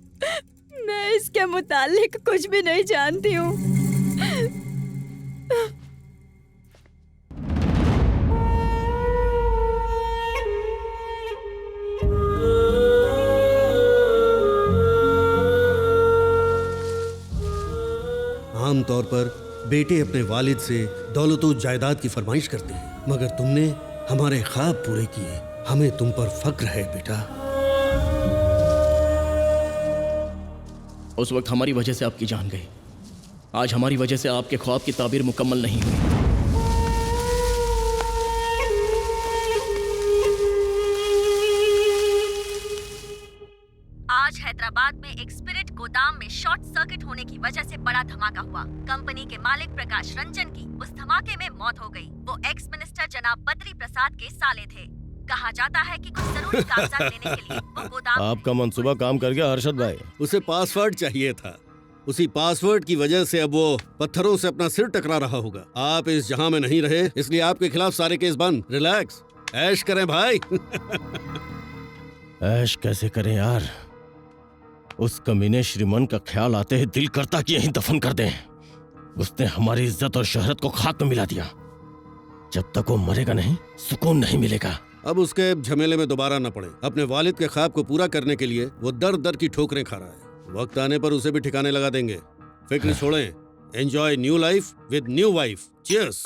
मैं इसके मुतालिक कुछ भी नहीं जानती हूँ। आमतौर पर बेटे अपने वालिद से दौलतो जायदाद की फरमाइश करते हैं, मगर तुमने हमारे ख्वाब पूरे किए। हमें तुम पर फक्र है बेटा। उस वक्त हमारी वजह से आपकी जान गई, आज हमारी वजह से आपके ख्वाब की ताबीर मुकम्मल नहीं हुई। आज हैदराबाद में एक स्पिरिट गोदाम में शॉर्ट सर्किट होने की वजह से बड़ा धमाका हुआ। कंपनी के मालिक प्रकाश रंजन की उस धमाके में मौत हो गई। वो एक्स मिनिस्टर जनाब बद्री प्रसाद के साले थे। कहा जाता है कि कुछ जरूरी कागजात लेने के लिए वो गोदाम। आपका मंसूबा काम कर गया हर्षद भाई। उसे पासवर्ड चाहिए था, उसी पासवर्ड की वजह से अब वो पत्थरों से अपना सिर टकरा रहा होगा। आप इस जहां में नहीं रहे, इसलिए आपके खिलाफ सारे केस बंद। रिलैक्स, ऐश करें भाई। ऐश कैसे करें यार, उस कमीने श्रीमन का ख्याल आते ही दिल करता कि यहीं दफन कर दें। उसने हमारी इज्जत और शोहरत को खाक में मिला दिया। जब तक वो मरेगा नहीं, सुकून नहीं मिलेगा। अब उसके झमेले में दोबारा न पड़े। अपने वालिद के ख्वाब को पूरा करने के लिए वो दर दर की ठोकरें खा रहा है। वक्त आने पर उसे भी ठिकाने लगा देंगे। फिक्र छोड़ें। Enjoy new life with new wife. Cheers.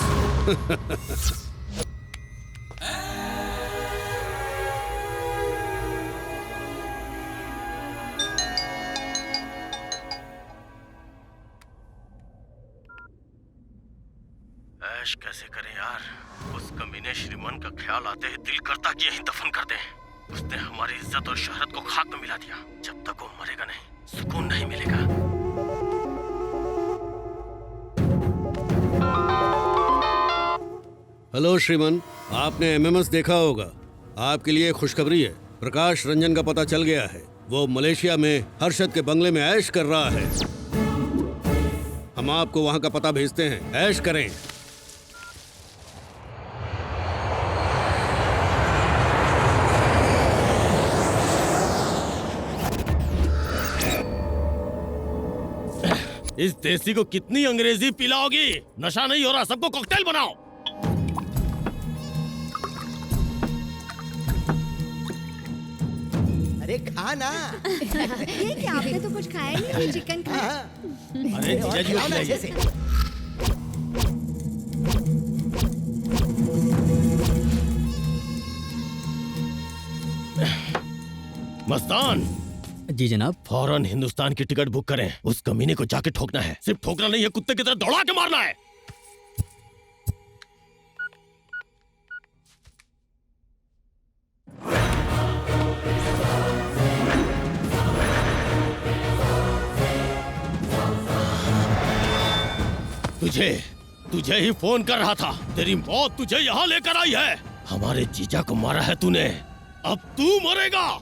ऐश कैसे करें यार, उस कमीने श्रीमन का ख्याल आते ही दिल करता कि यहीं दफन कर दें। उसने हमारी इज्जत और शोहरत को खाक में मिला दिया। जब तक वो मरेगा नहीं, सुकून नहीं मिलेगा। हेलो श्रीमन, आपने एमएमएस देखा होगा। आपके लिए खुशखबरी है, प्रकाश रंजन का पता चल गया है। वो मलेशिया में हर्षद के बंगले में ऐश कर रहा है। हम आपको वहां का पता भेजते हैं, ऐश करें। इस देसी को कितनी अंग्रेजी पिलाओगी? नशा नहीं हो रहा, सबको कॉकटेल बनाओ। अरे खाना। ये क्या, आपने तो कुछ खाया नहीं? ये चिकन खाया। अरे जीजा जी को खिलाइए। मस्तान जी जनाब। फौरन हिंदुस्तान की टिकट बुक करें। उस कमीने को जाके ठोकना है। सिर्फ ठोकना नहीं है, कुत्ते की तरह दौड़ा के मारना है। तुझे ही फोन कर रहा था। तेरी मौत तुझे यहाँ लेकर आई है। हमारे जीजा को मारा है तूने, अब तू मरेगा।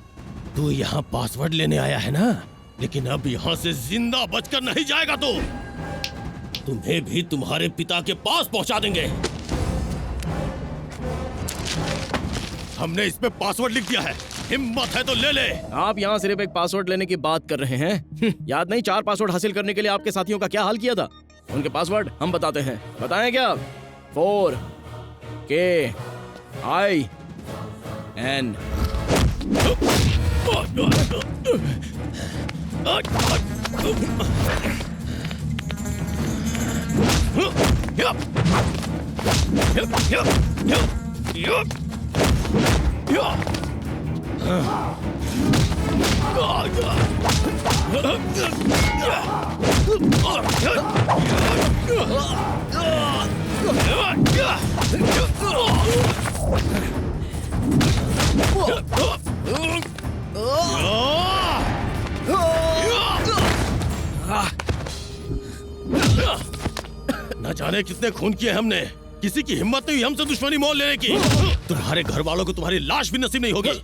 तू यहाँ पासवर्ड लेने आया है ना, लेकिन अब यहाँ से जिंदा बचकर नहीं जाएगा। तो तुम्हें भी तुम्हारे पिता के पास पहुँचा देंगे। हमने इस पे पासवर्ड लिख दिया है, हिम्मत है तो ले ले। आप यहाँ सिर्फ एक पासवर्ड लेने की बात कर रहे हैं। याद नहीं 4 पासवर्ड हासिल करने के लिए आपके साथियों का क्या हाल किया था? उनके पासवर्ड हम बताते हैं। बताएं क्या? 4KIN न जाने कितने खून किए हमने, किसी की हिम्मत नहीं हुई हमसे दुश्मनी मोल लेने की। तुम्हारे घर वालों को तुम्हारी लाश भी नसीब नहीं होगी।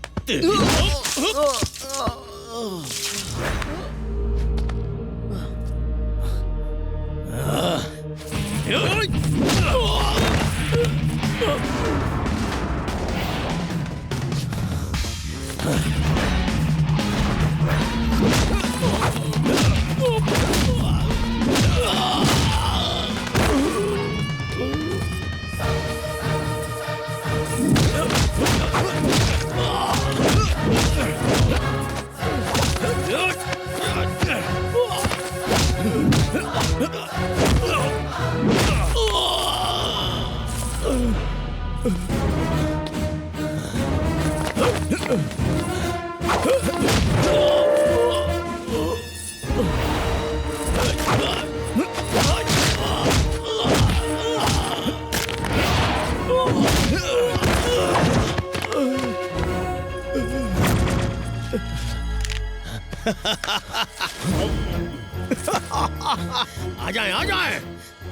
आ जाए, आ जाए।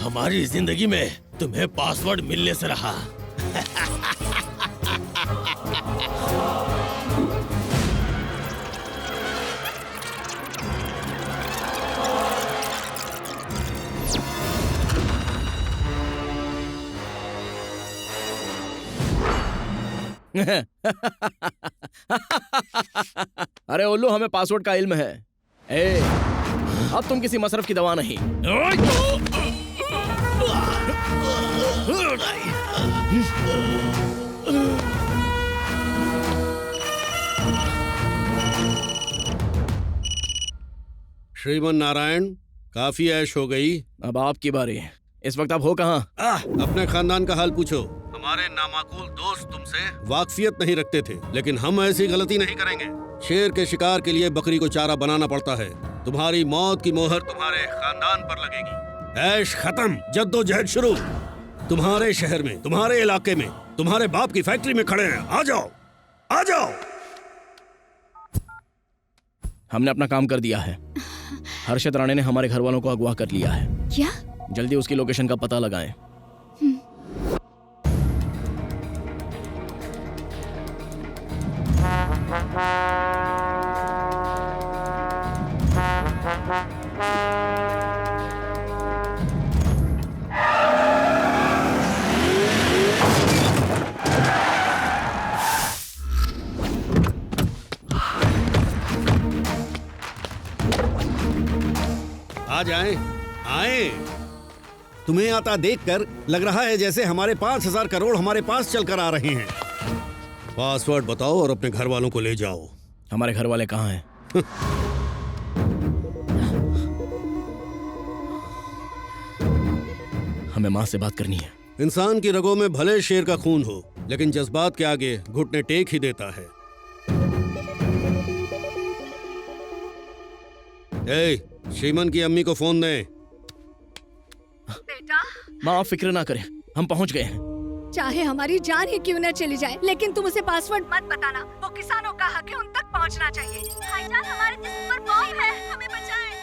हमारी जिंदगी में तुम्हें पासवर्ड मिलने से रहा। अरे उल्लू, हमें पासवर्ड का इल्म है। ए, अब तुम किसी मसरफ की दवा नहीं। श्रीमन नारायण, काफी ऐश हो गई। अब आपकी बारी। इस वक्त आप हो कहाँ? अपने खानदान का हाल पूछो। हमारे नामाकूल दोस्त तुमसे वाकफियत नहीं रखते थे, लेकिन हम ऐसी गलती नहीं करेंगे। शेर के शिकार के लिए बकरी को चारा बनाना पड़ता है। तुम्हारी मौत की मोहर तुम्हारे खानदान पर लगेगी। ऐश खत्म, जद्दोजहद शुरू। तुम्हारे शहर में, तुम्हारे इलाके में, तुम्हारे बाप की फैक्ट्री में खड़े हैं। आ जाओ, आ जाओ। हमने अपना काम कर दिया है। हर्षद राणे ने हमारे घर वालों को अगवा कर लिया है। क्या? जल्दी उसकी लोकेशन का पता लगाएं। आ जाएं, आए। तुम्हें आता देखकर लग रहा है जैसे हमारे 5,000 करोड़ हमारे पास चलकर आ रहे हैं। पासवर्ड बताओ और अपने घर वालों को ले जाओ। हमारे घर वाले कहाँ हैं? हमें माँ से बात करनी है। इंसान की रगों में भले शेर का खून हो, लेकिन जज्बात के आगे घुटने टेक ही देता है। ए, श्रीमन की अम्मी को फोन दे। बेटा, माँ आप फिक्र ना करें, हम पहुँच गए हैं। चाहे हमारी जान ही क्यों न चली जाए, लेकिन तुम उसे पासवर्ड मत बताना। वो किसानों का हक है, उन तक पहुंचना चाहिए। भाईजान, हमारे जिस्म पर बॉम्ब है, हमें बचाएं।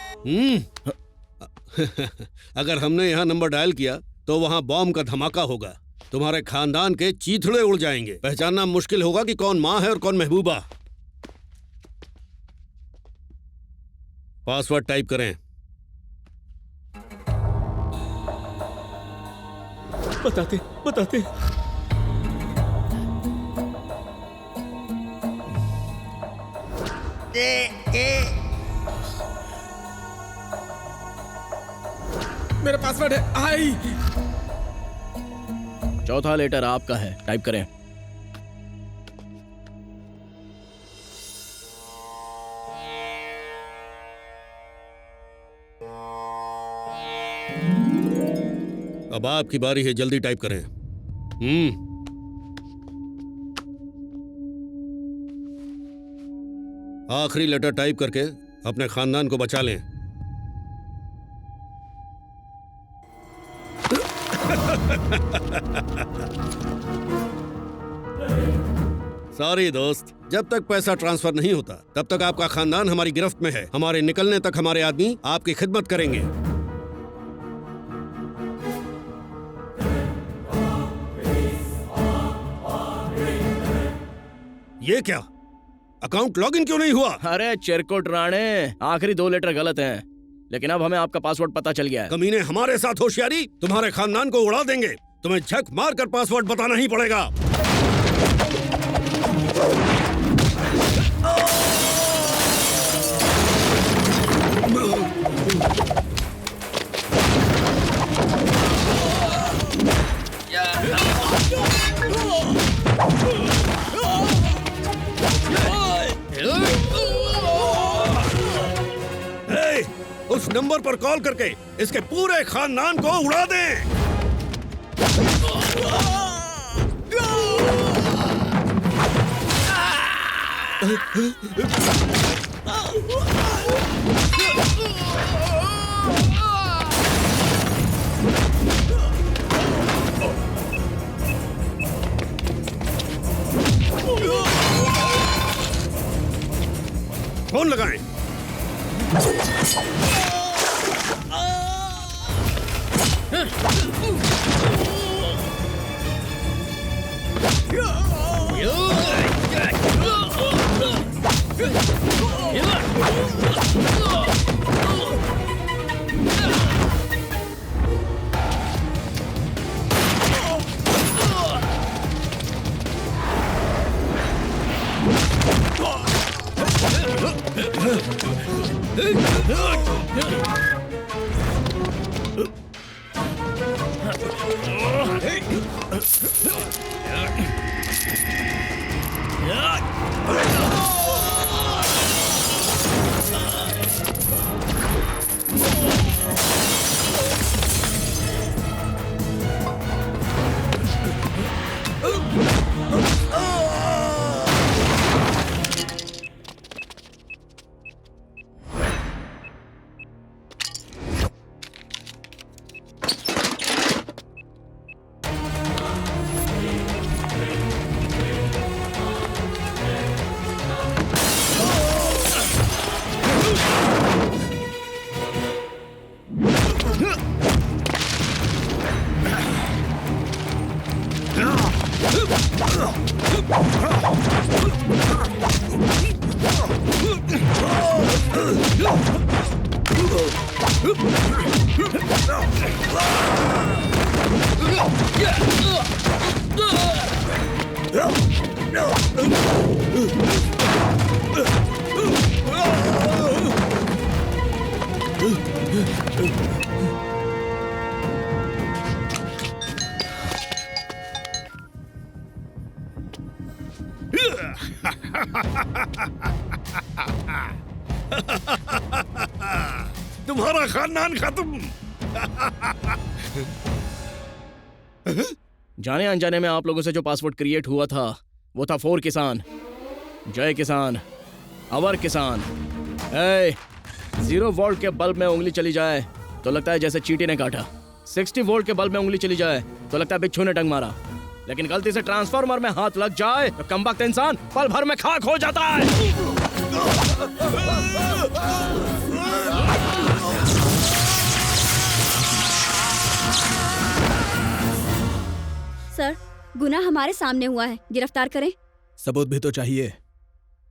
अगर हमने यहाँ नंबर डायल किया तो वहाँ बॉम्ब का धमाका होगा। तुम्हारे खानदान के चीथड़े उड़ जाएंगे। पहचानना मुश्किल होगा कि कौन माँ है और कौन महबूबा। पासवर्ड टाइप करें। बताते बताते। मेरा पासवर्ड है आई। चौथा लेटर आपका है, टाइप करें। अब आपकी बारी है, जल्दी टाइप करें। आखिरी लेटर टाइप करके अपने खानदान को बचा लें। सॉरी दोस्त, जब तक पैसा ट्रांसफर नहीं होता तब तक आपका खानदान हमारी गिरफ्त में है। हमारे निकलने तक हमारे आदमी आपकी खिदमत करेंगे। ये क्या, अकाउंट लॉगिन क्यों नहीं हुआ? अरे चिरकुट राणे, आखिरी 2 लेटर गलत हैं, लेकिन अब हमें आपका पासवर्ड पता चल गया है। कमीने हमारे साथ होशियारी, तुम्हारे खानदान को उड़ा देंगे। तुम्हें झक मार कर पासवर्ड बताना ही पड़ेगा। उस नंबर पर कॉल करके इसके पूरे खानदान को उड़ा दें। फोन लगाएं। तुम्हारा खानदान खत्म। जाने अनजाने में आप लोगों से जो पासवर्ड क्रिएट हुआ था वो था 4 किसान, जय किसान, अवर किसान। 0 वोल्ट के बल्ब में उंगली चली जाए तो लगता है जैसे चींटी ने काटा। 60 वोल्ट के बल्ब में उंगली चली जाए तो लगता है बिच्छू ने टंग मारा। लेकिन गलती से ट्रांसफार्मर में हाथ लग जाए तो कमबख्त इंसान पल भर में खाक हो जाता है। सर, गुनाह हमारे सामने हुआ है, गिरफ्तार करें। सबूत भी तो चाहिए।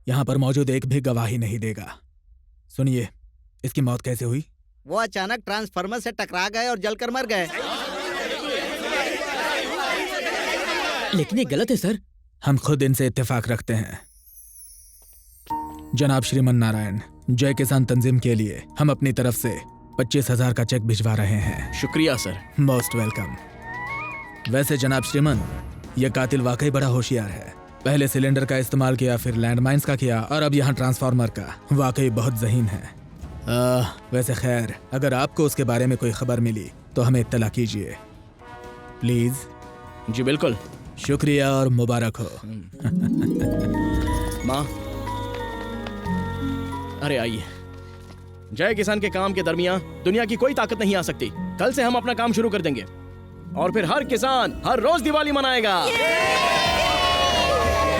यहाँ पर मौजूद एक भी गवाही नहीं देगा। सुनिए, इसकी मौत कैसे हुई? वो अचानक ट्रांसफार्मर से टकरा गए और जलकर मर गए। लेकिन ये गलत है सर। हम खुद इनसे इत्तेफाक रखते हैं। जनाब श्रीमन नारायण, जय किसान तंजीम के लिए हम अपनी तरफ से 25,000 का चेक भिजवा रहे हैं। शुक्रिया सर। Most welcome. वैसे जनाब श्रीमन, यह कातिल वाकई बड़ा होशियार है। पहले सिलेंडर का इस्तेमाल किया, फिर लैंडमाइंस का किया और अब यहाँ ट्रांसफार्मर का। वाकई बहुत ज़हीन है। वैसे खैर, अगर आपको उसके बारे में कोई खबर मिली तो हमें इत्तला कीजिए। प्लीज। जी बिल्कुल। शुक्रिया और मुबारक हो। माँ, अरे आइए। जय किसान के काम के दरमियान दुनिया की कोई ताकत नहीं आ सकती। कल से हम अपना काम शुरू कर देंगे और फिर हर किसान हर रोज दिवाली मनाएगा।